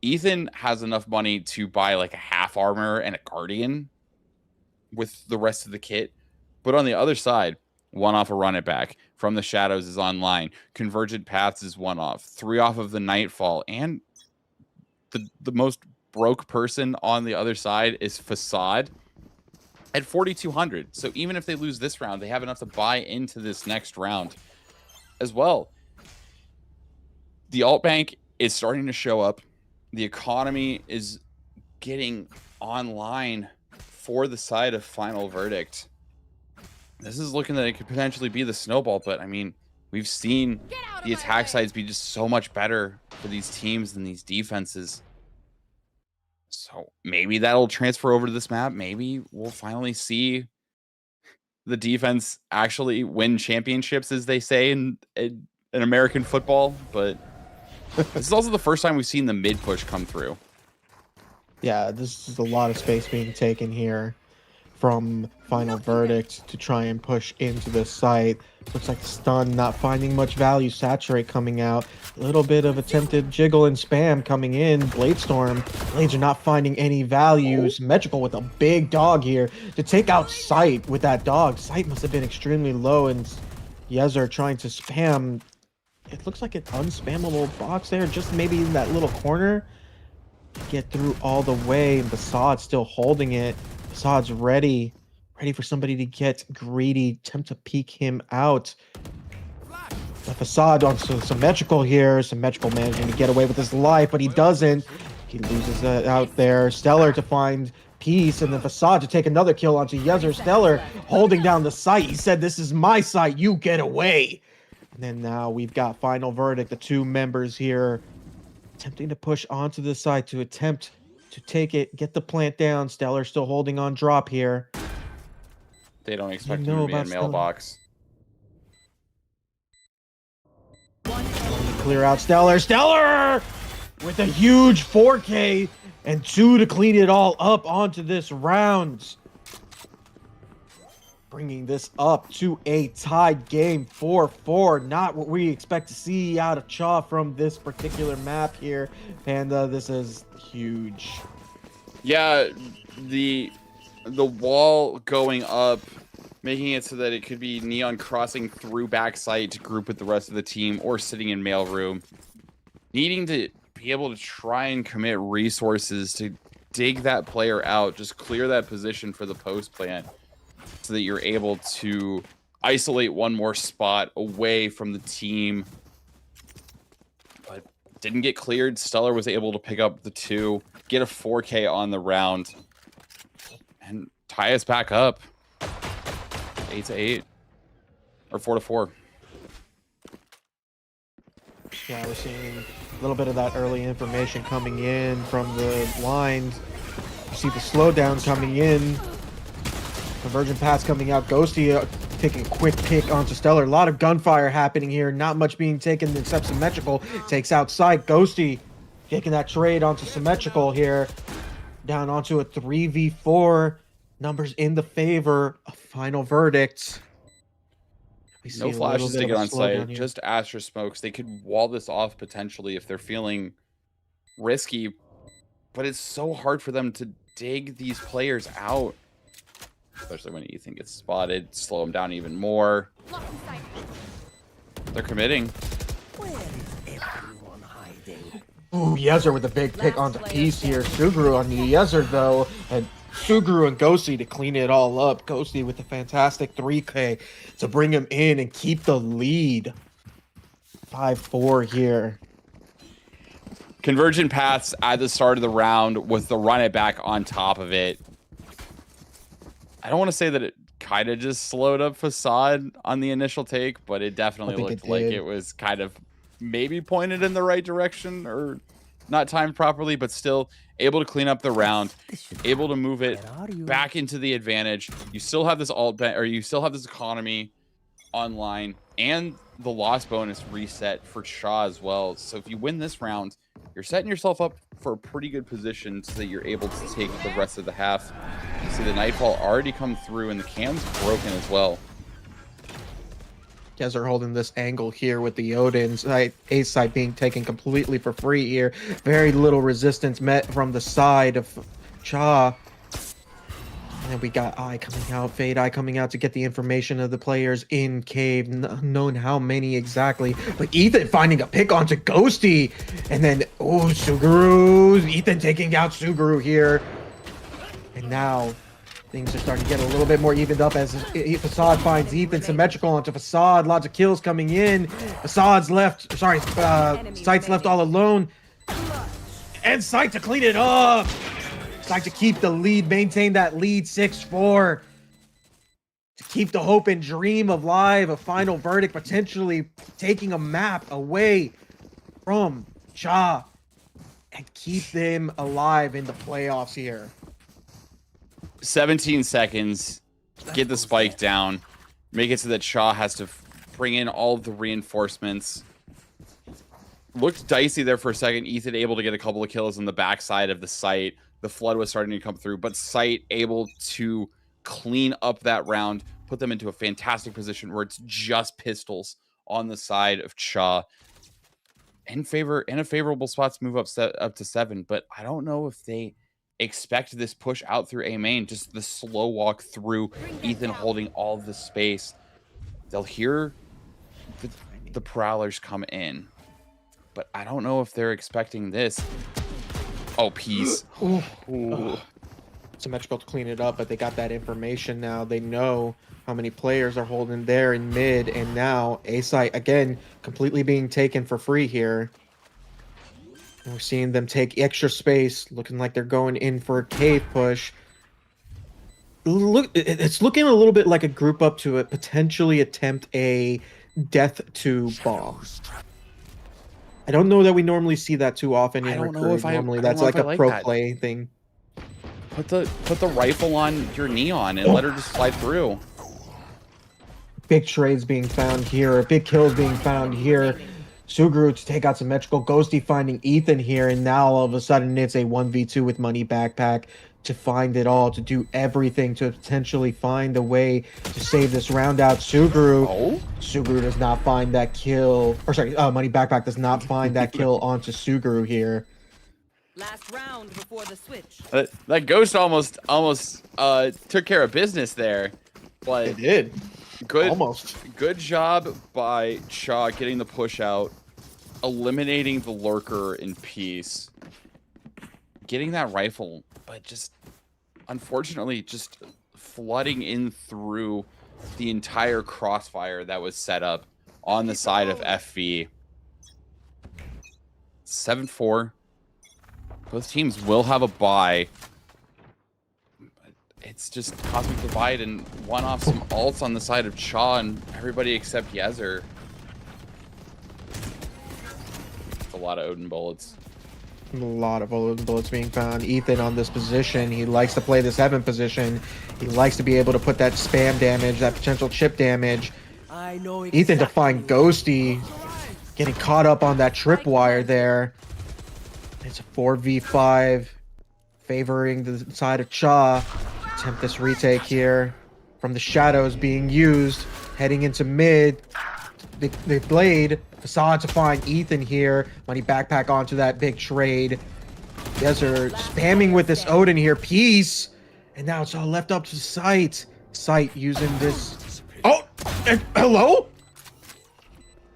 Ethan has enough money to buy like a half armor and a guardian with the rest of the kit. But on the other side, 1 off a run it back from the shadows is online. Convergent Paths is 1 off. 3 off of the Nightfall. And the most broke person on the other side is Facade at 4,200. So even if they lose this round, they have enough to buy into this next round as well. The alt bank is starting to show up. The economy is getting online for the side of Final Verdict. This is looking that it could potentially be the snowball, but I mean, we've seen the attack sides be just so much better for these teams than these defenses. So maybe that'll transfer over to this map. Maybe we'll finally see the defense actually win championships, as they say in American football. But this is also the first time we've seen the mid push come through. Yeah, this is a lot of space being taken here from Final Verdict to try and push into the site. Looks like Stun not finding much value. Saturate coming out. A little bit of attempted jiggle and spam coming in. Bladestorm. Blades are not finding any value. Symmetrical with a big dog here to take out Sight with that dog. Sight must have been extremely low, and Yezer trying to spam. It looks like an unspammable box there, just maybe in that little corner. Get through all the way, and Facade still holding it. Facade's ready for somebody to get greedy, attempt to peek him out. The Facade on Symmetrical here. Symmetrical managing to get away with his life, but he doesn't. He loses out there. Stellar to find peace, and the Facade to take another kill onto Yezer. Stellar holding down the site. He said, "This is my site, you get away." And then now we've got Final Verdict, the 2 members here, attempting to push onto the side to attempt to take it, get the plant down. Stellar still holding on drop here. They don't expect him to be in mailbox. Clear out Stellar. Stellar with a huge 4K and 2 to clean it all up onto this round. Bringing this up to a tied game, 4-4. Not what we expect to see out of Cha from this particular map here. Panda, this is huge. Yeah, the wall going up making it so that it could be Neon crossing through backside to group with the rest of the team or sitting in mailroom. Needing to be able to try and commit resources to dig that player out, just clear that position for the post plant so that you're able to isolate one more spot away from the team. But didn't get cleared. Stellar was able to pick up the 2, get a 4K on the round, and tie us back up. 8-8 or 4-4. Yeah, we're seeing a little bit of that early information coming in from the lines. You see the slowdown coming in. Convergent pass coming out. Ghosty taking a quick pick onto Stellar. A lot of gunfire happening here. Not much being taken except Symmetrical. Takes outside. Ghosty taking that trade onto Symmetrical here. Down onto a 3v4. Numbers in the favor of final verdict. No flashes to get on site, just Astra smokes. They could wall this off potentially if they're feeling risky, but it's so hard for them to dig these players out, especially when Ethan gets spotted, slow him down even more. They're committing. Ooh, Yezer with a big pick onto Peace here. Sugru on the Yezer though, and Sugru and Ghosty to clean it all up. Ghosty with a fantastic 3K to bring him in and keep the lead. 5-4 here. Convergent paths at the start of the round with the run it back on top of it. I don't want to say that it kind of just slowed up Facade on the initial take, but it definitely looked like it was kind of maybe pointed in the right direction or not timed properly, but still able to clean up the round, able to move it back into the advantage. You still have this you still have this economy online, and the loss bonus reset for Shaw as well. So if you win this round, you're setting yourself up for a pretty good position so that you're able to take the rest of the half. You see the Nightfall already come through, and the cam's broken as well. Guys are holding this angle here with the Odin's ace side being taken completely for free here. Very little resistance met from the side of Cha. And then we got Eye coming out, Fade Eye coming out to get the information of the players in cave, known how many exactly. But Ethan finding a pick onto Ghosty. And then, oh, Suguru. Ethan taking out Suguru here. And now things are starting to get a little bit more evened up as Facade finds Ethan Symmetrical onto Facade. Lots of kills coming in. Facade's left, sorry, Sight's left all alone. And Sight to clean it up. Sight to keep the lead, maintain that lead 6-4. To keep the hope and dream of live, a final verdict, potentially taking a map away from Cha. And keep them alive in the playoffs here. 17 seconds, get the spike down, make it so that Shaw has to bring in all of the reinforcements. Looked dicey there for a second. Ethan able to get a couple of kills on the backside of the site. The flood was starting to come through, but Sight able to clean up that round, put them into a fantastic position where it's just pistols on the side of Cha. In a favorable spot to move up to 7, but I don't know if they expect this push out through A main, just the slow walk through, Ethan holding all of the space. They'll hear the Prowlers come in, but I don't know if they're expecting this. Oh, peace. Symmetrical to clean it up, but they got that information now. They know how many players are holding there in mid, and now A-Site, again, completely being taken for free here. And we're seeing them take extra space, looking like they're going in for a cave push. Look, it's looking a little bit like a group up to potentially attempt a death to bomb. I don't know that we normally see that too often in Recruit. Normally that's like a pro play thing. Put the rifle on your Neon and let her just slide through. Big trades being found here, big kills being found here. Suguru to take out Symmetrical, Ghosty finding Ethan here, and now all of a sudden it's a 1v2 with Money Backpack to find it all, to do everything to potentially find a way to save this round out. Suguru does not find that kill, or sorry, Money Backpack does not find that kill onto Suguru here. Last round before the switch. That Ghost almost took care of business there. But It did. good, Almost. good job by Cha getting the push out, eliminating the lurker in peace, getting that rifle, but just unfortunately just flooding in through the entire crossfire that was set up on the side of FV. 7-4. Both teams will have a bye. It's just Cosmic Divide and one off some ults on the side of Cha and everybody except Yezer. It's a lot of Odin bullets. A lot of bullets being found. Ethan on this position. He likes to play this heaven position. He likes to be able to put that spam damage, that potential chip damage. I know Ethan to find Ghosty. Getting caught up on that tripwire there. It's a 4v5. Favoring the side of Cha. Attempt this retake here. From the shadows being used. Heading into mid. The blade. Facade to find Ethan here. Money backpack onto that big trade. Yezer spamming with this Odin here. Peace. And now it's all left up to Sight. Sight using this. Oh! Hello?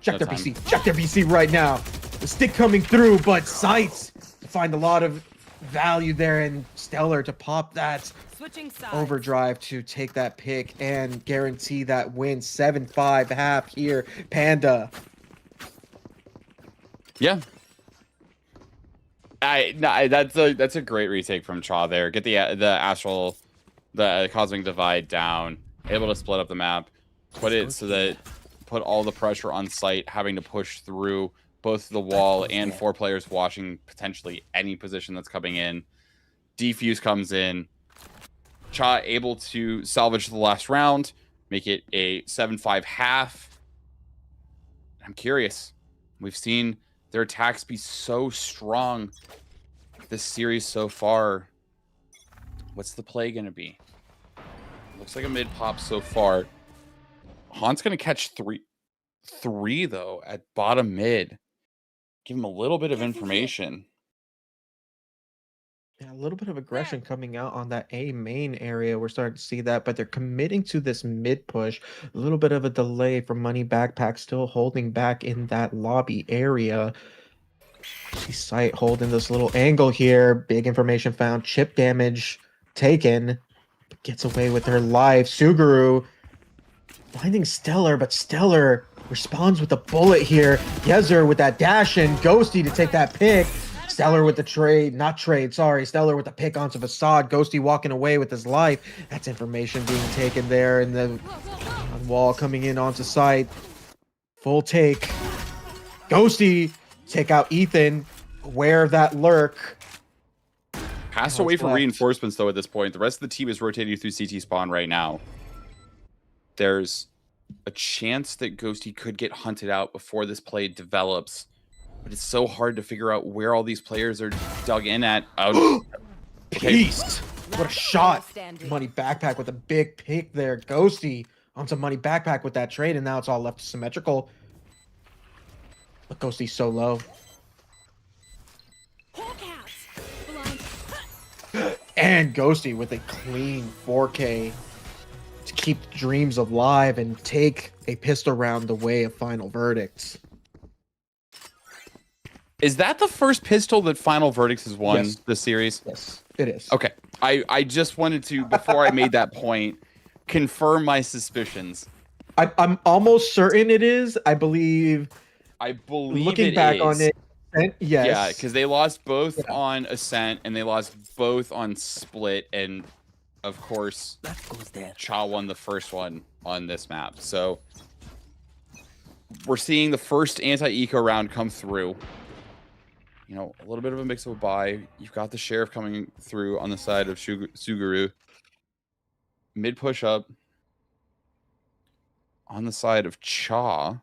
Check No their time. BC. Check their BC right now. The stick coming through, but Sight to find a lot of value there, and Stellar to pop that Switching sides. overdrive to take that pick and guarantee that win. 7-5 half here. Panda. Yeah. That's a great retake from Cha there. Get the astral, the Cosmic Divide down, able to split up the map, put it so that put all the pressure on Sight, having to push through both the wall and 4 players watching potentially any position that's coming in. Defuse comes in. Cha able to salvage the last round, make it a 7-5 half. I'm curious. We've seen their attacks be so strong this series so far. What's the play going to be? Looks like a mid pop so far. Han's going to catch three though at bottom mid. Give him a little bit of information. Yeah, a little bit of aggression coming out on that A main area. We're starting to see that, but they're committing to this mid push. A little bit of a delay from Money Backpack, still holding back in that lobby area. See Sight holding this little angle here. Big information found. Chip damage taken. Gets away with her life. Suguru finding Stellar, but Stellar responds with a bullet here. Yezer with that dash and Ghosty to take that pick. Stellar with the Stellar with the pick onto Facade. Ghosty walking away with his life. That's information being taken there, and the wall coming in onto Sight. Full take. Ghosty take out Ethan. Aware of that lurk. Has to Now wait it's for left. reinforcements though at this point. The rest of the team is rotating through CT spawn right now. There's a chance that Ghosty could get hunted out before this play develops. But it's so hard to figure out where all these players are dug in at. Okay. Peace. What a shot. Standing. Money Backpack with a big pick there. Ghosty onto Money Backpack with that trade, and now it's all left symmetrical. But Ghosty's so low. And Ghosty with a clean 4K to keep dreams alive and take a pistol round away of final verdicts. Is that the first pistol that Final Verdicts has won Yes. this series? Yes, it is. Okay. I just wanted to, before I made that point, confirm my suspicions. I'm almost certain it is. I believe, I believe looking back on it, yes. Yeah, because they lost both Yeah. on Ascent and they lost both on Split, and of course, That goes there. Cha won the first one on this map. So we're seeing the first anti-eco round come through. You know, a little bit of a mix of a buy. You've got the Sheriff coming through on the side of Suguru. Mid push up on the side of Cha.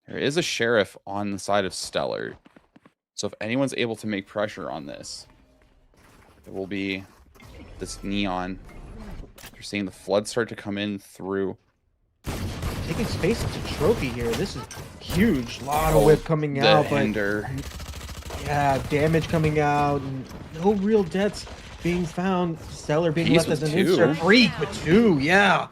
There is a Sheriff on the side of Stellar. So if anyone's able to make pressure on this, it will be this Neon. You're seeing the flood start to come in through. Taking space into trophy here. This is huge. Lot of whip coming The out, but Hinder. yeah, damage coming out. No real deaths being found. Stellar being Peace left as with an two. insert. Freak with 2, yeah.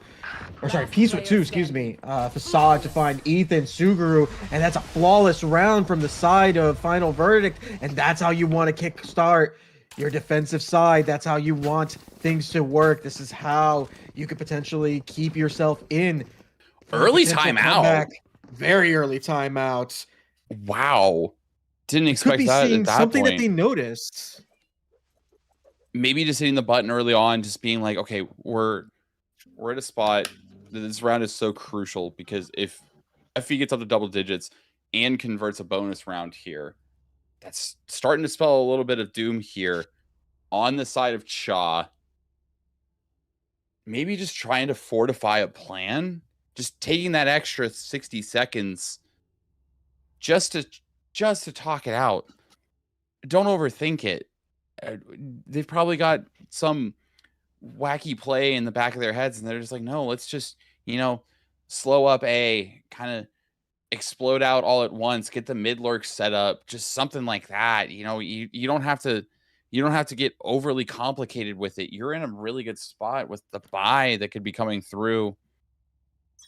Or sorry, Peace with 2, excuse me. Facade to find Ethan, Suguru, and that's a flawless round from the side of Final Verdict, and that's how you want to kick start your defensive side. That's how you want things to work. This is how you could potentially keep yourself in. for a Early potential timeout. comeback. Very early timeout. Wow. Didn't Could expect be that seeing at that something point. that they noticed. Maybe just hitting the button early on, just being like, okay, we're at a spot. This round is so crucial because if FE gets up to double digits and converts a bonus round here, that's starting to spell a little bit of doom here on the side of Cha. Maybe just trying to fortify a plan, just taking that extra 60 seconds just to talk it out. Don't overthink it. They've probably got some wacky play in the back of their heads, and they're just like, no, let's just, slow up A, kind of explode out all at once, get the mid lurk set up, just something like that. You don't have to get overly complicated with it. You're in a really good spot with the buy that could be coming through.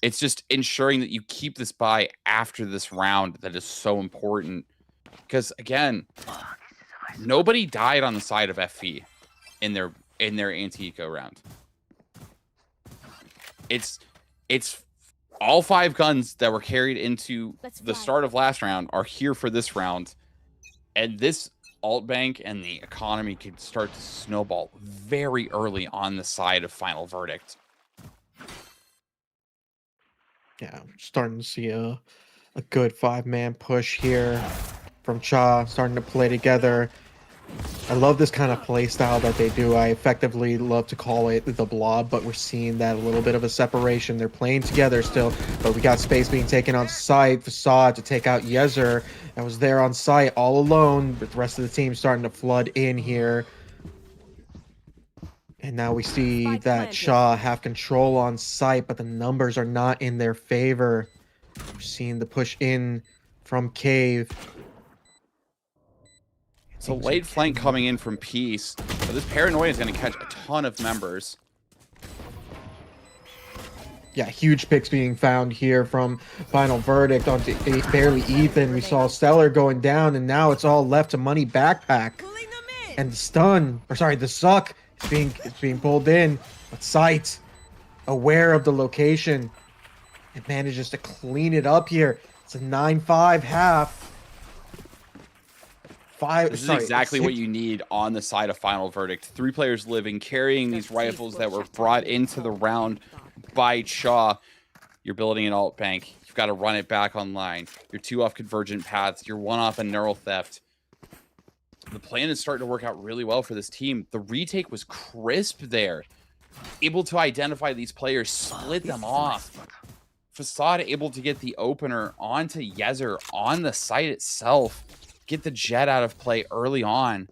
It's just ensuring that you keep this buy after this round that is so important. Because again, nobody died on the side of FE in their anti-eco round. It's all 5 guns that were carried into the start of last round are here for this round. And this alt bank and the economy could start to snowball very early on the side of Final Verdict. Yeah, I'm starting to see a good 5-man push here from Cha, starting to play together. I love this kind of play style that they do. I effectively love to call it the blob, but we're seeing that a little bit of a separation. They're playing together still, but we got space being taken on site. Facade to take out Yezer that was there on site all alone, with the rest of the team starting to flood in here. And now we see that Shaw have control on site, but the numbers are not in their favor. We're seeing the push in from Cave. It's a late flank coming in from Peace, but this Paranoia is going to catch a ton of members. Yeah, huge picks being found here from Final Verdict onto barely Ethan. We saw Stellar going down, and now it's all left to Money Backpack. And the stun, or sorry, the suck is being pulled in, but Sight, aware of the location, it manages to clean it up here. It's a 9-5 half. This is exactly what you need on the side of Final Verdict. 3 players living, carrying these rifles that were brought into the round by Shaw. You're building an alt bank. You've got to run it back online. You're 2 off convergent paths. You're 1 off a neural theft. The plan is starting to work out really well for this team. The retake was crisp there. Able to identify these players, split them off. Facade able to get the opener onto Yezer on the site itself. Get the jet out of play early on.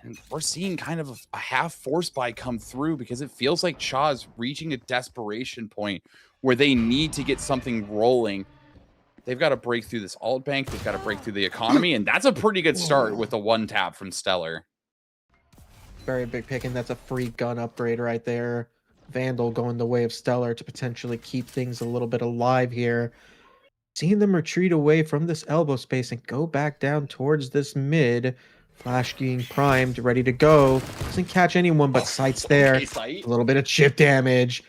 And we're seeing kind of a half force buy come through because it feels like Cha is reaching a desperation point where they need to get something rolling. They've got to break through this alt bank. They've got to break through the economy. And that's a pretty good start with a 1-tap from Stellar. Very big pick, and that's a free gun upgrade right there. Vandal going the way of Stellar to potentially keep things a little bit alive here. Seeing them retreat away from this elbow space and go back down towards this mid. Flash being primed, ready to go. Doesn't catch anyone, but Sight's there. Okay, Sight. A little bit of chip damage.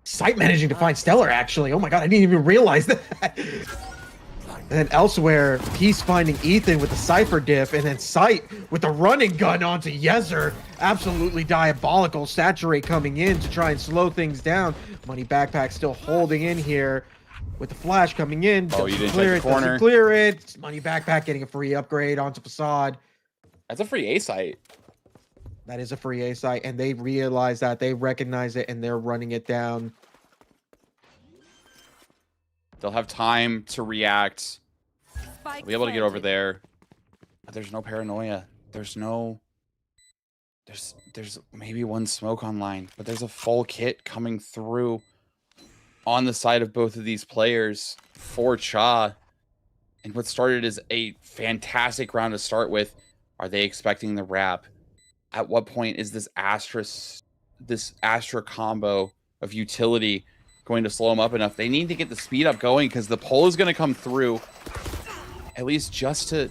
Sight managing to find Stellar, actually. Oh my god, I didn't even realize that. And then elsewhere, Peace finding Ethan with the Cypher diff, and then Sight with the running gun onto Yezer. Absolutely diabolical. Saturate coming in to try and slow things down. Money Backpack still holding in here with the flash coming in. Oh, you didn't clear take it, the corner. doesn't clear it. Money Backpack getting a free upgrade onto Facade. That's a free A site. That is a free A site, and they realize that. They recognize it, and they're running it down. They'll have time to react. They'll be able to get over there. But there's no paranoia. There's maybe 1 smoke online, but there's a full kit coming through on the side of both of these players for Cha. And what started as a fantastic round to start with, are they expecting the wrap? at what point is this Astra combo of utility going to slow them up enough? They need to get the speed up going because the pull is going to come through, at least just to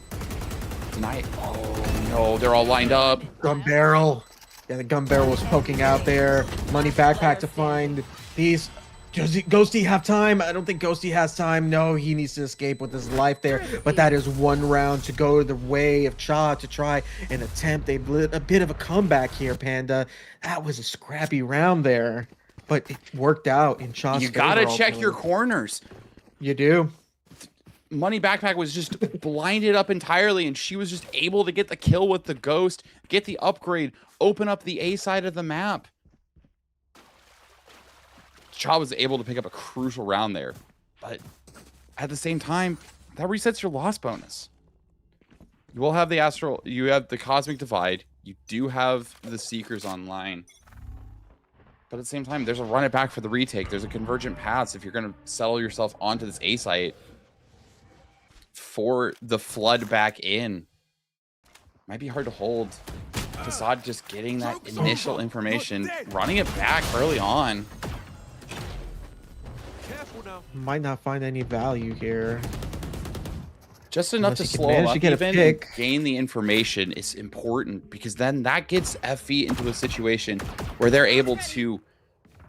deny it. Oh no, they're all lined up. Gun barrel. Yeah, the gun barrel was poking out there. Money backpack to find these. Does Ghosty have time? I don't think Ghosty has time. No, he needs to escape with his life there. But that is one round to go the way of Cha to try and attempt a bit of a comeback here, Panda. That was a scrappy round there, but it worked out in Cha's You favor gotta check ultimately. your corners. You do. Money Backpack was just blinded up entirely, and she was just able to get the kill with the Ghost, get the upgrade, open up the A side of the map. Cha was able to pick up a crucial round there, but at the same time, that resets your loss bonus. You will have the Astral, you have the Cosmic Divide, you do have the Seekers online, but at the same time, there's a run it back for the retake. There's a convergent pass if you're going to settle yourself onto this A site for the flood back in. Might be hard to hold. Facade just getting that initial information, running it back early on. Careful now. Might not find any value here. Just enough Unless to he can slow him manage up to get a even and pick. gain the information is important, because then that gets FV into a situation where they're able to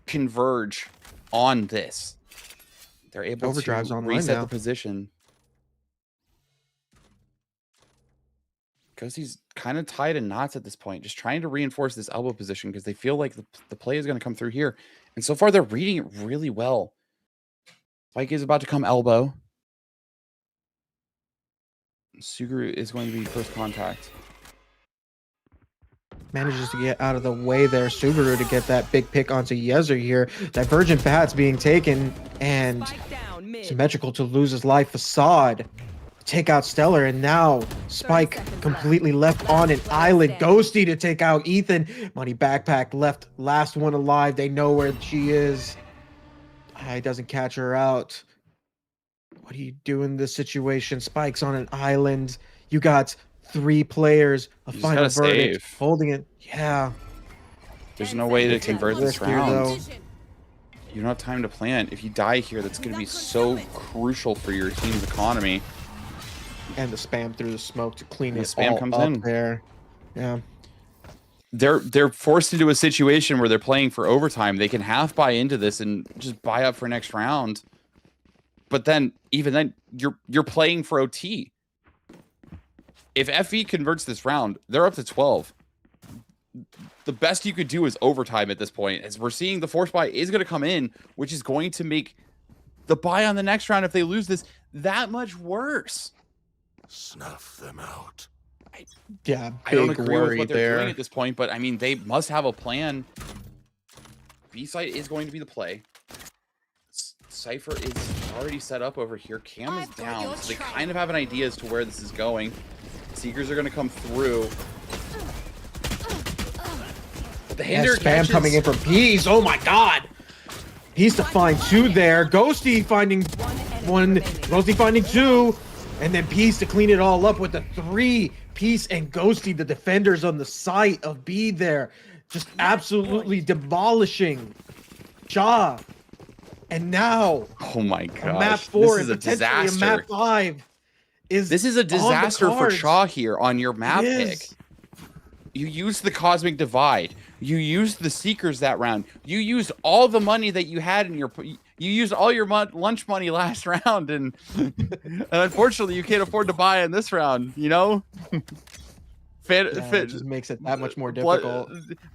converge on this. They're able Overdrive's to online reset now. the position. Because he's kind of tied in knots at this point, just trying to reinforce this elbow position because they feel like the play is going to come through here. And so far, they're reading it really well. Spike is about to come elbow. Suguru is going to be first contact. Manages to get out of the way there, Subaru, to get that big pick onto Yezer here. Divergent Bat's being taken, and Spike down mid. Symmetrical to lose his life. Facade take out Stellar, and now Spike completely left on an island. Ghosty to take out Ethan. Money Backpack left last one alive. They know where she is. He doesn't catch her out. What do you do in this situation? Spike's on an island. You got 3 players. A You just final gotta verdict. save. Holding it. Yeah. There's no way to convert this Risk here, round. though. You don't have time to plan. If you die here, that's going to be so crucial for your team's economy. And the spam through the smoke to clean The it spam all comes up in. there. Yeah. They're forced into a situation where they're playing for overtime. They can half buy into this and just buy up for next round. But then, even then, you're playing for OT. If FE converts this round, they're up to 12. The best you could do is overtime at this point, as we're seeing the force buy is going to come in, which is going to make the buy on the next round, if they lose this, that much worse. Snuff them out. Yeah. I don't big agree with worry what they're there. doing at this point, but I mean, they must have a plan. B-site is going to be the play. Cypher is already set up over here. Cam is down, so they kind of have an idea as to where this is going. Seekers are going to come through. But the Yeah, hinder spam catches. coming in from Peas. Oh my god. He's to find 2 there. Ghosty finding 1. Ghosty finding 2. And then Peace to clean it all up with the 3. Peace and Ghosty, the defenders on the site of B there. Just absolutely demolishing Jaw. And now, Oh my a gosh. map 4 this and is a potentially disaster. a map 5 is This is a on the disaster for cards. Shaw here on your map It pick. is. You used the Cosmic Divide. You used the Seekers that round. You used all the money that you had in your... You used all your lunch money last round, and unfortunately, you can't afford to buy in this round, you know? Yeah, it just makes it that much more difficult.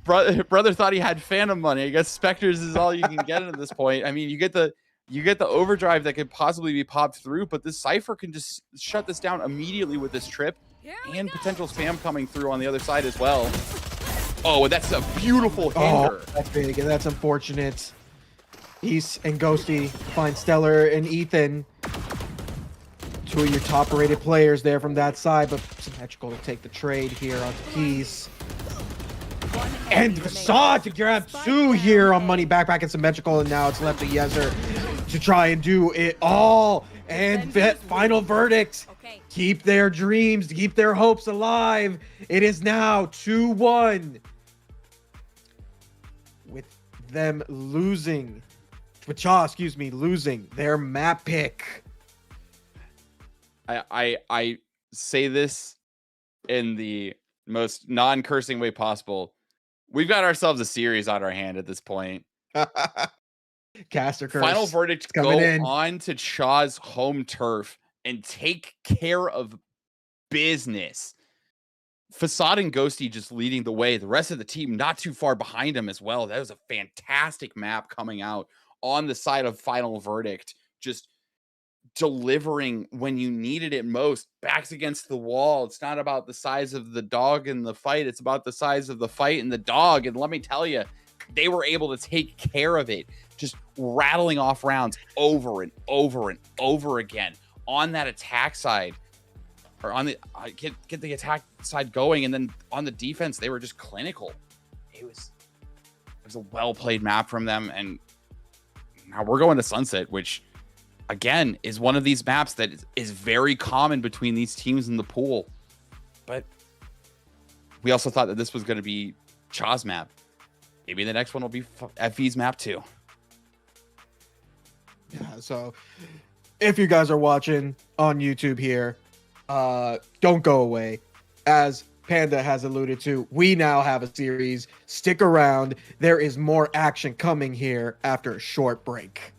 Brother thought he had Phantom money. I guess Spectres is all you can get at this point. I mean, you get the overdrive that could possibly be popped through, but this Cypher can just shut this down immediately with this trip and potential spam coming through on the other side as well. Oh, that's a beautiful hinder. Oh, that's big, and that's unfortunate. East and Ghosty find Stellar and Ethan. 2 of your top-rated players there from that side, but Symmetrical to take the trade here onto Peace. And Facade to grab 2 here on Money Backpack and Symmetrical, and now it's left to Yezer to try and do it all. And Defenders final win. verdict. Okay. Keep their dreams, keep their hopes alive. It is now 2-1. With them losing, losing their map pick. I say this in the most non-cursing way possible. We've got ourselves a series on our hand at this point. Caster curse. Final verdict, coming go in. on to Chaw's home turf and take care of business. Facade and Ghosty just leading the way. The rest of the team not too far behind him as well. That was a fantastic map coming out on the side of Final Verdict. Just delivering when you needed it most. Backs against the wall. It's not about the size of the dog in the fight. It's about the size of the fight and the dog. And let me tell you, they were able to take care of it. Just rattling off rounds over and over and over again on that attack side. Or on the get the attack side going, and then on the defense they were just clinical. It was a well played map from them, and now we're going to Sunset, which again is one of these maps that is very common between these teams in the pool. But we also thought that this was going to be Chaw's map. Maybe the next one will be FE's map too. Yeah, so if you guys are watching on YouTube here, don't go away. As Panda has alluded to, we now have a series. Stick around. There is more action coming here after a short break.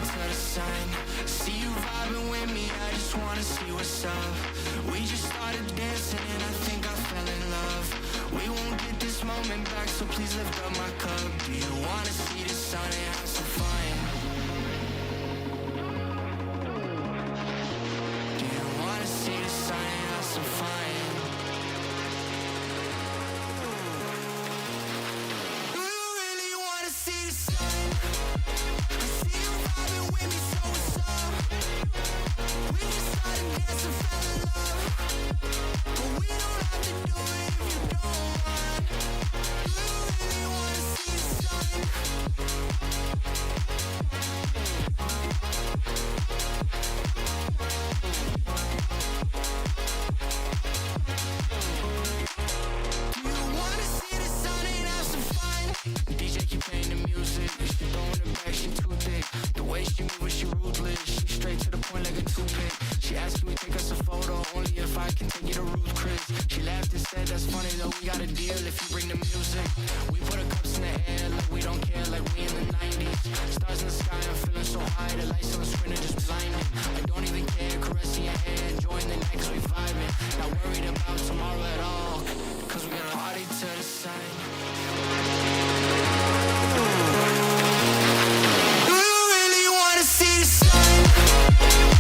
to the sun. See you vibing with me, I just wanna see what's up. We just started dancing and I think I fell in love. We won't get this moment back, so please lift up my cup. Do you wanna see the sun and have some fun? Do you wanna see the sun and have some fun? Do you really wanna see the sun? I see you vibing with me, so what's up? We just started dancing, fell in love. But we don't have to do it if you don't want. Do you really wanna see the sun? Do you wanna see the sun and have some fun? DJ keep playing the music. She throwing it back, she too thick. The way she move, she ruthless. She straight to the point like a toothpick. She asked me to take us a photo, only if I can take you to Ruth Chris. She laughed and said, that's funny though, we got a deal if you bring the music. We put our cups in the air like we don't care, like we in the 90s. Stars in the sky, I'm feeling so high. The lights on the screen are just blinding. I don't even care, caressing your hair, enjoying the night cause we vibing. Not worried about tomorrow at all, cause we gonna party to the sun. Do you really wanna see the sun?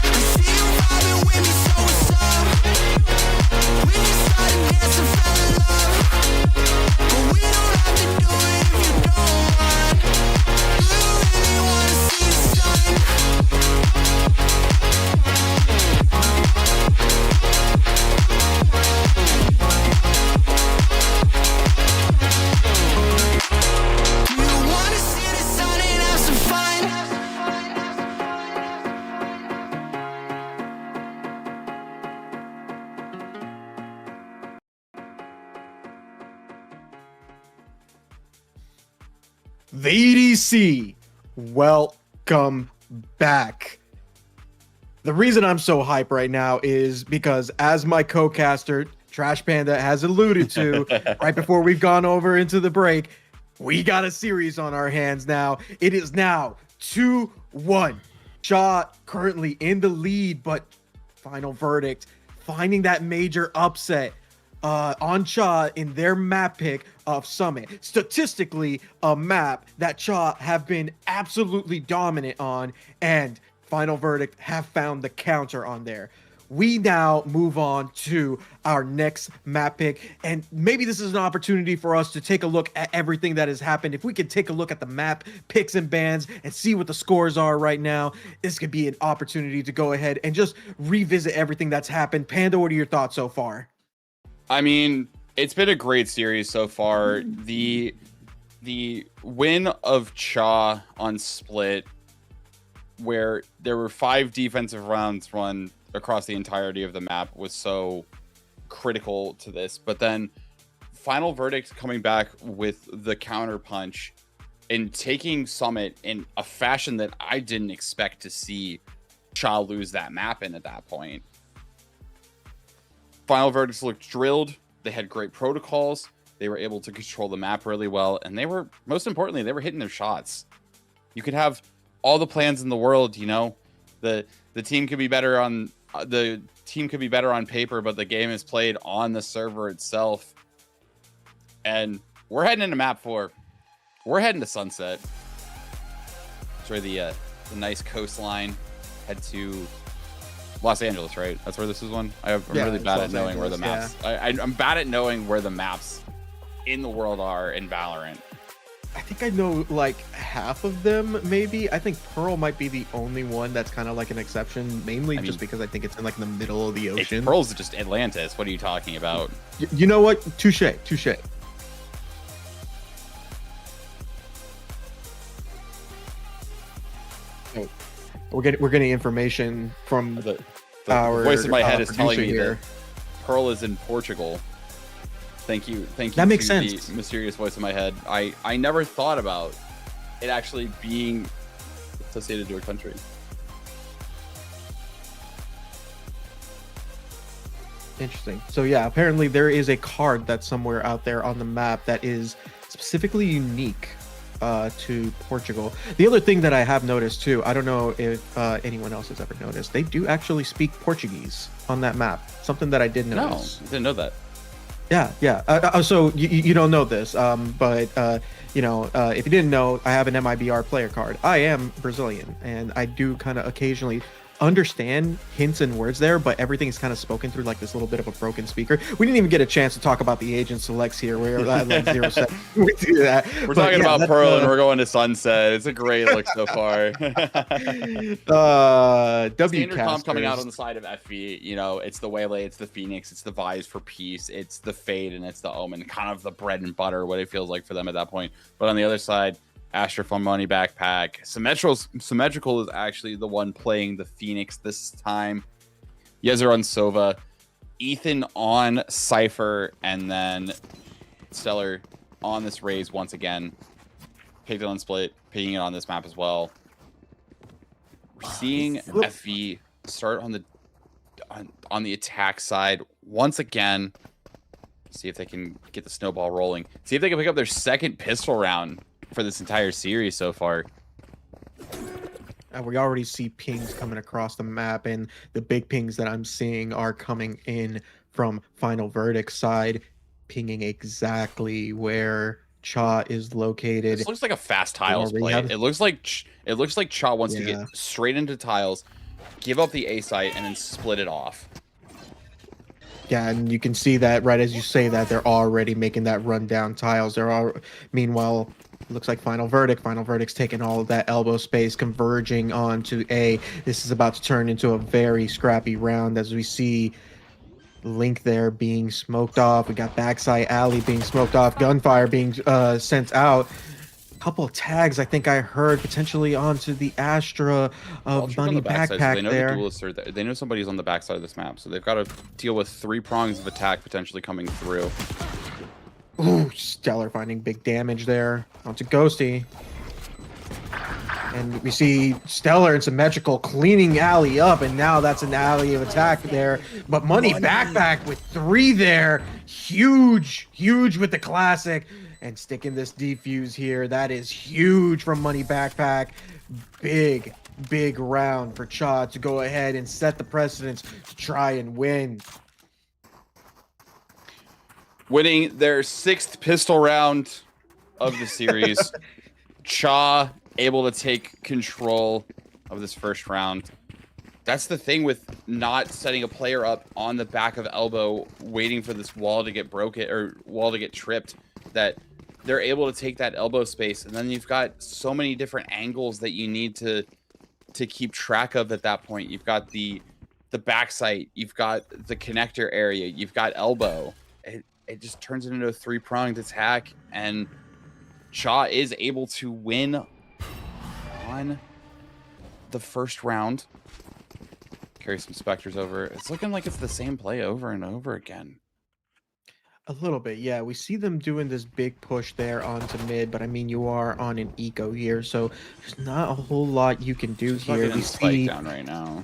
I see you vibing with me, so what's up? We just started dancing, fell in love. But we don't have to do it if you don't want. Do you really wanna see the sun? Do you wanna see the sun and have some fun? VDC, welcome back. The reason I'm so hype right now is because, as my co-caster Trash Panda has alluded to right before we've gone over into the break, we got a series on our hands now. It is now 2-1. Shaw currently in the lead, but Final Verdict finding that major upset on Cha in their map pick of Summit. Statistically, a map that Cha have been absolutely dominant on, and Final Verdict have found the counter on there. We now move on to our next map pick, and maybe this is an opportunity for us to take a look at everything that has happened. If we could take a look at the map picks and bans and see what the scores are right now, this could be an opportunity to go ahead and just revisit everything that's happened. Panda, what are your thoughts so far? I mean, it's been a great series so far. The win of Cha on Split, where there were 5 defensive rounds run across the entirety of the map, was so critical to this. But then Final Verdict coming back with the counter punch and taking Summit in a fashion that I didn't expect to see Cha lose that map in at that point. Final Verdicts looked drilled. They had great protocols. They were able to control the map really well. And they were, most importantly, they were hitting their shots. You could have all the plans in the world, you know. The team could be better on paper, but the game is played on the server itself. And we're heading into map 4. We're heading to Sunset. It's where the nice coastline head to Los Angeles, right? That's where this is one. I'm really bad at knowing where the maps. Yeah. I'm bad at knowing where the maps in the world are in Valorant. I think I know like half of them, maybe. I think Pearl might be the only one that's kind of like an exception, mainly just because I think it's in like the middle of the ocean. Pearl's just Atlantis. What are you talking about? You know what? Touche. Oh, we're getting information from the our voice in my head is telling me here that Pearl is in Portugal. Thank you. That makes sense. The mysterious voice in my head. I never thought about it actually being associated to a country. Interesting. So yeah, apparently there is a card that's somewhere out there on the map that is specifically unique to Portugal. The other thing that I have noticed too, I don't know if anyone else has ever noticed, they do actually speak Portuguese on that map. Something that I did No, notice. I didn't know that. Yeah. So you don't know this, but if you didn't know, I have an MIBR player card. I am Brazilian, and I do kind of occasionally understand hints and words there, but everything is kind of spoken through like this little bit of a broken speaker. We didn't even get a chance to talk about the agent selects here. We're at like 0-7. We do that. We're But talking yeah, about that's, Pearl and we're going to Sunset. It's a great look so far. W Standard comp coming out casters. on the side of FV, it's the Waylay, it's the Phoenix, it's the Vise for Peace, it's the Fade, and it's the Omen, kind of the bread and butter, what it feels like for them at that point. But on the other side, Astra from Money Backpack. Symmetrical is actually the one playing the Phoenix this time. Yezer on Sova. Ethan on Cypher, and then Stellar on this Raze once again. Picked it on Split, picking it on this map as well. We're seeing FV start on the attack side once again. See if they can get the snowball rolling. See if they can pick up their second pistol round for this entire series so far. We already see pings coming across the map, and the big pings that I'm seeing are coming in from Final Verdict side, pinging exactly where Cha is located. This looks like a fast tiles we play. have- It looks like Cha wants to get straight into tiles, give up the A site, and then split it off. Yeah, and you can see that right as you say that, they're already making that run down tiles. Meanwhile, looks like Final Verdict. Final Verdict's taking all of that elbow space, converging onto A. This is about to turn into a very scrappy round as we see Link there being smoked off. We got backside alley being smoked off, gunfire being sent out. Couple of tags I think I heard potentially onto the Astra of Vulture's on Money the backside, so Backpack they know there. the duelists are there. They know somebody's on the backside of this map, so they've got to deal with 3 prongs of attack potentially coming through. Ooh, Stellar finding big damage there. Onto Ghosty. And we see Stellar and Symmetrical cleaning alley up, and now that's an alley of attack there. But Money Backpack with 3 there. Huge with the classic. And sticking this defuse here. That is huge from Money Backpack. Big round for Cha to go ahead and set the precedence to try and win. Winning their 6th pistol round of the series. Cha able to take control of this first round. That's the thing with not setting a player up on the back of elbow, waiting for this wall to get broken or wall to get tripped, that they're able to take that elbow space, and then you've got so many different angles that you need to keep track of at that point. You've got the backside, you've got the connector area, you've got elbow. It just turns it into a 3-pronged attack, and Cha is able to win on the first round. Carry some Spectres over. It's looking like it's the same play over and over again. A little bit, yeah. We see them doing this big push there onto mid, but I mean, you are on an eco here, so there's not a whole lot you can do here. We see down right now.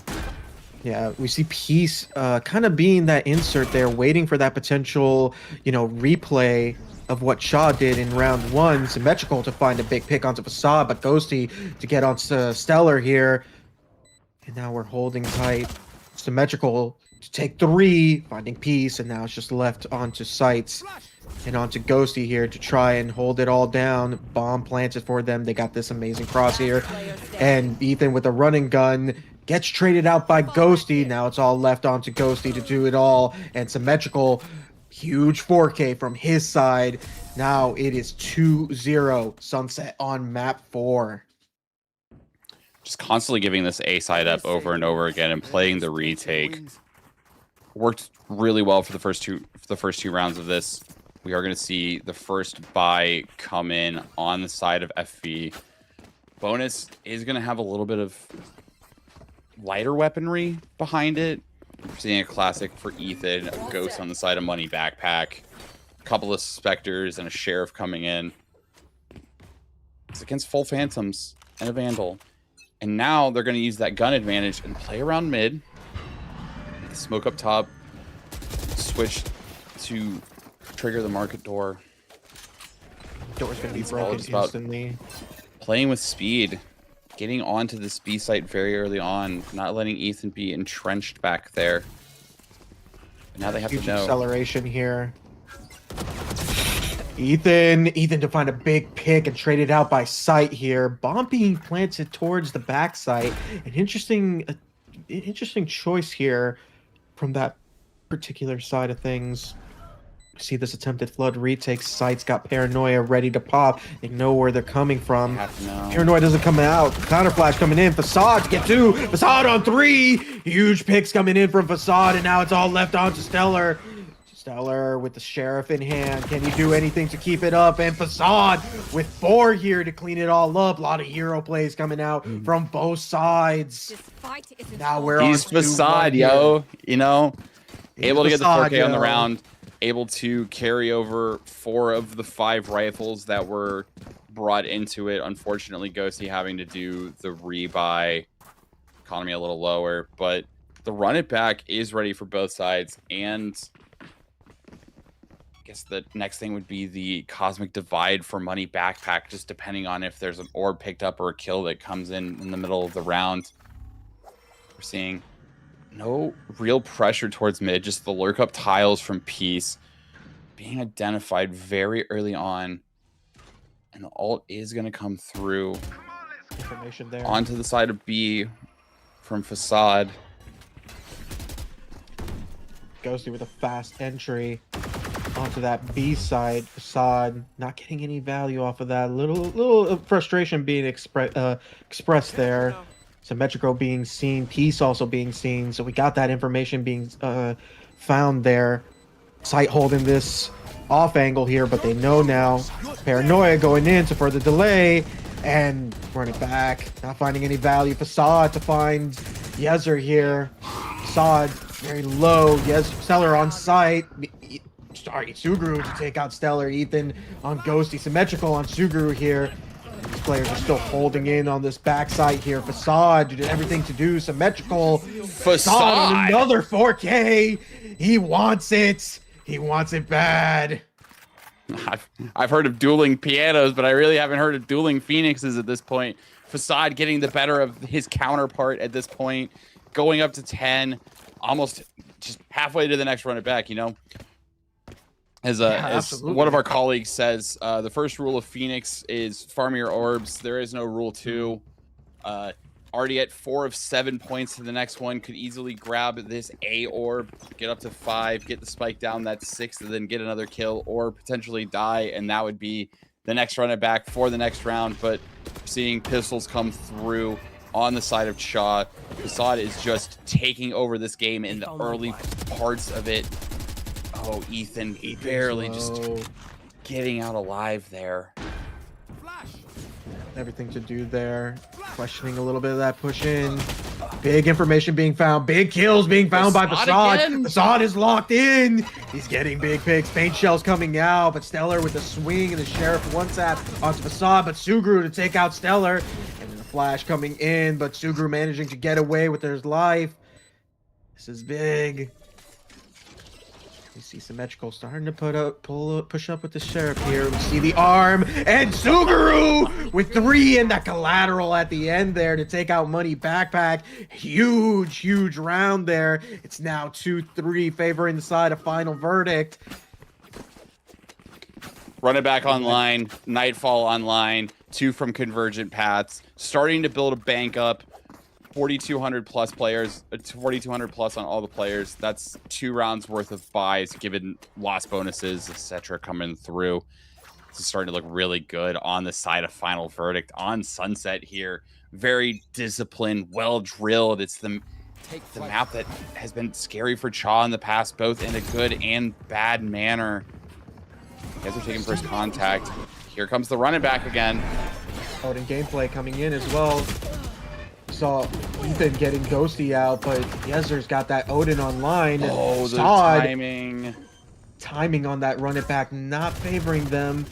Yeah, we see Peace kind of being that insert there, waiting for that potential, replay of what Shaw did in round 1. Symmetrical to find a big pick onto Facade, but Ghosty to get onto Stellar here. And now we're holding tight. Symmetrical to take 3, finding Peace, and now it's just left onto Sights and onto Ghosty here to try and hold it all down. Bomb planted for them. They got this amazing cross here. And Ethan with a running gun gets traded out by Ghosty. Now it's all left onto Ghosty to do it all. And Symmetrical, huge 4K from his side. Now it is 2-0 Sunset on map 4. Just constantly giving this A side up over and over again and playing the retake. Worked really well for the first two rounds of this. We are going to see the first buy come in on the side of FV. Bonus is going to have a little bit of lighter weaponry behind it. We're seeing a classic for Ethan, a Ghost on the side of Money Backpack, a couple of Spectres, and a Sheriff coming in. It's against full Phantoms and a Vandal. And now they're going to use that gun advantage and play around mid. Smoke up top. Switch to trigger the market door. Door's gonna be It's all broken just about- instantly. Playing with speed, getting onto this B site very early on, not letting Ethan be entrenched back there. But now they have Huge to know. acceleration here. Ethan to find a big pick and trade it out by sight here. Bomb being planted towards the back site. An interesting choice here from that particular side of things. See this attempted flood retake. Sights got Paranoia ready to pop. They know where they're coming from. Have to know. Paranoia doesn't come out. Counter flash coming in. Facade to get 2. Facade on 3. Huge picks coming in from Facade, and now it's all left on to Stellar. Stellar with the Sheriff in hand. Can he do anything to keep it up? And Facade with 4 here to clean it all up. A lot of hero plays coming out from both sides. This fight isn't Now over. we're on He's 2-1 Facade, here. yo. You know, He's able to get the Facade, 4K on the yo. round, able to carry over 4 of the 5 rifles that were brought into it. Unfortunately, Ghosty having to do the rebuy, economy a little lower, but the run it back is ready for both sides. And I guess the next thing would be the Cosmic Divide for money backpack, just depending on if there's an orb picked up or a kill that comes in the middle of the round. We're seeing no real pressure towards mid, just the lurk up tiles from Peace being identified very early on. And the ult is going to come through Information there. onto the side of B from Facade. Ghosty with a fast entry onto that B side. Facade not getting any value off of that. Little frustration being expressed there. Symmetrical being seen, Peace also being seen. So we got that information being found there. Sight holding this off angle here, but they know now. Paranoia going in to further delay and running back. Not finding any value. Facade to find Yezer here. Facade very low. Stellar on site. Sorry, Suguru to take out Stellar. Ethan on Ghosty. Symmetrical on Suguru here. These players are still holding in on this backside here. Facade did everything to do. Symmetrical. Facade on another 4K. He wants it. He wants it bad. I've heard of dueling pianos, but I really haven't heard of dueling phoenixes at this point. Facade getting the better of his counterpart at this point, going up to 10, almost just halfway to the next run it back, you know? As one of our colleagues says, the first rule of Phoenix is farm your orbs. There is no rule 2. Already at 4 of 7 points to the next one, could easily grab this A orb, get up to 5, get the spike down, that's 6, and then get another kill, or potentially die, and that would be the next run it back for the next round. But seeing pistols come through on the side of Cha, Facade is just taking over this game in the early parts of it. Oh, Ethan barely just getting out alive there. Everything to do there. Questioning a little bit of that push in. Big information being found. Big kills being found by Facade. Again. Facade is locked in. He's getting big picks. Paint shells coming out. But Stellar with the swing and the Sheriff one tap onto Facade. But Suguru to take out Stellar. And then the flash coming in. But Suguru managing to get away with his life. This is big. We see Symmetrical starting to push up with the Sheriff here. We see the arm and Suguru with 3 and that collateral at the end there to take out Money Backpack. Huge round there. It's now 2-3 favoring the side of Final Verdict. Run it back online, Nightfall online, 2 from Convergent Paths, starting to build a bank up. 4,200 plus players, 4,200 plus on all the players. That's 2 rounds worth of buys, given loss bonuses, etc. coming through. It's starting to look really good on the side of Final Verdict on Sunset here. Very disciplined, well drilled. It's the map that has been scary for Cha in the past, both in a good and bad manner. You guys are taking first contact. Here comes the running back again. Odin gameplay coming in as well. Saw Ethan getting Ghosty out, but Yezer's got that Odin online. Oh, the Sod timing on that run it back, not favoring them.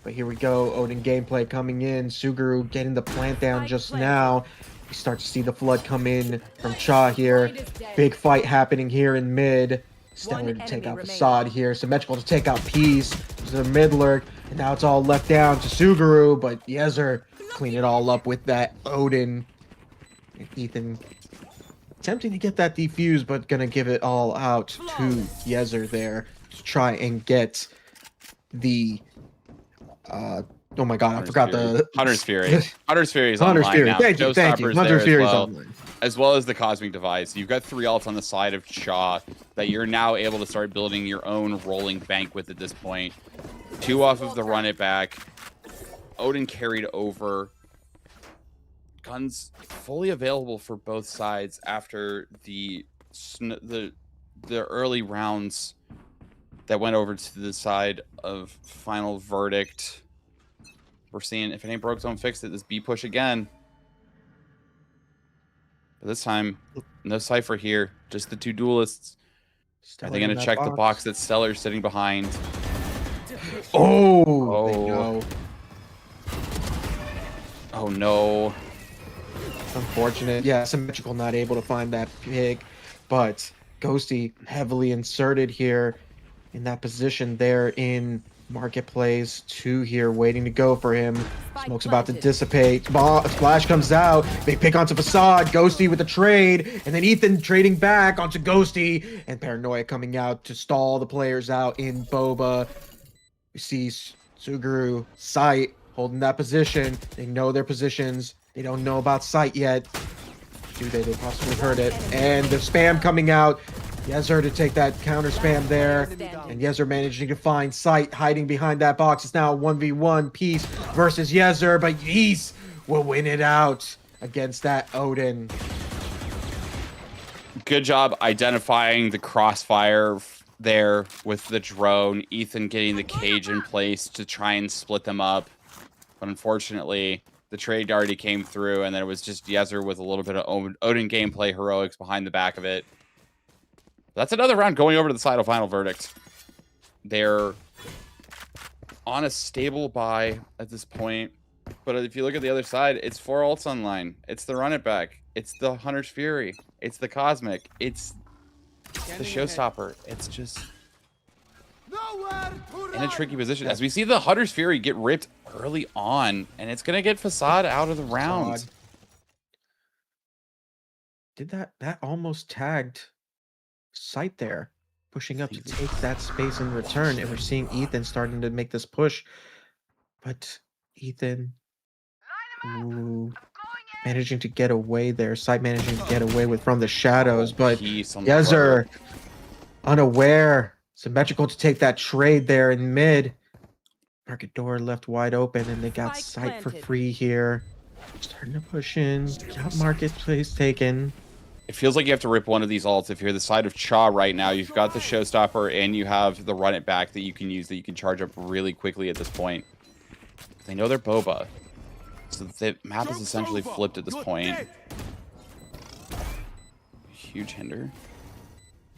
But here we go, Odin gameplay coming in. Suguru getting the plant down just now. We start to see the flood come in from Cha here. Big fight happening here in mid. Stellar to take out Facade here. Symmetrical to take out Peace. There's a mid lurk. And now it's all left down to Suguru, but Yezer clean it all up with that Odin. And Ethan attempting to get that defuse, but gonna give it all out to Yezer there to try and get the oh my god, I forgot the Hunter's Fury. Hunter's Fury is Hunter's online Fury. now. Thank you. Showstopper's Hunter's there Fury as is well, online. as well as the Cosmic Device. You've got 3 ults on the side of Cha that you're now able to start building your own rolling bank with at this point. 2 off of the run it back. Odin carried over. Guns fully available for both sides after the early rounds that went over to the side of Final Verdict. We're seeing if it ain't broke, don't fix it. This B push again. But this time, no Cypher here. Just the 2 duelists. Are they going to check the box that Stellar's sitting behind? Oh, they know. Oh no. Unfortunate. Yeah, Symmetrical not able to find that pig, but Ghosty heavily inserted here in that position there in Marketplace. 2 here waiting to go for him. Smoke's about to dissipate. Splash comes out. Big pick onto Facade. Ghosty with the trade. And then Ethan trading back onto Ghosty. And Paranoia coming out to stall the players out in Boba. We see Suguru, Sight holding that position. They know their positions. They don't know about Sight yet. Do they? They possibly heard it. And the spam coming out. Yezer to take that counter spam there. And Yezer managing to find Sight hiding behind that box. It's now a 1v1 piece versus Yezer, but Yeez will win it out against that Odin. Good job identifying the crossfire there with the drone. Ethan getting the cage in place to try and split them up. But unfortunately, the trade already came through, and then it was just Yezer with a little bit of Odin gameplay heroics behind the back of it. That's another round going over to the side of Final Verdict. They're on a stable buy at this point. But if you look at the other side, it's 4 ults online. It's the run it back. It's the Hunter's Fury. It's the Cosmic. It's the Showstopper. It's just in a tricky position. As we see the Hunter's Fury get ripped early on, and it's going to get Facade out of the round. Did that almost tagged Sight there, pushing up to take that space in return, and we're seeing Ethan starting to make this push, but Ethan managing to get away there. Sight managing to get away with from the shadows, but Yezer unaware. Symmetrical to take that trade there in mid. Market door left wide open, and they got Sight for free here. Starting to push in. Got Marketplace taken. It feels like you have to rip one of these ults. If you're the side of Cha right now, you've got the Showstopper and you have the run it back that you can use, that you can charge up really quickly at this point. They know they're Boba. So the map is essentially flipped at this point. Huge hinder.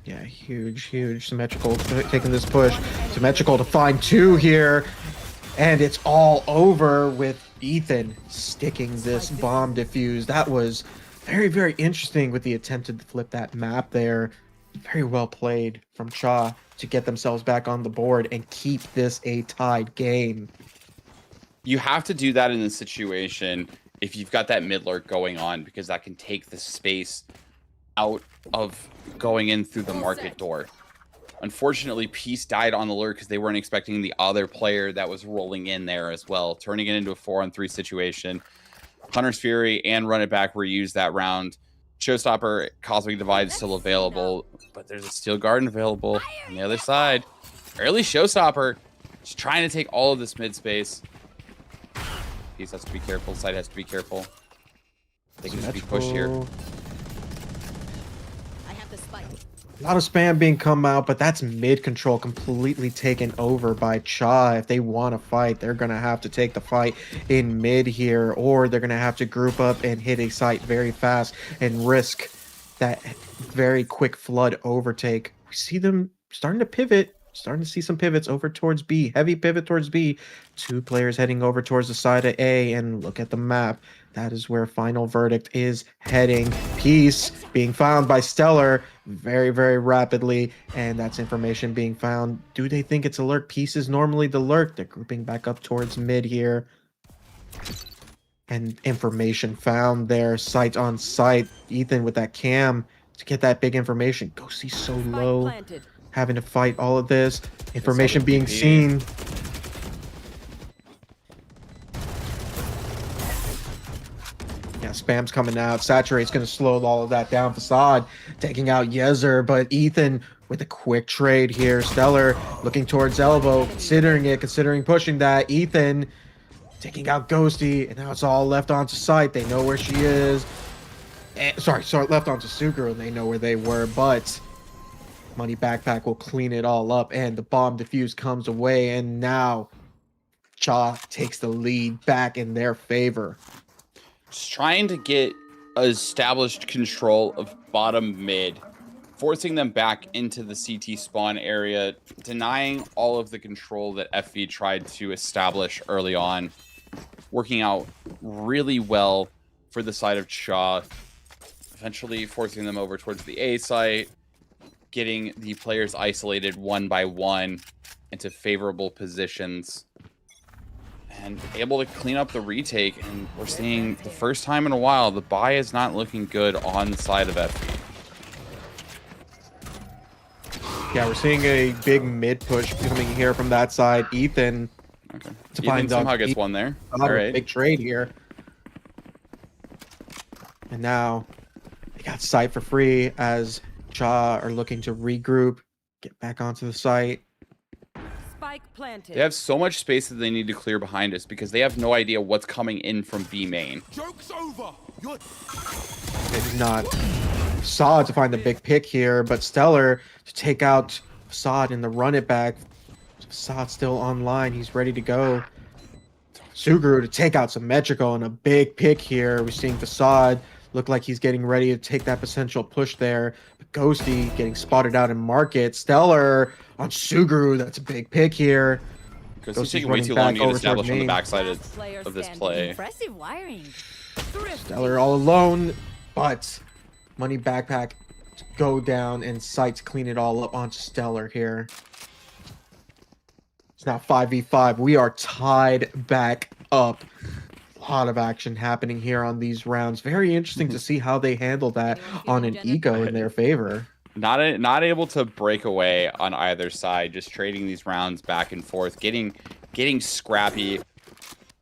Yeah, huge. Symmetrical taking this push. Symmetrical to find 2 here. And it's all over with Ethan sticking this bomb defuse. That was very interesting with the attempt to flip that map there. Very well played from Cha to get themselves back on the board and keep this a tied game. You have to do that in this situation if you've got that mid lurk going on, because that can take the space out of going in through the market door. Unfortunately, Peace died on the lurk because they weren't expecting the other player that was rolling in there as well, turning it into a 4-on-3 situation. Hunter's Fury and Run It Back were used that round. Showstopper, Cosmic Divide still available, but there's a Steel Garden available on the other side. Early Showstopper, just trying to take all of this mid space. Peace has to be careful. Side has to be careful. They can just be pushed here. A lot of spam being come out, but that's mid control completely taken over by Cha. If they want to fight, they're going to have to take the fight in mid here, or they're going to have to group up and hit a site very fast and risk that very quick flood overtake. We see them starting to pivot starting to see some pivots over towards B. Heavy pivot towards B. 2 players heading over towards the side of A. And look at the map. That is where final verdict is heading. Peace being found by Stellar very, very rapidly. And that's information being found. Do they think it's a lurk? Peace is normally the lurk. They're grouping back up towards mid here. And information found there. Sight on sight. Ethan with that cam to get that big information. Ghosty so low. Planted. Having to fight all of this. Information the being PP. seen. Yeah, spam's coming out. Saturate's going to slow all of that down. Facade taking out Yezer, but Ethan with a quick trade here. Stellar looking towards elbow, considering pushing that. Ethan taking out Ghosty, and now it's all left onto site. They know where she is. Sorry, left onto Suguru, and they know where they were, but Money Backpack will clean it all up, and the bomb defuse comes away, and now Cha takes the lead back in their favor. Just trying to get established control of bottom mid, forcing them back into the CT spawn area, denying all of the control that FV tried to establish early on, working out really well for the side of Cha, eventually forcing them over towards the A site, getting the players isolated one by one into favorable positions, and able to clean up the retake. And we're seeing the first time in a while the buy is not looking good on the side of FV. Yeah, we're seeing a big mid push coming here from that side. Ethan Okay. to Ethan find somehow out gets one there. All another right. big trade here. And now they got site for free as Cha are looking to regroup, get back onto the site. Spike planted. They have so much space that they need to clear behind us because they have no idea what's coming in from B main. Joke's over. You're Maybe not. Facade to find the big pick here, but Stellar to take out Facade and the run it back. Facade still online. He's ready to go. Suguru to take out Symmetrical and a big pick here. We're seeing Facade look like he's getting ready to take that potential push there. But Ghosty getting spotted out in market. Stellar on Suguru. That's a big pick here. Because Ghosty's it's taking way running too long back to get over established toward on the main. backside Last player of this standing. play. Impressive wiring. Stellar all alone, but Money Backpack to go down and Sight to clean it all up onto Stellar here. It's now 5v5. We are tied back up. A lot of action happening here on these rounds. Very interesting to see how they handle that on an eco in their favor. Not able to break away on either side, just trading these rounds back and forth, getting scrappy,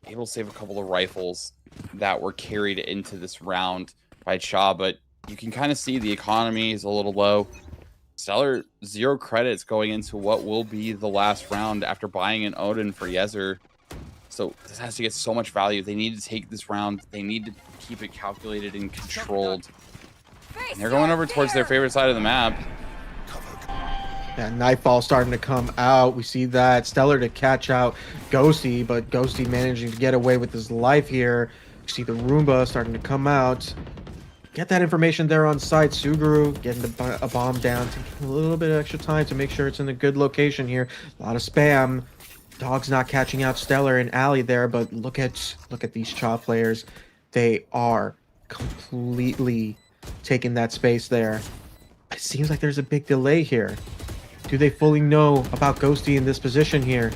able to save a couple of rifles that were carried into this round by Cha, but you can kind of see the economy is a little low. Stellar 0 credits going into what will be the last round after buying an Odin for Yezer. So this has to get so much value. They need to take this round. They need to keep it calculated and controlled. And they're going over towards their favorite side of the map. Yeah, Nightfall starting to come out. We see that Stellar to catch out Ghosty, but Ghosty managing to get away with his life here. We see the Roomba starting to come out. Get that information there on site. Suguru getting a bomb down, taking a little bit of extra time to make sure it's in a good location here. A lot of spam. Dog's not catching out Stellar and Alley there, but look at these Cha players. They are completely taking that space there. It seems like there's a big delay here. Do they fully know about Ghosty in this position here?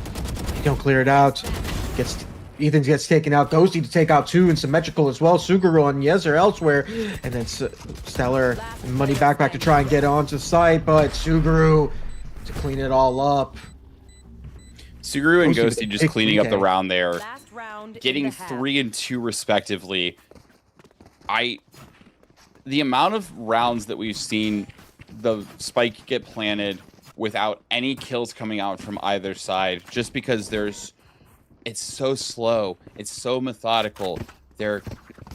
They don't clear it out. Ethan gets taken out. Ghosty to take out 2 and Symmetrical as well. Suguru on Yezer elsewhere. And then Stellar and Money Backpack to try and get onto site, but Suguru to clean it all up. Suguru and Ghosty with a Ghosty just big cleaning up the retake. round there, Last round. getting in the half. 3 and 2 respectively. The amount of rounds that we've seen the spike get planted without any kills coming out from either side, just because it's so slow, it's so methodical. They're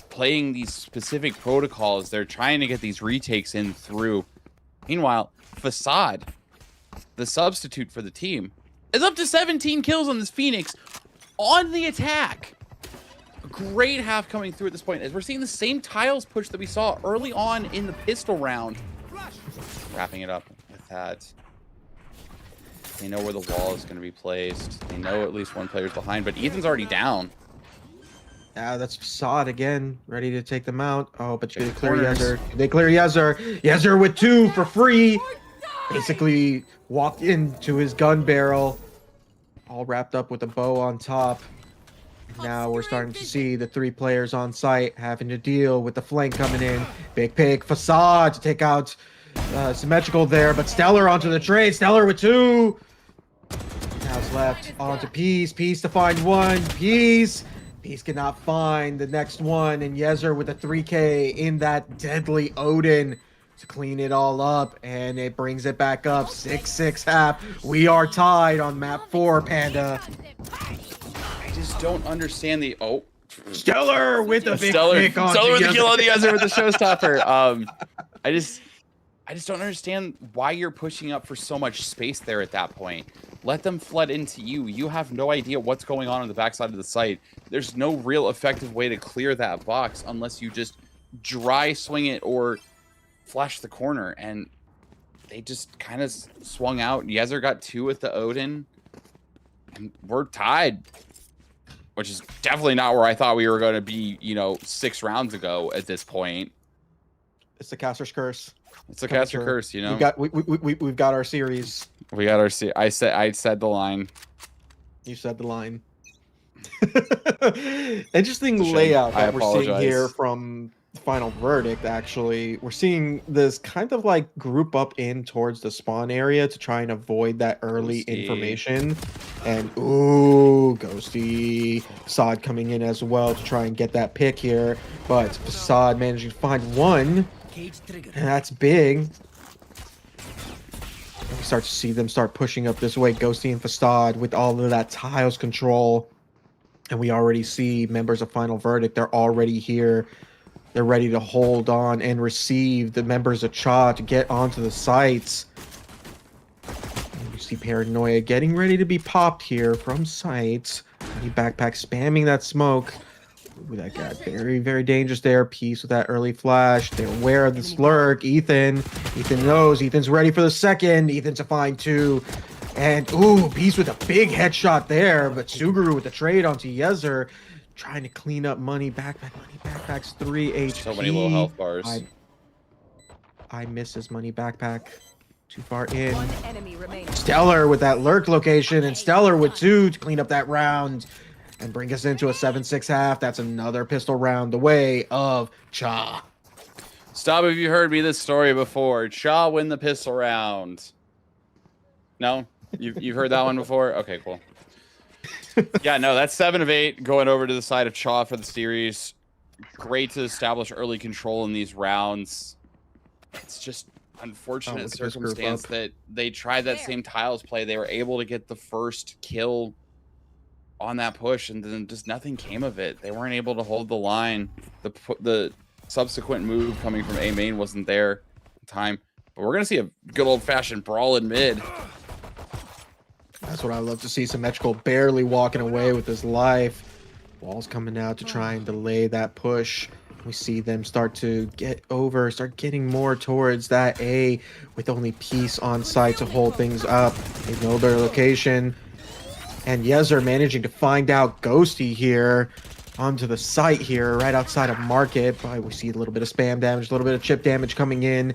playing these specific protocols. They're trying to get these retakes in through. Meanwhile, Facade, the substitute for the team, is up to 17 kills on this Phoenix on the attack. A great half coming through at this point, as we're seeing the same tiles push that we saw early on in the pistol round. Wrapping it up with that. They know where the wall is going to be placed. They know at least one player's behind, but Ethan's already down. Yeah, that's Facade again, ready to take them out. Oh, but they Check the clear corners. Yezer. They clear Yezer. Yezer with 2 for free. Basically walked into his gun barrel, all wrapped up with a bow on top. Now we're starting to see the 3 players on site having to deal with the flank coming in. Big pick, Facade to take out Symmetrical there, but Stellar onto the trade. Stellar with 2. Now it's left onto Peace. Peace to find 1. Peace cannot find the next one. And Yezer with a 3K in that deadly Odin to clean it all up. And it brings it back up. 6-6 half. We are tied on map 4, Panda. I just don't understand the Stellar with a big Stellar pick on with the Yezer. kill on the Yezer with the showstopper. I just don't understand why you're pushing up for so much space there at that point. Let them flood into you. You have no idea what's going on the backside of the site. There's no real effective way to clear that box unless you just dry swing it or flash the corner. And they just kind of swung out. Yezer got 2 with the Odin. And we're tied. Which is definitely not where I thought we were going to be, 6 rounds ago at this point. It's the caster's curse. It's a caster curse, We've got our series. We got our I said the line. You said the line. Interesting It's a shame. layout I that we're seeing apologize. here from the final verdict. Actually, we're seeing this kind of like group up in towards the spawn area to try and avoid that early Ghosty. information. And ooh, Ghosty Facade coming in as well to try and get that pick here, but Facade managing to find 1. And that's big. And we start to see them start pushing up this way. Ghosty and Facade with all of that tiles control. And we already see members of Final Verdict. They're already here. They're ready to hold on and receive the members of Cha to get onto the sites. And you see Paranoia getting ready to be popped here from sites. He backpack spamming that smoke. Ooh, that got very, very dangerous there. Peace with that early flash. They're aware of the slurk. Ethan knows. Ethan's ready for the second. Ethan to find 2. And, ooh, Peace with a big headshot there. But Suguru with the trade onto Yezer. Trying to clean up money. Backpack's 3 HP. So many low health bars. I miss his money backpack. Too far in. One enemy remaining. Stellar with that lurk location. And Stellar with 2 to clean up that round. And bring us into a 7-6 half. That's another pistol round the way of Cha. Stop if you heard me this story before. Cha win the pistol round. No? You've heard that one before? Okay, cool. Yeah, no, that's 7 of 8 going over to the side of Cha for the series. Great to establish early control in these rounds. It's just unfortunate look at this group circumstance up. that they tried that same tiles play. They were able to get the first kill on that push, and then just nothing came of it. They weren't able to hold the line. The subsequent move coming from A main wasn't there in time. But we're gonna see a good old-fashioned brawl in mid. That's what I love to see. Symmetrical barely walking away with his life. Wall's coming out to try and delay that push. We see them start getting more towards that A with only Peace on site to hold things up. They know their location. And Yezer managing to find out Ghosty here onto the site here, right outside of Market. But we see a little bit of spam damage, a little bit of chip damage coming in.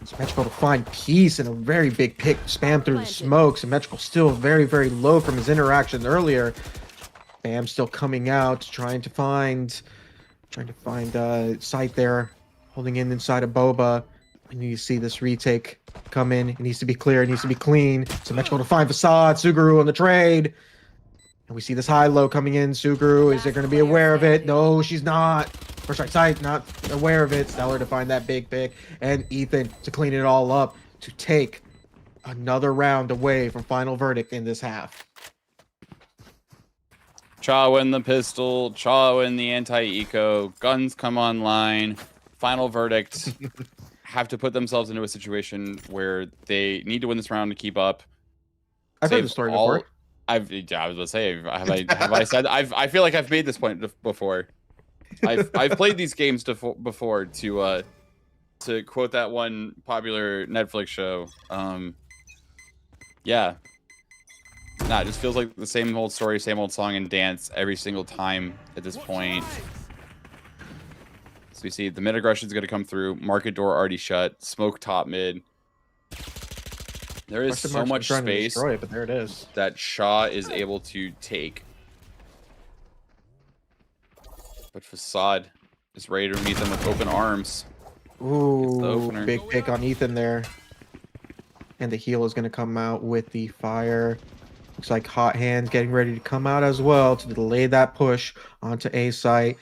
Symmetrical to find Peace and a very big pick spam through the smoke. Symmetrical still very, very low from his interaction earlier. Bam still coming out, trying to find site there, holding in inside of Boba. And you see this retake come in. It needs to be clear. It needs to be clean. Symmetrical to find Facade. Suguru on the trade. And we see this high-low coming in. Suguru, is it going to be aware of it? No, she's not. First right side, not aware of it. Stellar to find that big pick. And Ethan to clean it all up to take another round away from Final Verdict in this half. Cha win the pistol. Cha win the anti-eco. Guns come online. Final Verdict have to put themselves into a situation where they need to win this round to keep up. I've heard the story before. I was gonna say, have I said? I feel like I've made this point before. I've played these games before to quote that one popular Netflix show. Yeah, Nah, it just feels like the same old story, same old song and dance every single time at this point. So we see the mid aggression is going to come through. Market door already shut. Smoke top mid. There is so much space it, but there it is. that Shaw is able to take. But Facade is ready to meet them with open arms. Ooh, big pick on Ethan there. And the heal is going to come out with the fire. Looks like Hot Hands getting ready to come out as well to delay that push onto A site.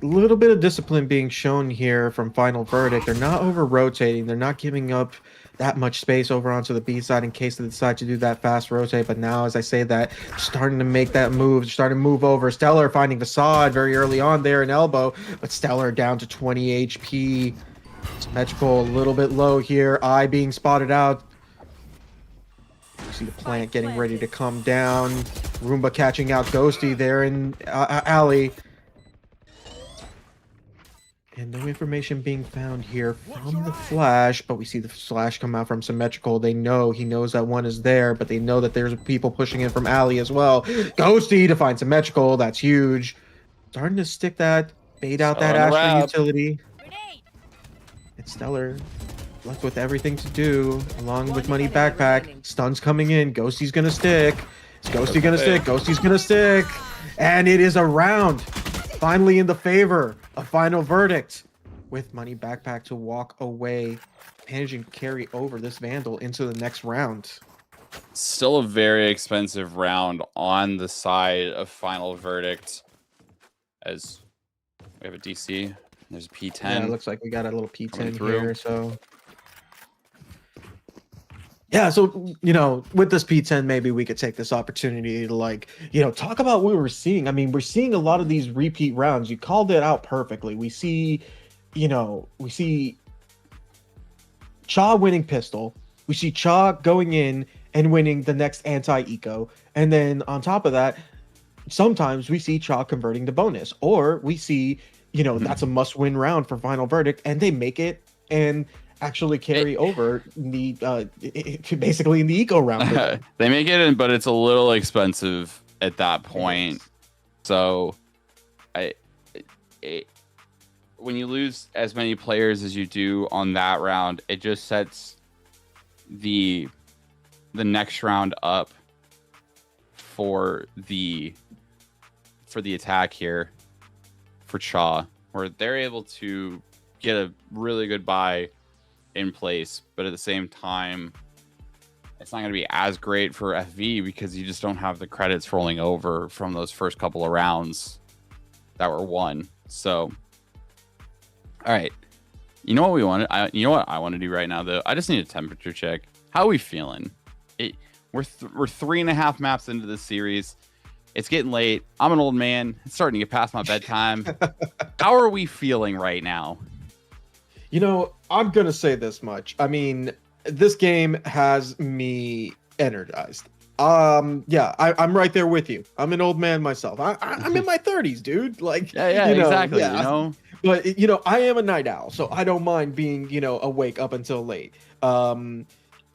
A little bit of discipline being shown here from Final Verdict. They're not over rotating. They're not giving up that much space over onto the B side in case they decide to do that fast rotate. But now, as I say that, starting to make that move, starting to move over. Stellar finding Facade very early on there in elbow, but Stellar down to 20 HP. Symmetrical a little bit low here. Eye being spotted out. You see the plant getting ready to come down. Roomba catching out Ghosty there in alley. And no information being found here from the flash, but we see the flash come out from Symmetrical. He knows that one is there, but they know that there's people pushing in from alley as well. Ghosty to find Symmetrical. That's huge. Starting to stick that, bait out that Astra utility. It's Stellar left with everything to do, along with Money Backpack. Stuns coming in. Ghosty's gonna stick. Is Ghosty gonna stick? Ghosty's gonna stick. And it is a round. Finally in the favor of Final Verdict. With Money Backpack to walk away, managing to carry over this Vandal into the next round. Still a very expensive round on the side of Final Verdict. As we have a DC. There's a P10. Yeah, it looks like we got a little P10 here, so... Yeah, so, with this P10, maybe we could take this opportunity to, talk about what we're seeing. I mean, we're seeing a lot of these repeat rounds. You called it out perfectly. We see, Cha winning pistol. We see Cha going in and winning the next anti-eco. And then on top of that, sometimes we see Cha converting to bonus. Or we see... that's a must-win round for Final Verdict, and they make it and actually carry over the basically in the eco round. They make it in, but it's a little expensive at that point. So, when you lose as many players as you do on that round, it just sets the next round up for the attack here. For Cha, where they're able to get a really good buy in place, but at the same time, it's not going to be as great for FV because you just don't have the credits rolling over from those first couple of rounds that were won. So, all right, you know what we want? You know what I want to do right now, though? I just need a temperature check. How are we feeling? We're 3.5 maps into this series. It's getting late. I'm an old man. It's starting to get past my bedtime. How are we feeling right now? I'm going to say this much. I mean, this game has me energized. Yeah, I'm right there with you. I'm an old man myself. I'm in my 30s, dude. Exactly. Yeah. But, I am a night owl, so I don't mind being, awake up until late.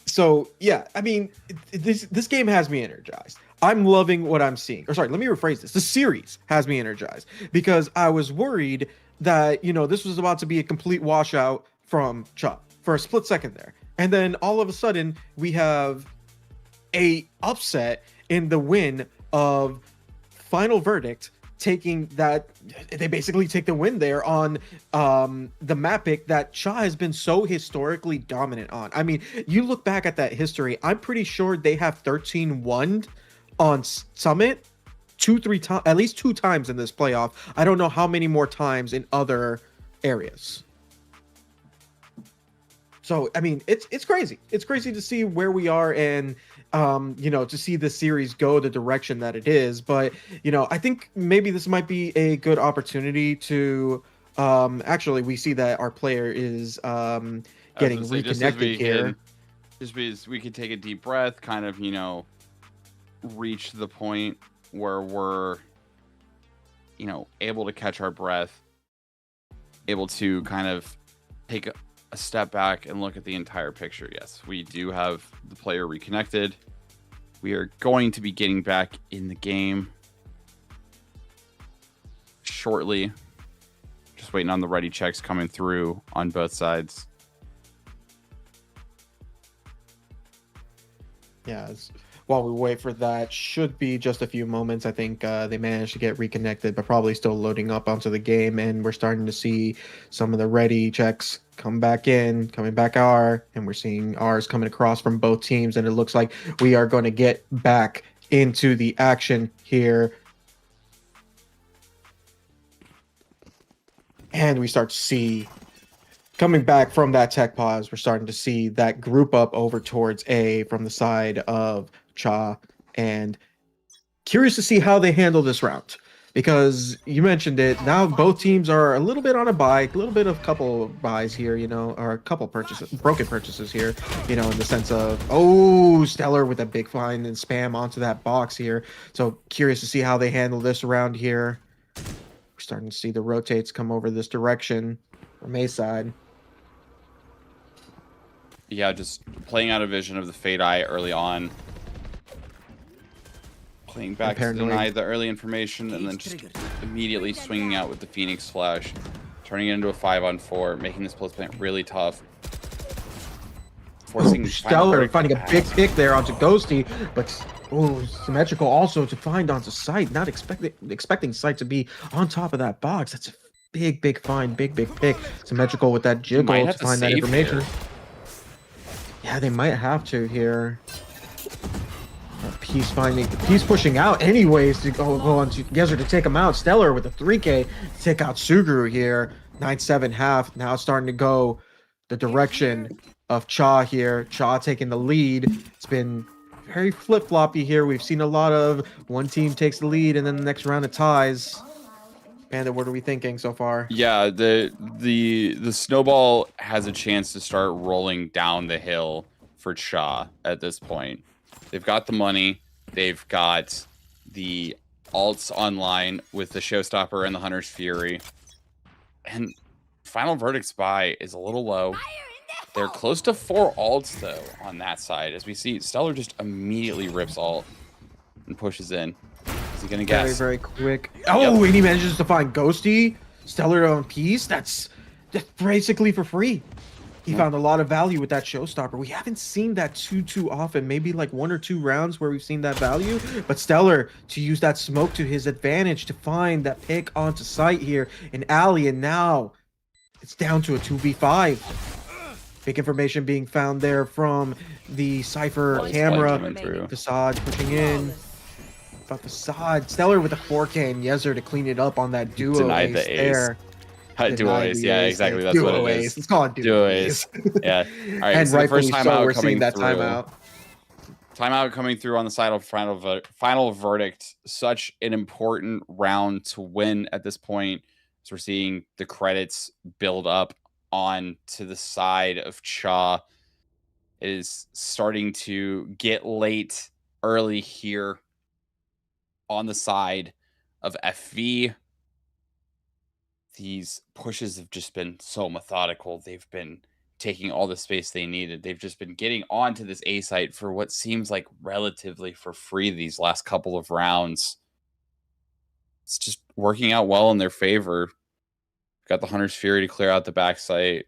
So, yeah, I mean, this game has me energized. I'm loving what I'm seeing. Or sorry, let me rephrase this. The series has me energized because I was worried that, this was about to be a complete washout from Cha for a split second there. And then all of a sudden we have a upset in the win of Final Verdict taking that. They basically take the win there on the map pick that Cha has been so historically dominant on. I mean, you look back at that history, I'm pretty sure they have 13-1 on Summit 2-3 times, at least 2 times in this playoff. I don't know how many more times in other areas. So I mean, it's crazy. It's crazy to see where we are and to see the series go the direction that it is. But I think maybe this might be a good opportunity to actually we see that our player is getting reconnected here. Just because we could take a deep breath, kind of reach the point where we're able to catch our breath, able to kind of take a step back and look at the entire picture. Yes, we do have the player reconnected. We are going to be getting back in the game shortly. Just waiting on the ready checks coming through on both sides. Yeah, while we wait for that, should be just a few moments. I think they managed to get reconnected, but probably still loading up onto the game, and we're starting to see some of the ready checks come back in, coming back and we're seeing ours coming across from both teams, and it looks like we are going to get back into the action here. And we start to see, coming back from that tech pause, we're starting to see that group up over towards A from the side of Cha, and curious to see how they handle this round, because you mentioned it, now both teams are a little bit on a buy, a little bit of couple buys here, you know, or a couple purchases, broken purchases here, you know, in the sense of, oh, Stellar with a big find and spam onto that box here. So curious to see how they handle this around here. We're starting to see the rotates come over this direction from A side. Yeah, just playing out a vision of the Fade Eye early on. Playing back to deny the early information, and then just immediately swinging out with the Phoenix Flash. Turning it into a 5-on-4, making this post plant really tough. Forcing Stellar finding a big pick there onto Ghosty, but Symmetrical also to find onto Sight, not expecting Sight to be on top of that box. That's a big find, big pick. Symmetrical with that jiggle to find that information. Here. Yeah, they might have to here. He's pushing out anyways to go on to Gezer to take him out. Stellar with a 3K to take out Suguru here. 9-7 half. Now starting to go the direction of Cha here. Cha taking the lead. It's been very flip-floppy here. We've seen a lot of one team takes the lead and then the next round of ties. Panda, what are we thinking so far? Yeah, the snowball has a chance to start rolling down the hill for Cha at this point. They've got the money. They've got the alts online with the Showstopper and the Hunter's Fury. And Final Verdict's buy is a little low. They're close to 4 alts, though, on that side. As we see, Stellar just immediately rips alt and pushes in. Is he going to guess? Very quick. Oh, and he manages to find Ghosty. Stellar on piece. That's basically for free. He found a lot of value with that Showstopper. We haven't seen that too often. Maybe like 1 or 2 rounds where we've seen that value. But Stellar to use that smoke to his advantage to find that pick onto Sight here in Alley. And now it's down to a 2v5. Big information being found there from the Cypher camera. Facade pushing in. But Facade. Stellar with a 4K and Yezer to clean it up on that duo Denied ace the ace. there. Duo ace, yeah, exactly. That's what it is. Let's call it duo ace. Yeah. All right. And so the first rightfully timeout we're coming seeing that through. Timeout coming through on the side of final verdict. Such an important round to win at this point. So we're seeing the credits build up on to the side of Cha. It is starting to get late early here on the side of FV. These pushes have just been so methodical. They've been taking all the space they needed. They've just been getting onto this A site for what seems like relatively for free these last couple of rounds. It's just working out well in their favor. Got the Hunter's Fury to clear out the back site.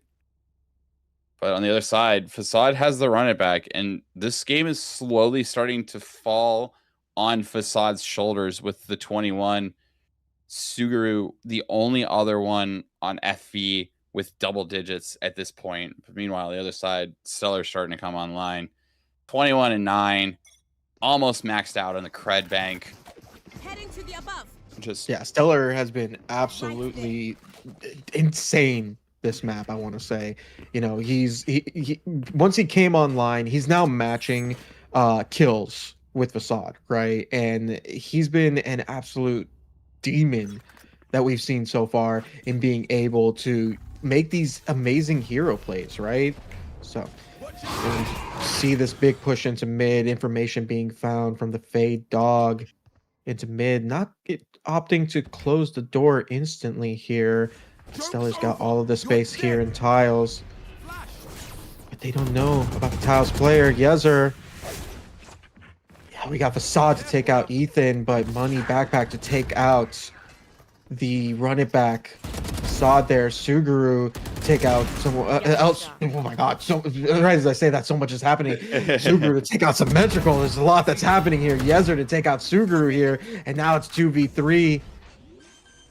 But on the other side, Facade has the run it back, and this game is slowly starting to fall on Facade's shoulders with the 21. Suguru, the only other one on FV with double digits at this point. But meanwhile, the other side, Stellar's starting to come online. 21 and 9, almost maxed out on the cred bank. Heading to the above. Yeah, Stellar has been absolutely insane this map, I want to say. You know, he once he came online, he's now matching kills with Facade, right? And he's been an absolute demon that we've seen so far in being able to make these amazing hero plays, right? So see this big push into mid, information being found from the Fade Dog into mid, not opting to close the door instantly here. Stellar's got all of the space here in tiles, but they don't know about the tiles player. Yezer We got Facade to take out Ethan, but Money Backpack to take out the run it back. Facade there, Suguru to take out someone else. Oh my god, so right as I say that, so much is happening. Suguru to take out Symmetrical. There's a lot that's happening here. Yezer to take out Suguru here, and now it's 2v3.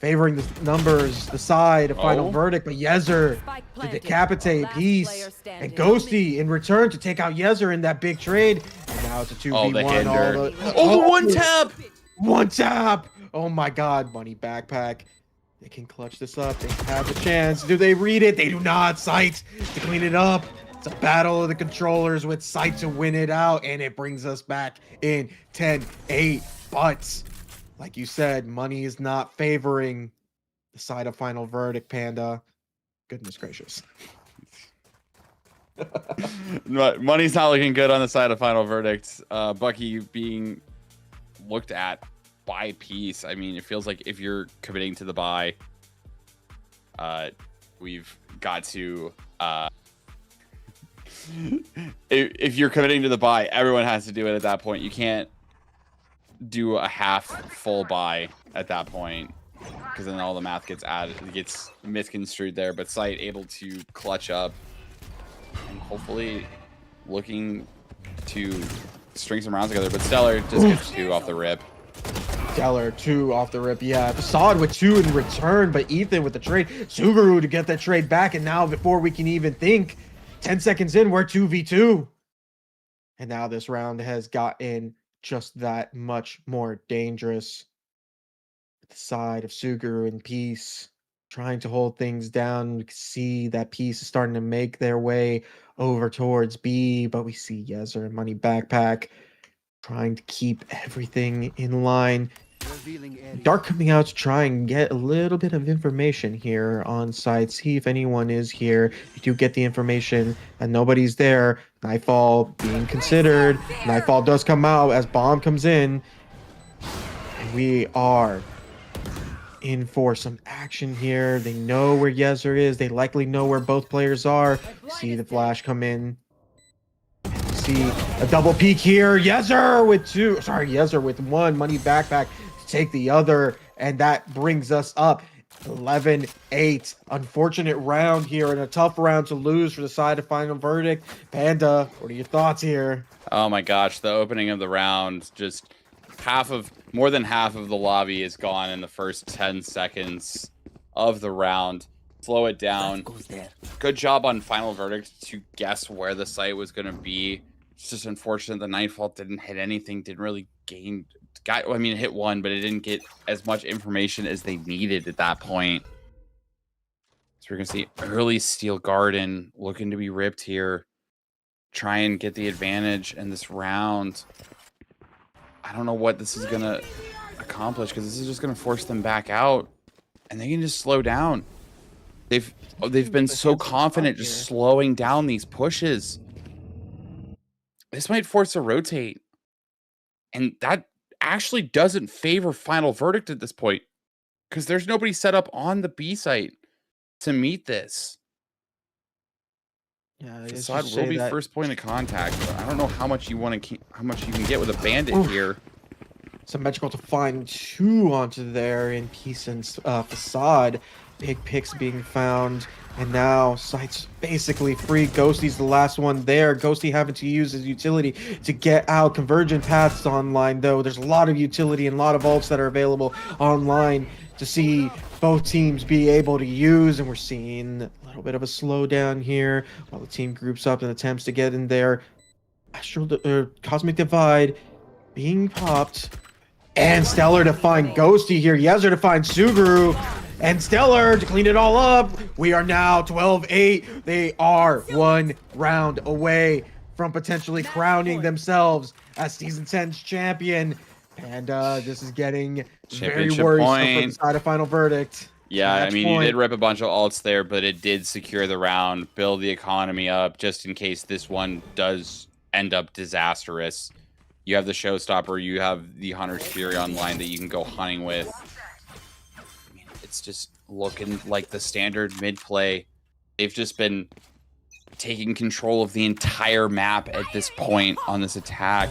Favoring the numbers, the side, a final verdict, but Yezer to decapitate Peace, and Ghosty in return to take out Yezer in that big trade. And now it's a 2v1. The one tap! One tap! Oh my god, Money Backpack. They can clutch this up. They have a chance. Do they read it? They do not. Sight to clean it up. It's a battle of the controllers with Sight to win it out, and it brings us back in 10-8. But like you said, Money is not favoring the side of final verdict, Panda. Goodness gracious. Money's not looking good on the side of final verdict. Bucky being looked at by Peace. I mean, it feels like if you're committing to the buy, we've got to if you're committing to the buy, everyone has to do it at that point. You can't do a half full buy at that point, because then all the math gets added, it gets misconstrued there. But Sight able to clutch up and hopefully looking to string some rounds together. But Stellar just gets 2 off the rip. Stellar 2 off the rip. Yeah, Facade with 2 in return, but Ethan with the trade. Suguru to get that trade back, and now before we can even think, 10 seconds in, we're 2v2. And now this round has gotten just that much more dangerous. The side of Suguru and Peace trying to hold things down. We can see that Peace is starting to make their way over towards B, but we see Yezer and Money Backpack trying to keep everything in line. Dark coming out to try and get a little bit of information here on site, see if anyone is here. You do get the information that nobody's there. Nightfall being considered. Nightfall does come out as Bomb comes in. And we are in for some action here. They know where Yezer is. They likely know where both players are. See the flash come in. See a double peek here. Yezer with 2. Sorry, Yezer with 1. Money Backpack to take the other. And that brings us up 11-8. Unfortunate round here and a tough round to lose for the side of final verdict. Panda, what are your thoughts here? Oh my gosh, the opening of the round, just more than half of the lobby is gone in the first 10 seconds of the round. Slow it down. Good job on final verdict to guess where the site was going to be. It's just unfortunate the Nightfall didn't hit anything, didn't really gain. I mean, it hit 1, but it didn't get as much information as they needed at that point. So we're going to see early Steel Garden looking to be ripped here. Try and get the advantage in this round. I don't know what this is going to accomplish, because this is just going to force them back out, and they can just slow down. They've been so confident just slowing down these pushes. This might force a rotate, and that actually doesn't favor final verdict at this point, because there's nobody set up on the B site to meet this. Yeah, Facade will be first point of contact, but I don't know how much you can get with a bandit here. Symmetrical to find 2 onto there in Peace and Facade. Big picks being found, and now Sight's basically free. Ghosty's the last one there. Ghosty having to use his utility to get out. Convergent Paths online, though. There's a lot of utility and a lot of ults that are available online to see both teams be able to use, and we're seeing a little bit of a slowdown here while the team groups up and attempts to get in there. Cosmic Divide being popped, and Stellar to find Ghosty here. Yezer to find Suguru, and Stellar to clean it all up. We are now 12-8. They are 1 round away from potentially crowning themselves as Season 10's champion. And this is getting very worrisome for the side of final verdict. Yeah, I mean, you did rip a bunch of ults there, but it did secure the round, build the economy up, just in case this one does end up disastrous. You have the Showstopper, you have the Hunter's Fury online that you can go hunting with. I mean, it's just looking like the standard mid-play. They've just been taking control of the entire map at this point on this attack.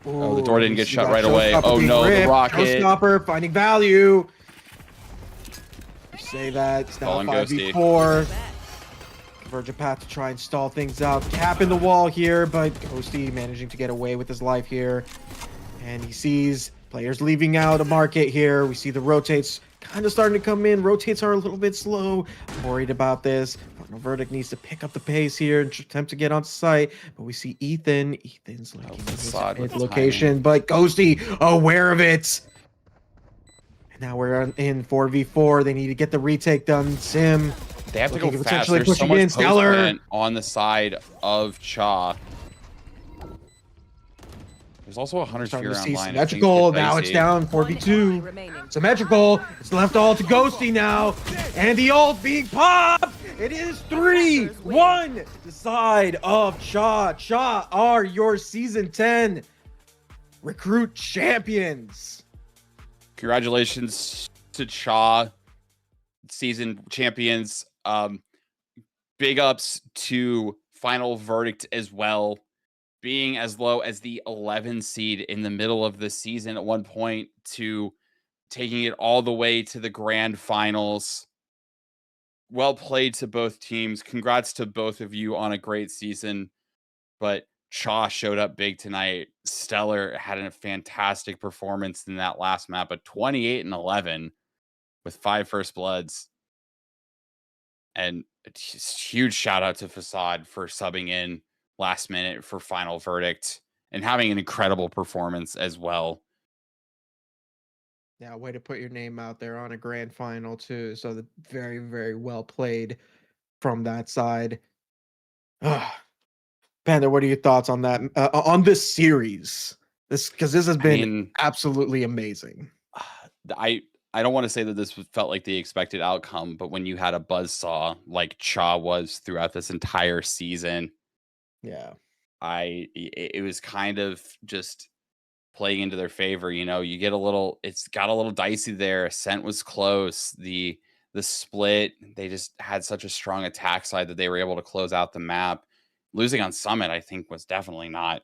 Oh, the door didn't we get see shut that right away. showstopper Oh being no, the ripped. rocket. Showstopper finding value. You say that it's now Fallen Ghosty. 5v4. Convergent path to try and stall things out. Cap in the wall here, but Ghosty managing to get away with his life here. And he sees players leaving out a market here. We see the rotates kind of starting to come in. Rotates are a little bit slow. I'm worried about this. Final Verdict needs to pick up the pace here and attempt to get on site. But we see Ethan. Ethan's looking at his Facade with mid location, but Ghosty aware of it. And now we're in 4v4. They need to get the retake done. Sim. They have to go looking to fast. potentially There's so push much again. Stellar. post-plant on the side of Cha. There's also 100 Starting fear to see online. symmetrical. Now it's down One enemy 4v2. remaining. Symmetrical. It's left all to Ghosty now. And the ult being popped. It is 3-1. The side of Cha. Cha are your season 10 recruit champions. Congratulations to Cha, season champions. Big ups to Final Verdict as well, being as low as the 11 seed in the middle of the season at one point to taking it all the way to the grand finals. Well played to both teams. Congrats to both of you on a great season. But Cha showed up big tonight. Stellar had a fantastic performance in that last map, a 28-11 with 5 first bloods. And a huge shout out to Facade for subbing in last minute for Final Verdict and having an incredible performance as well. Yeah, way to put your name out there on a grand final too. So the very, very well played from that side. Panda, what are your thoughts on that? On this series? Because this has been absolutely amazing. I don't want to say that this felt like the expected outcome, but when you had a buzzsaw like Cha was throughout this entire season, yeah, it was kind of just playing into their favor. You know, you get it's got a little dicey there. Ascent was close. The split, they just had such a strong attack side that they were able to close out the map. Losing on Summit, I think, was definitely not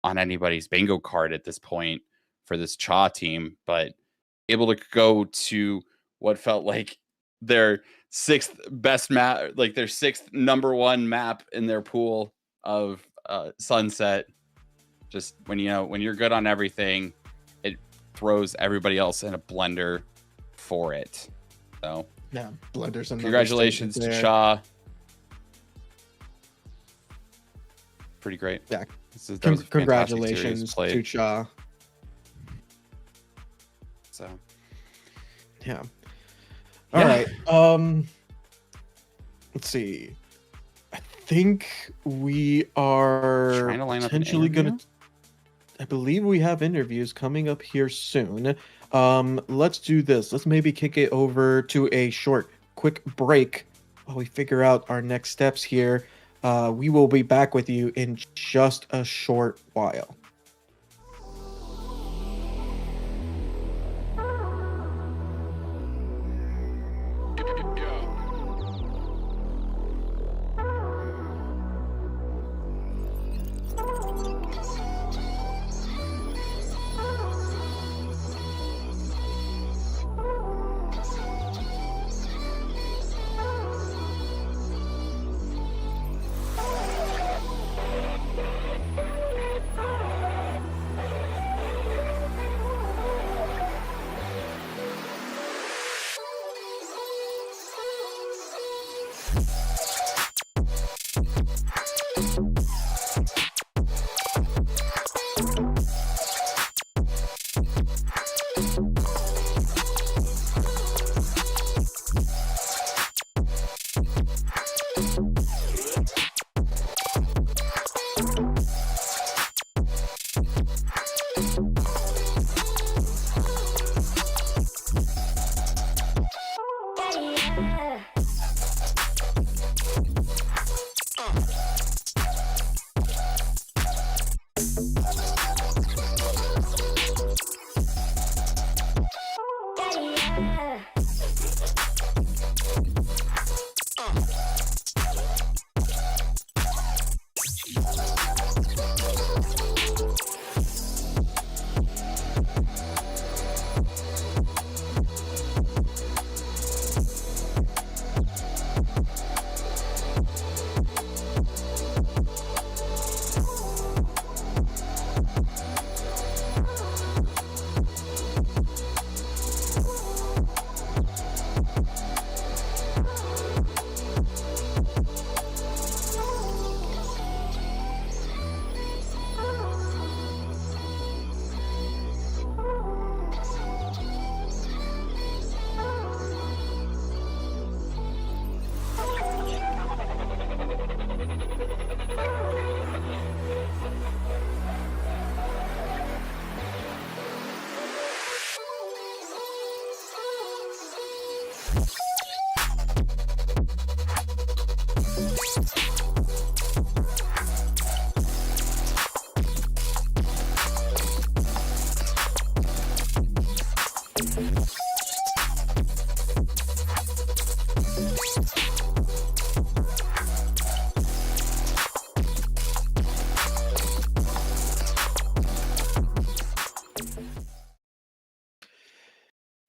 on anybody's bingo card at this point for this Cha team, but able to go to what felt like their 6th best map, like their 6th #1 map in their pool of Sunset. Just when you're good on everything, it throws everybody else in a blender for it. So yeah, blenders. Congratulations to Cha. Pretty great. Yeah, that was congratulations to Cha. So yeah. All right. Let's see. I think we are trying to line up potentially gonna. I believe we have interviews coming up here soon. Let's do this. Let's maybe kick it over to a quick break while we figure out our next steps here. We will be back with you in just a short while.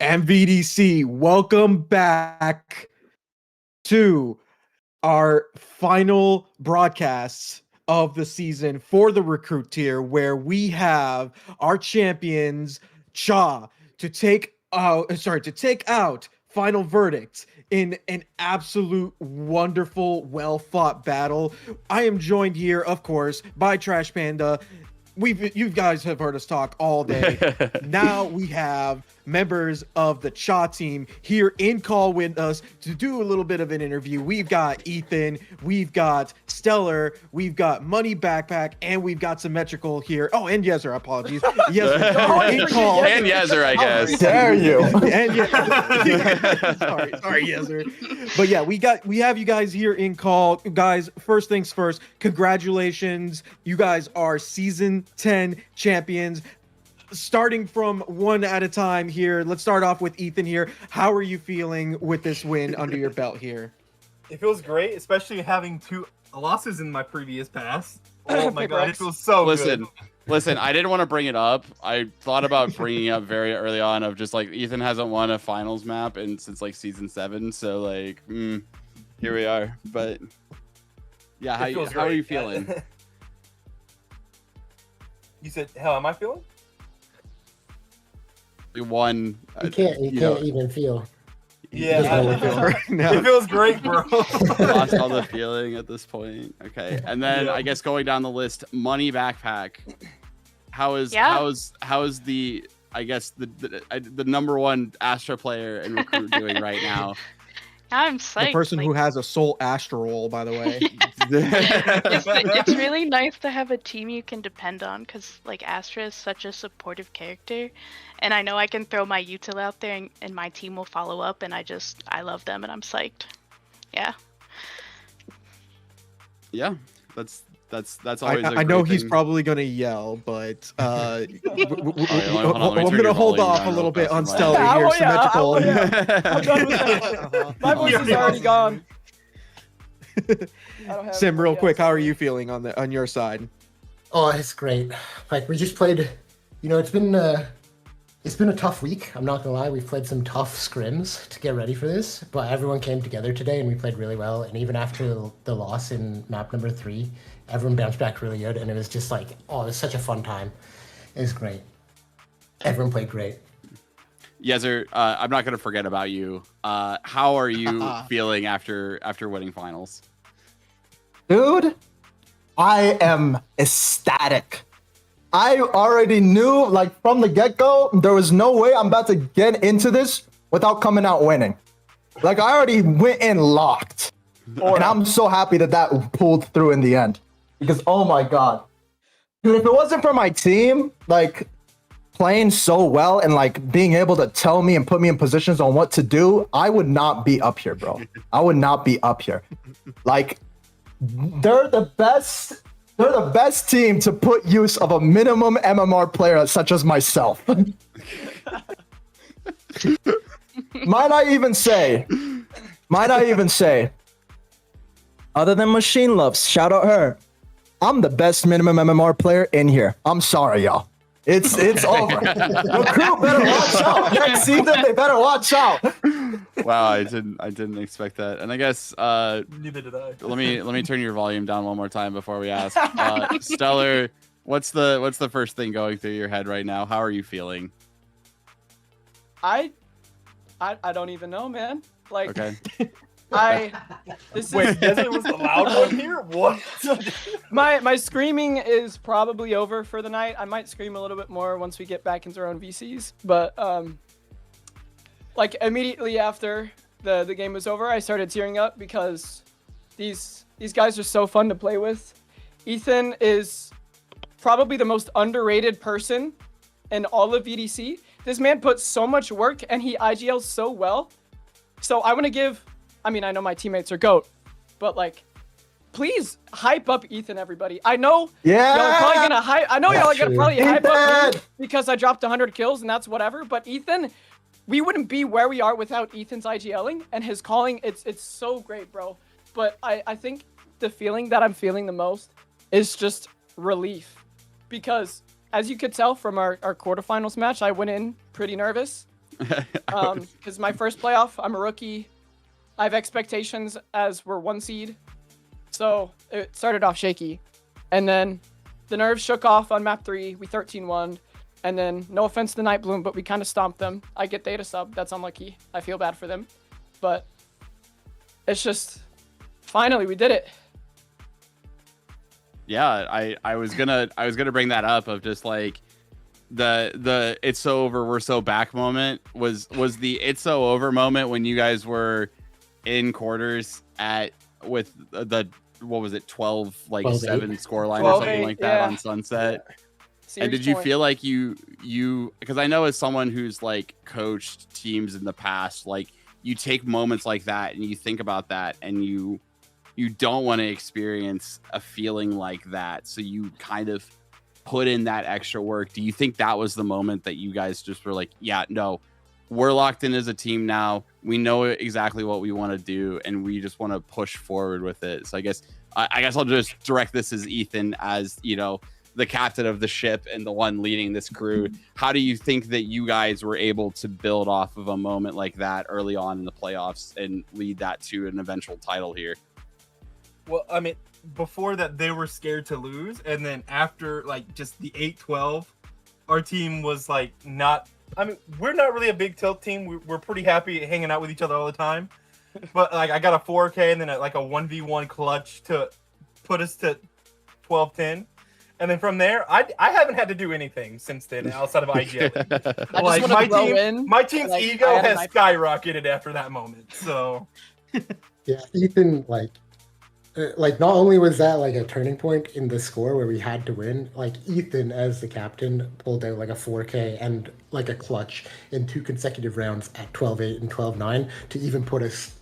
And VDC, welcome back to our final broadcasts of the season for the recruit tier, where we have our champions Cha to take out final verdict in an absolute wonderful, well-fought battle. I am joined here, of course, by Trash Panda. You guys have heard us talk all day. Now we have members of the Cha team here in call with us to do a little bit of an interview. We've got Ethan, we've got Stellar, we've got Money Backpack, and we've got Symmetrical here. Oh, and Yezer, apologies. Yezer in call. And Yezer, I guess. Dare you? And sorry, Yezer. But yeah, we have you guys here in call. Guys, first things first, congratulations. You guys are season 10 champions. Starting from one at a time here, let's start off with Ethan here. How are you feeling with this win under your belt here? It feels great, especially having 2 losses in my previous pass. Oh my god, it feels so good. Listen, I didn't want to bring it up. I thought about bringing it up very early on of just like Ethan hasn't won a finals map since like season 7, so like here we are. But yeah, how are you feeling? You said, how am I feeling? We won. You can't even feel. Yeah, it feels great, bro. Lost all the feeling at this point. Okay, and then I guess going down the list, Money Backpack. How is the the number one Astra player and recruit doing right now? I'm psyched. The person who has a soul astral, by the way. It's really nice to have a team you can depend on, because like Astra is such a supportive character, and I know I can throw my util out there and my team will follow up, and I love them and I'm psyched. Yeah. Yeah, that's always. I know he's probably gonna yell, but I'm gonna hold off a little bit on Stellar here. Symmetrical. I'm done with that. My voice is already gone. Sim, real quick, how are you feeling on your side? Oh, it's great. Like, we just played, it's been a tough week. I'm not gonna lie. We've played some tough scrims to get ready for this, but everyone came together today and we played really well. And even after the loss in map number 3, everyone bounced back really good. And it was just like, oh, it was such a fun time. It was great. Everyone played great. Yezer, I'm not gonna forget about you. How are you feeling after winning finals? Dude, I am ecstatic. I already knew, like, from the get-go, there was no way I'm about to get into this without coming out winning. Like, I already went in locked. And I'm so happy that pulled through in the end. Because, oh my god. Dude, if it wasn't for my team, like, playing so well and, like, being able to tell me and put me in positions on what to do, I would not be up here, bro. I would not be up here. Like, they're the best team to put use of a minimum MMR player such as myself. Might I even say, other than Machine Loves, shout out her, I'm the best minimum MMR player in here. I'm sorry, y'all. It's over. The crew better watch out. Next season, they better watch out. Wow, I didn't expect that. And I guess neither did I. let me turn your volume down one more time before we ask. Stellar, what's the first thing going through your head right now? How are you feeling? I don't even know, man. Like, Okay. This Wait, is Desert was the loud one here? What? my screaming is probably over for the night. I might scream a little bit more once we get back into our own VCs, but like immediately after the game was over, I started tearing up because these guys are so fun to play with. Ethan is probably the most underrated person in all of VDC. This man puts so much work and he IGLs so well. So I want to give, I mean, I know my teammates are GOAT, but like, please hype up Ethan, everybody. I know y'all are probably gonna hype. I know y'all are gonna probably hype up me because I dropped 100 kills and that's whatever. But Ethan, we wouldn't be where we are without Ethan's IGLing and his calling. It's so great, bro. But I think the feeling that I'm feeling the most is just relief, because as you could tell from our quarterfinals match, I went in pretty nervous. Because my first playoff, I'm a rookie. I have expectations as we're 1 seed. So it started off shaky. And then the nerves shook off on map 3. We 13-1. And then, no offense to Night Bloom, but we kind of stomped them. I get data sub. That's unlucky. I feel bad for them. But it's just, finally, we did it. Yeah, I was gonna bring that up of just like the it's so over, we're so back moment was the it's so over moment when you guys were in quarters with the what was it 12 like 7 scoreline or something like that on Sunset. And did you feel like you because I know as someone who's like coached teams in the past, like you take moments like that and you think about that and you don't want to experience a feeling like that, so you kind of put in that extra work. Do you think that was the moment that you guys just were like, yeah, no, we're locked in as a team now, we know exactly what we want to do and we just want to push forward with it? So I guess I'll just direct this as Ethan, as you know, the captain of the ship and the one leading this crew. How do you think that you guys were able to build off of a moment like that early on in the playoffs and lead that to an eventual title here? Well, I mean, before that, they were scared to lose. And then after, like, just the 8-12, our team was, like, not... I mean, we're not really a big tilt team. We're pretty happy hanging out with each other all the time. But, like, I got a 4K and then, like, a 1v1 clutch to put us to 12-10. And then from there, I haven't had to do anything since then outside of IGL. Like, my team's ego has skyrocketed after that moment. So... Yeah, Ethan, like not only was that like a turning point in the score where we had to win, like Ethan as the captain pulled out like a 4K and like a clutch in 2 consecutive rounds at 12-8 and 12-9 to even put us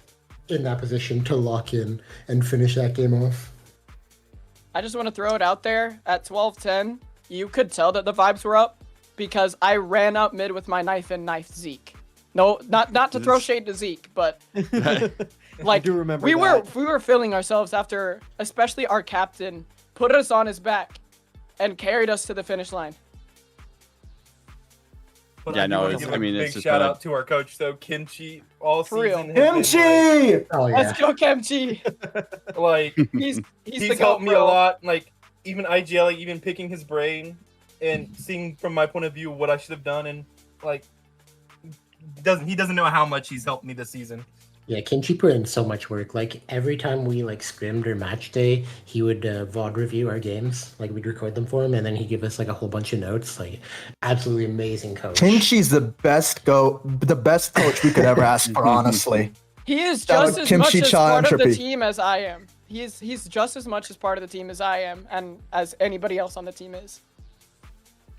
in that position to lock in and finish that game off. I just want to throw it out there at 12-10. You could tell that the vibes were up because I ran out mid with my knife and knifed Zeke. No, not to throw shade to Zeke, but like, I do remember we that. were feeling ourselves after, especially our captain put us on his back and carried us to the finish line. But yeah, no, it's I mean, big it's just shout out to our coach though, Kimchi, all For real. season. Kimchi, oh, yeah. Let's go, Kimchi. Like he's helped me a lot. Like even IGL, even picking his brain and seeing from my point of view what I should have done, and like he doesn't know how much he's helped me this season. Yeah, Kimchi put in so much work. Like every time we like scrimmed or match day, he would VOD review our games. Like we'd record them for him, and then he'd give us like a whole bunch of notes. Like absolutely amazing coach. Kimchi's the best coach we could ever ask for, honestly. He is just as much as part of the Trippy. team as I am. He's just as much as part of the team as I am, and as anybody else on the team is.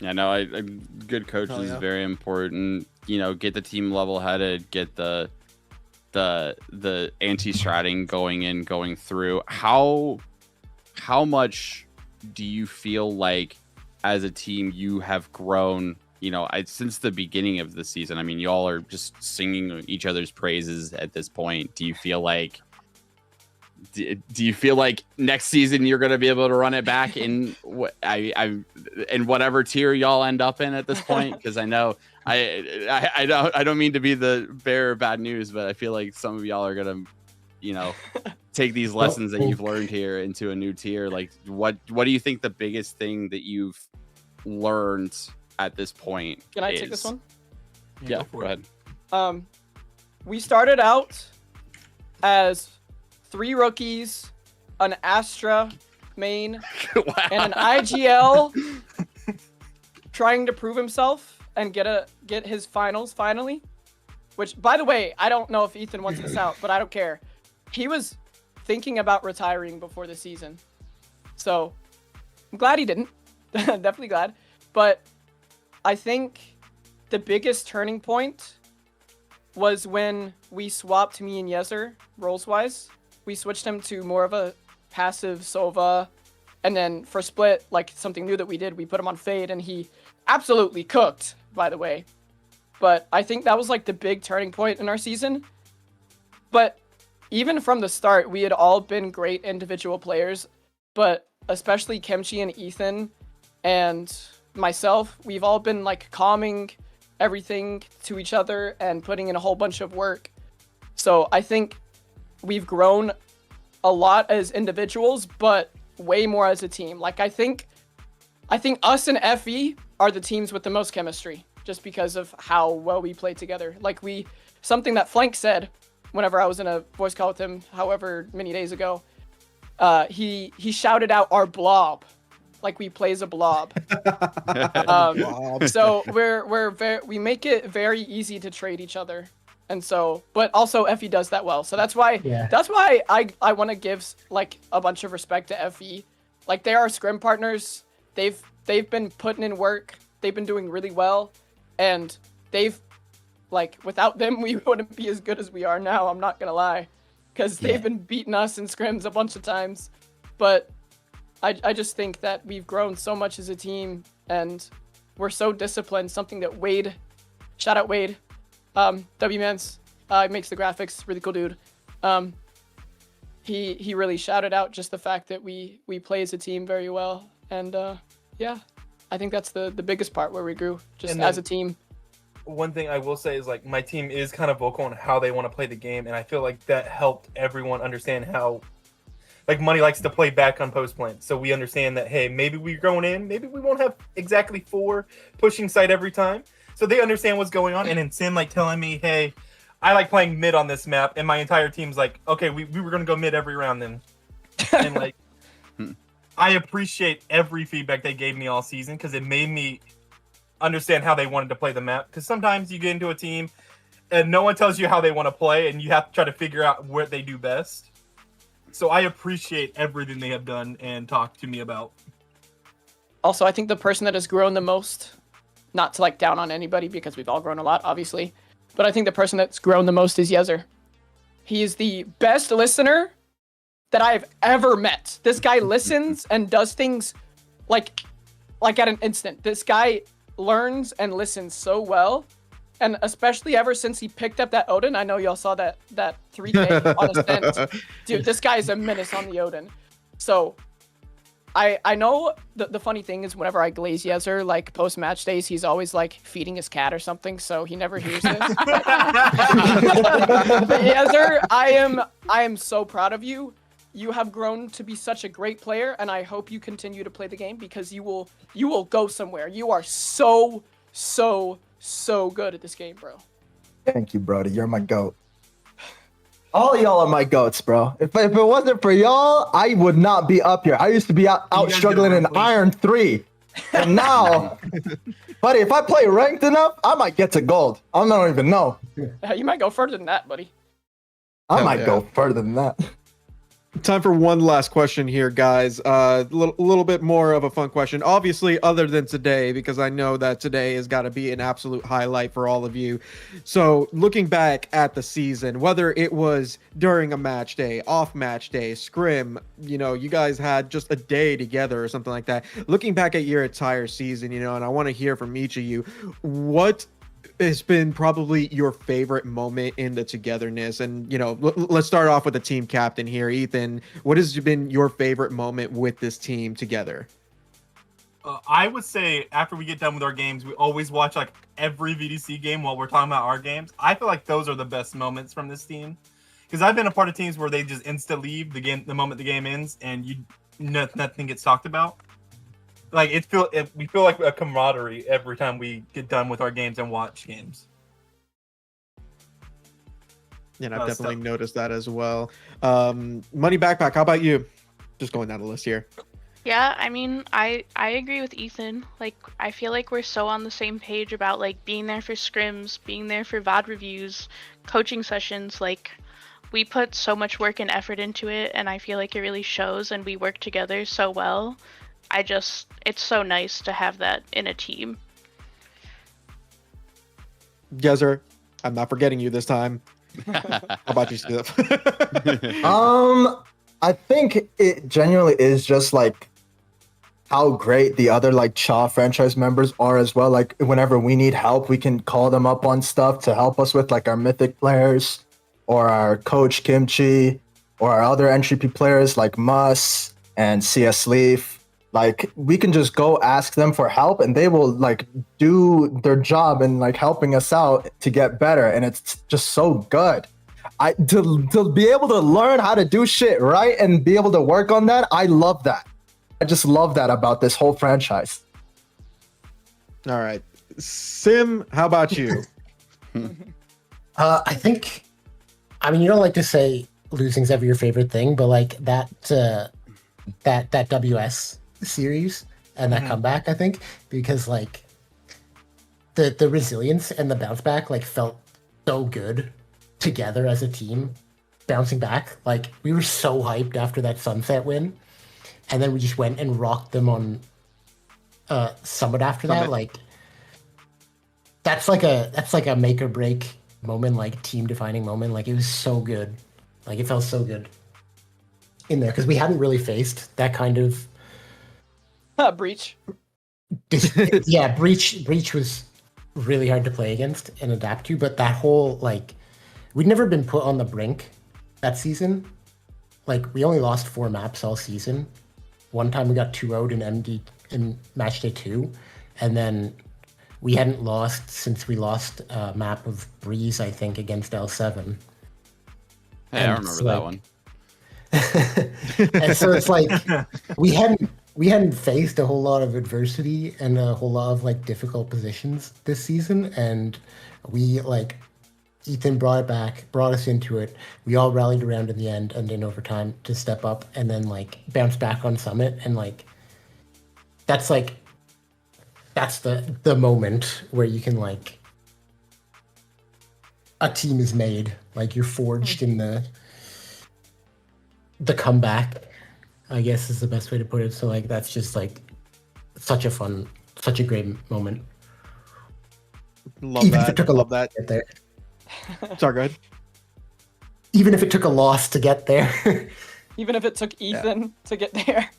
Yeah, no, I good coaches is very important. You know, get the team level headed, get the anti-stratting going through. How much do you feel like as a team you have grown, you know, since the beginning of the season? I mean, y'all are just singing each other's praises at this point. Do you feel like next season you're going to be able to run it back in in whatever tier y'all end up in at this point? Because I know I don't mean to be the bearer of bad news, but I feel like some of y'all are gonna, you know, take these lessons that you've learned here into a new tier. Like, what do you think the biggest thing that you've learned at this point? Can I take this one? Yeah, go ahead. We started out as 3 rookies, an Astra main, and an IGL trying to prove himself and get his finals finally. Which, by the way, I don't know if Ethan wants this out, but I don't care. He was thinking about retiring before the season. So, I'm glad he didn't. Definitely glad. But I think the biggest turning point was when we swapped me and Yezer roles-wise. We switched him to more of a passive Sova. And then for split, like something new that we did, we put him on Fade, and he absolutely cooked, by the way. But I think that was like the big turning point in our season. But even from the start, we had all been great individual players, but especially Kimchi and Ethan and myself, we've all been like calming everything to each other and putting in a whole bunch of work. So I think we've grown a lot as individuals, but way more as a team. Like I think us and FE are the teams with the most chemistry, just because of how well we play together. Like something that Flank said whenever I was in a voice call with him, however many days ago, he shouted out our blob, like we play as a blob. So we make it very easy to trade each other, and so, but also FE does that well. So that's why I want to give like a bunch of respect to FE. Like they are scrim partners. They've been putting in work. They've been doing really well, and without them we wouldn't be as good as we are now. I'm not gonna lie, because they've been beating us in scrims a bunch of times. But I just think that we've grown so much as a team, and we're so disciplined. Something that Wade, shout out Wade, W-Mans, makes the graphics, really cool dude. He really shouted out just the fact that we play as a team very well, and yeah, I think that's the biggest part where we grew just as a team. One thing I will say is like my team is kind of vocal on how they want to play the game, and I feel like that helped everyone understand how like Money likes to play back on post plant. So we understand that, hey, maybe we're going in, maybe we won't have exactly 4 pushing side every time. So they understand what's going on. And then Sin like telling me, hey, I like playing mid on this map, and my entire team's like, okay, we were gonna go mid every round then. And like I appreciate every feedback they gave me all season, because it made me understand how they wanted to play the map. Because sometimes you get into a team and no one tells you how they want to play, and you have to try to figure out what they do best. So I appreciate everything they have done and talked to me about. Also, I think the person that has grown the most, not to like down on anybody because we've all grown a lot, obviously, but I think the person that's grown the most is Yezer. He is the best listener that I've ever met. This guy listens and does things like at an instant. This guy learns and listens so well. And especially ever since he picked up that Odin, I know y'all saw that 3K on his tent. Dude, this guy is a menace on the Odin. So I know the funny thing is whenever I glaze Yezer, like post match days, he's always like feeding his cat or something, so he never hears this. But Yezer, I am so proud of you. You have grown to be such a great player, and I hope you continue to play the game, because you will go somewhere. You are so good at this game, bro. Thank you, Brody. You're my goat. All y'all are my goats, bro. If it wasn't for y'all, I would not be up here. I used to be out struggling in Iron 3. And now, buddy, if I play ranked enough, I might get to gold. I don't even know. You might go further than that, buddy. I might go further than that. Time for one last question here, guys. A little bit more of a fun question. Obviously, other than today, because I know that today has got to be an absolute highlight for all of you. So, looking back at the season, whether it was during a match day, off match day, scrim, you guys had just a day together or something like that. Looking back at your entire season, and I want to hear from each of you, what has been probably your favorite moment in the togetherness? And let's start off with the team captain here. Ethan, what has been your favorite moment with this team together? I would say after we get done with our games, we always watch like every VDC game while we're talking about our games. I feel like those are the best moments from this team, because I've been a part of teams where they just insta leave the game the moment the game ends, and nothing gets talked about. Like we feel like a camaraderie every time we get done with our games and watch games. And I've definitely noticed that as well. Money Backpack, how about you? Just going down the list here. Yeah, I mean, I agree with Ethan. Like, I feel like we're so on the same page about like being there for scrims, being there for VOD reviews, coaching sessions. Like, we put so much work and effort into it, and I feel like it really shows, and we work together so well. It's so nice to have that in a team. Gezer, I'm not forgetting you this time. How about you, Skip? I think it genuinely is just like how great the other like Cha franchise members are as well. Like whenever we need help, we can call them up on stuff to help us with like our mythic players or our coach Kimchi or our other NTP players like Mus and CS Leaf. Like we can just go ask them for help and they will like do their job and like helping us out to get better. And it's just so good. To be able to learn how to do shit right and be able to work on that, I love that. I just love that about this whole franchise. All right. Sim, how about you? I think, I mean, you don't like to say losing's ever your favorite thing, but like that WS series and that comeback, I think, because like the resilience and the bounce back like felt so good together as a team, bouncing back. Like we were so hyped after that Sunset win, and then we just went and rocked them on Summit after that. Like that's like a make or break moment, like team defining moment. Like it was so good. Like it felt so good in there because we hadn't really faced that kind of breach. Yeah, breach was really hard to play against and adapt to, but that whole like we'd never been put on the brink that season. Like we only lost 4 maps all season. One time we got 2-0'd in MD in match day 2, and then we hadn't lost since we lost a map of Breeze, I think, against L7. Hey, I remember that one. And so it's like we hadn't faced a whole lot of adversity and a whole lot of like difficult positions this season, and we like Ethan brought it back, brought us into it. We all rallied around in the end and in overtime to step up and then like bounce back on Summit, and like that's the moment where you can like a team is made, like you're forged in the comeback, I guess is the best way to put it. So like that's just like such a great moment. Love Even that. if it took a Love lot that. to get there. Sorry, go ahead. Even if it took a loss to get there. Even if it took Ethan to get there.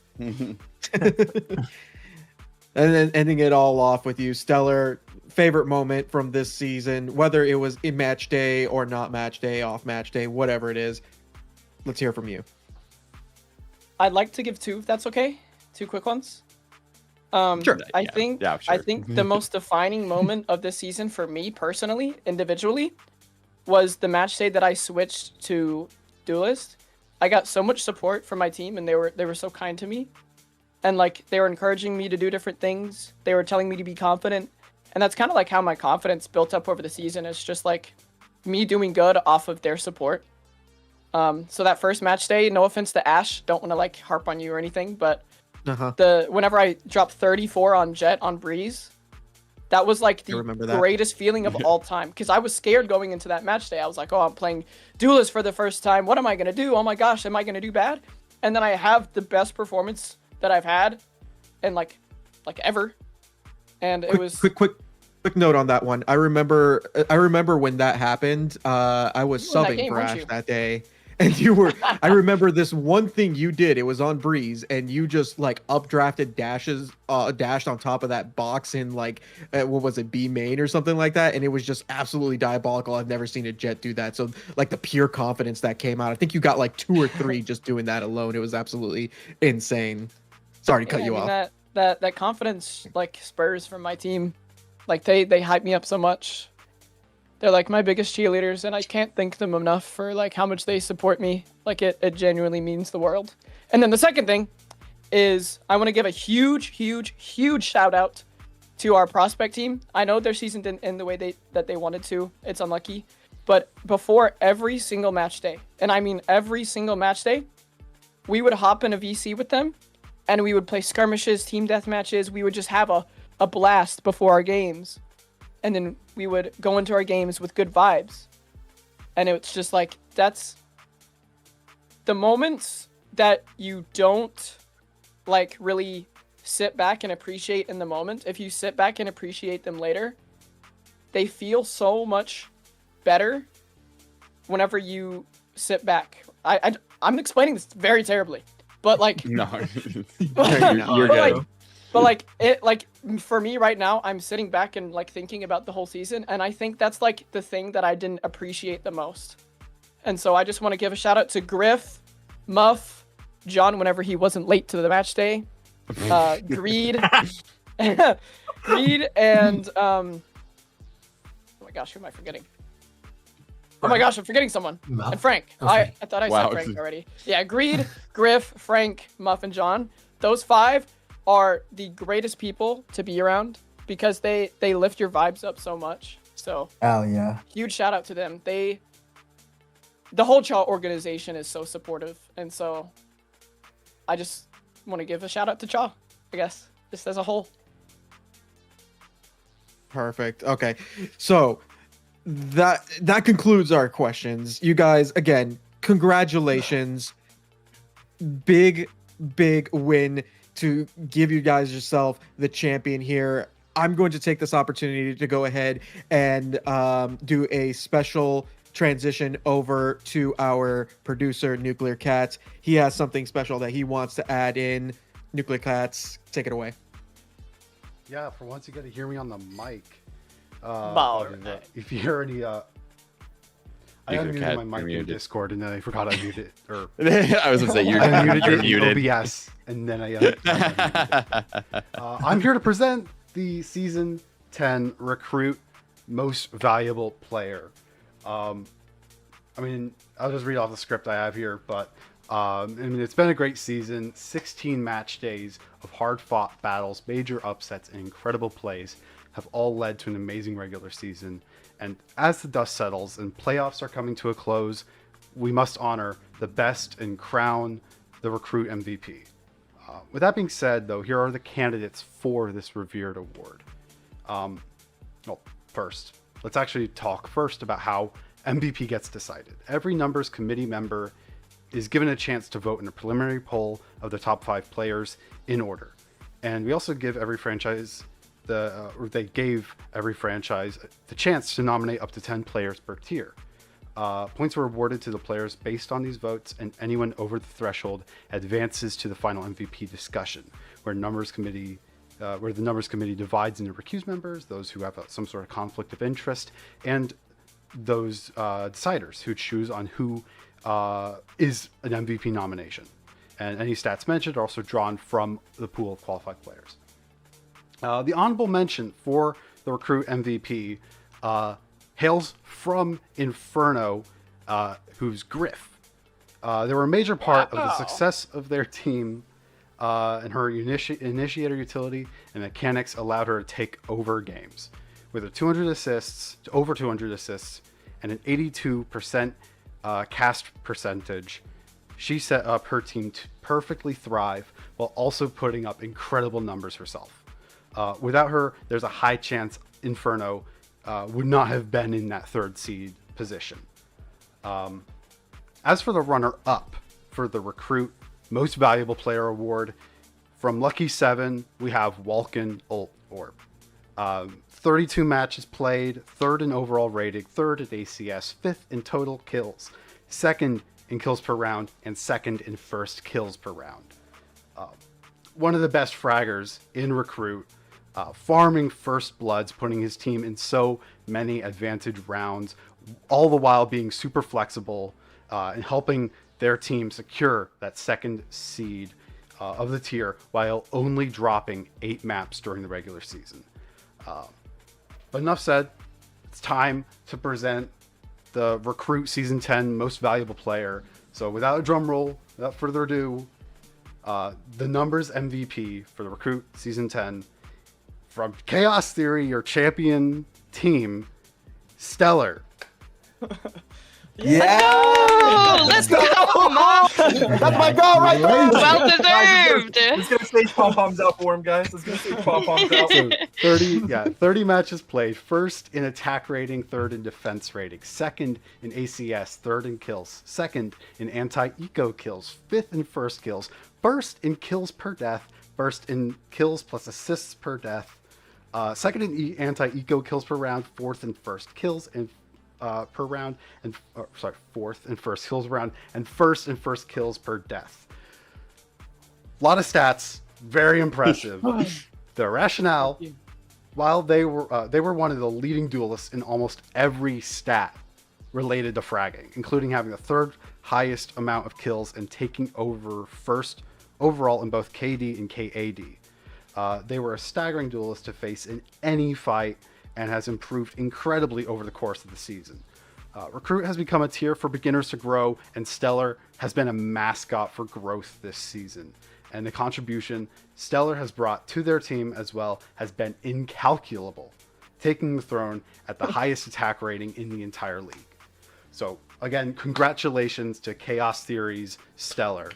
And then ending it all off with you, Stellar, favorite moment from this season, whether it was in match day or not match day, off match day, whatever it is. Let's hear from you. I'd like to give 2, if that's okay. 2 quick ones. Sure. I think the most defining moment of this season for me personally, individually, was the match day that I switched to Duelist. I got so much support from my team, and they were so kind to me. And like they were encouraging me to do different things. They were telling me to be confident. And that's kind of like how my confidence built up over the season. It's just like me doing good off of their support. So that first match day, no offense to Ash, don't want to like harp on you or anything, but whenever I dropped 34 on Jet on Breeze, that was like the greatest feeling of all time. Because I was scared going into that match day. I was like, oh, I'm playing Duelist for the first time. What am I going to do? Oh my gosh, am I going to do bad? And then I have the best performance that I've had in like ever. And it was quick note on that one. I remember when that happened. I was subbing for Ash that day. And you were, I remember this one thing you did. It was on Breeze, and you just like updrafted dashed on top of that box in like, what was it, B main or something like that. And it was just absolutely diabolical. I've never seen a Jet do that. So like the pure confidence that came out. I think you got like 2 or 3 just doing that alone. It was absolutely insane. Sorry to cut you off. That confidence like spurs from my team. Like they hype me up so much. They're like my biggest cheerleaders, and I can't thank them enough for like how much they support me. Like it genuinely means the world. And then the second thing is I want to give a huge shout out to our prospect team. I know their season didn't end the way that they wanted to. It's unlucky. but before every single match day, and I mean every single match day, we would hop in a VC with them, and we would play skirmishes, team death matches. We would just have a blast before our games, and then we would go into our games with good vibes. And it's just like, that's the moments that you don't like really sit back and appreciate in the moment. If you sit back and appreciate them later, they feel so much better whenever you sit back. I'm explaining this very terribly, but like, No, but you're good. like, but like it, like for me right now, I'm sitting back and like thinking about the whole season, and I think that's like the thing that I didn't appreciate the most. And so I just want to give a shout out to Griff, Muff, John whenever he wasn't late to the match day, Greed, Greed, and oh my gosh, who am I forgetting? Oh my gosh, I'm forgetting someone. Muff? And Frank. Okay. I thought I Wow. said Frank already. Yeah, Greed, Griff, Frank, Muff, and John. Those 5 are the greatest people to be around because they lift your vibes up so much. So Hell yeah. huge shout out to them. The whole Chaw organization is so supportive, and so I just want to give a shout out to Chaw, I guess, just as a whole. Perfect. Okay. So that concludes our questions. You guys, again, congratulations. Big win to give you guys yourself the champion here. I'm going to take this opportunity to go ahead and do a special transition over to our producer, Nuclear Cats. He has something special that he wants to add in. Nuclear Cats, take it away. Yeah, for once you got to hear me on the mic. Valorant. If you hear any, I Nuclear unmuted Cat, my mic you're in muted. Discord and then I forgot I muted it. Or I was gonna say you're, I unmuted you're it in muted. OBS and then I unmuted it. I'm here to present the Season 10 Recruit Most Valuable Player. I mean, I'll just read off the script I have here, but I mean, it's been a great season. 16 match days of hard-fought battles, major upsets, and incredible plays have all led to an amazing regular season. And as the dust settles and playoffs are coming to a close, we must honor the best and crown the Recruit MVP. With that being said, though, here are the candidates for this revered award. Well, first, let's actually talk first about how MVP gets decided. Every numbers committee member is given a chance to vote in a preliminary poll of the top 5 players in order. And we also give every franchise they gave every franchise the chance to nominate up to 10 players per tier. Points were awarded to the players based on these votes, and anyone over the threshold advances to the final MVP discussion, where the numbers committee divides into recused members, those who have some sort of conflict of interest, and those deciders who choose on who is an MVP nomination. And any stats mentioned are also drawn from the pool of qualified players. The honorable mention for the Recruit MVP hails from Inferno, who's Griff. They were a major part of the success of their team, and her initiator utility and mechanics allowed her to take over games. With her 200 assists, over 200 assists, and an 82% cast percentage, she set up her team to perfectly thrive while also putting up incredible numbers herself. Without her, there's a high chance Inferno would not have been in that 3rd seed position. As for the runner-up for the Recruit Most Valuable Player Award, from Lucky 7, we have Walken Orb. 32 matches played, 3rd in overall rating, 3rd at ACS, 5th in total kills, 2nd in kills per round, and 2nd in first kills per round. One of the best fraggers in Recruit, farming first bloods, putting his team in so many advantage rounds, all the while being super flexible and helping their team secure that 2nd seed of the tier while only dropping 8 maps during the regular season. But enough said, it's time to present the Recruit Season 10 Most Valuable Player. So without a drum roll, without further ado, the numbers MVP for the Recruit Season 10 from Chaos Theory, your champion team, Stellar. Oh, let's go! That's my goal right there. Well deserved. Let's get stage pom-poms out for him, guys. Let's get stage pom-poms out. So 30 matches played. First in attack rating, third in defense rating, second in ACS, third in kills, second in anti-eco kills, fifth in first kills, first in kills per death, first in kills plus assists per death, second in anti-eco kills per round, fourth in first kills and per round, and fourth in first kills per round, and first in first kills per death. A lot of stats, very impressive. The rationale, while they were one of the leading duelists in almost every stat related to fragging, including having the third highest amount of kills and taking over first overall in both KD and KAD. They were a staggering duelist to face in any fight and has improved incredibly over the course of the season. Recruit has become a tier for beginners to grow, and Stellar has been a mascot for growth this season. And the contribution Stellar has brought to their team as well has been incalculable, taking the throne at the highest attack rating in the entire league. So again, congratulations to Chaos Theory's Stellar.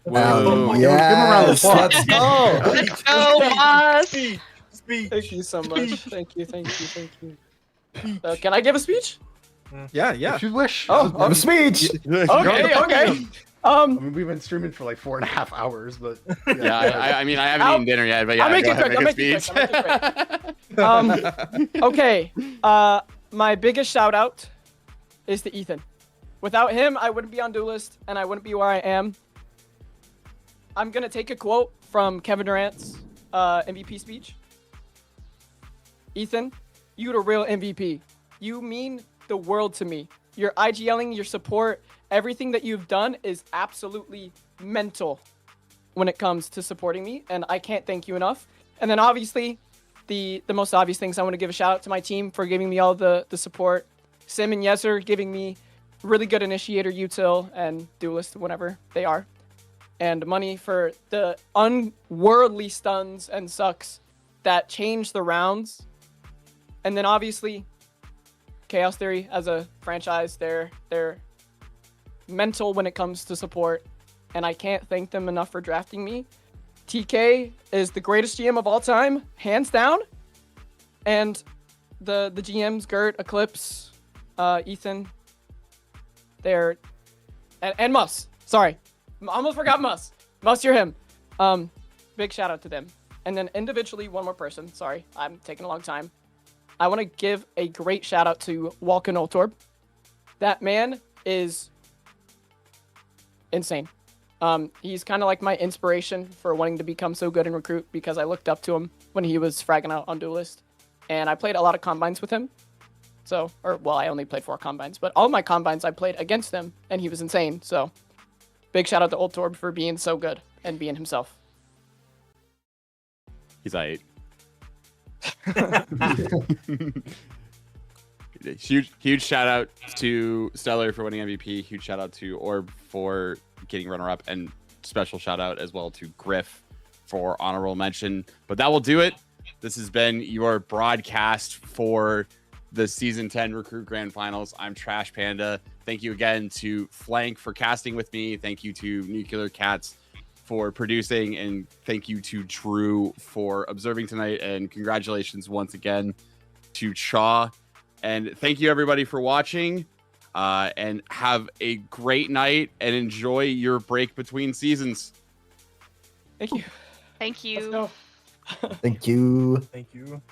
Yes, let's go. Let's go, boss. Speech. Thank you so much. Thank you. Can I give a speech? Yeah. If you wish. A speech. Okay. I mean, we've been streaming for like 4.5 hours, but Yeah, I mean, I haven't eaten dinner yet, but yeah, I'll make go it ahead, quick. make a speech. Okay. My biggest shout out is to Ethan. Without him, I wouldn't be on Duelist, and I wouldn't be where I am. I'm gonna take a quote from Kevin Durant's MVP speech. Ethan, you the real MVP. You mean the world to me. Your IGLing, your support, everything that you've done is absolutely mental when it comes to supporting me, and I can't thank you enough. And then obviously, the most obvious things, I want to give a shout out to my team for giving me all the support. Sim and Yezer giving me really good initiator util and duelist, whatever they are. And Money for the unworldly stuns and sucks that change the rounds. And then obviously, Chaos Theory as a franchise, they're mental when it comes to support, and I can't thank them enough for drafting me. TK is the greatest GM of all time, hands down. And the GMs, Gert, Eclipse, Ethan, and Mus. Sorry, almost forgot Mus. Mus, you're him. Big shout out to them. And then individually, one more person. Sorry, I'm taking a long time. I want to give a great shout out to Walken Oltorb. That man is insane. He's kind of like my inspiration for wanting to become so good in Recruit, because I looked up to him when he was fragging out on Duelist, and I played a lot of combines with him. I only played 4 combines, but all my combines I played against him, and he was insane. So big shout out to Oltorb for being so good and being himself. He's aight. Huge shout out to Stellar for winning MVP. Huge shout out to Orb for getting runner up, and special shout out as well to Griff for honorable mention. But that will do it. This has been your broadcast for the season 10 Recruit Grand Finals. I'm Trash Panda. Thank you again to Flank for casting with me. Thank you to Nuclear Cats for producing, and thank you to Drew for observing tonight, and congratulations once again to Chaw. And thank you everybody for watching, and have a great night and enjoy your break between seasons. Thank you. Thank you. Let's go. Thank you. Thank you.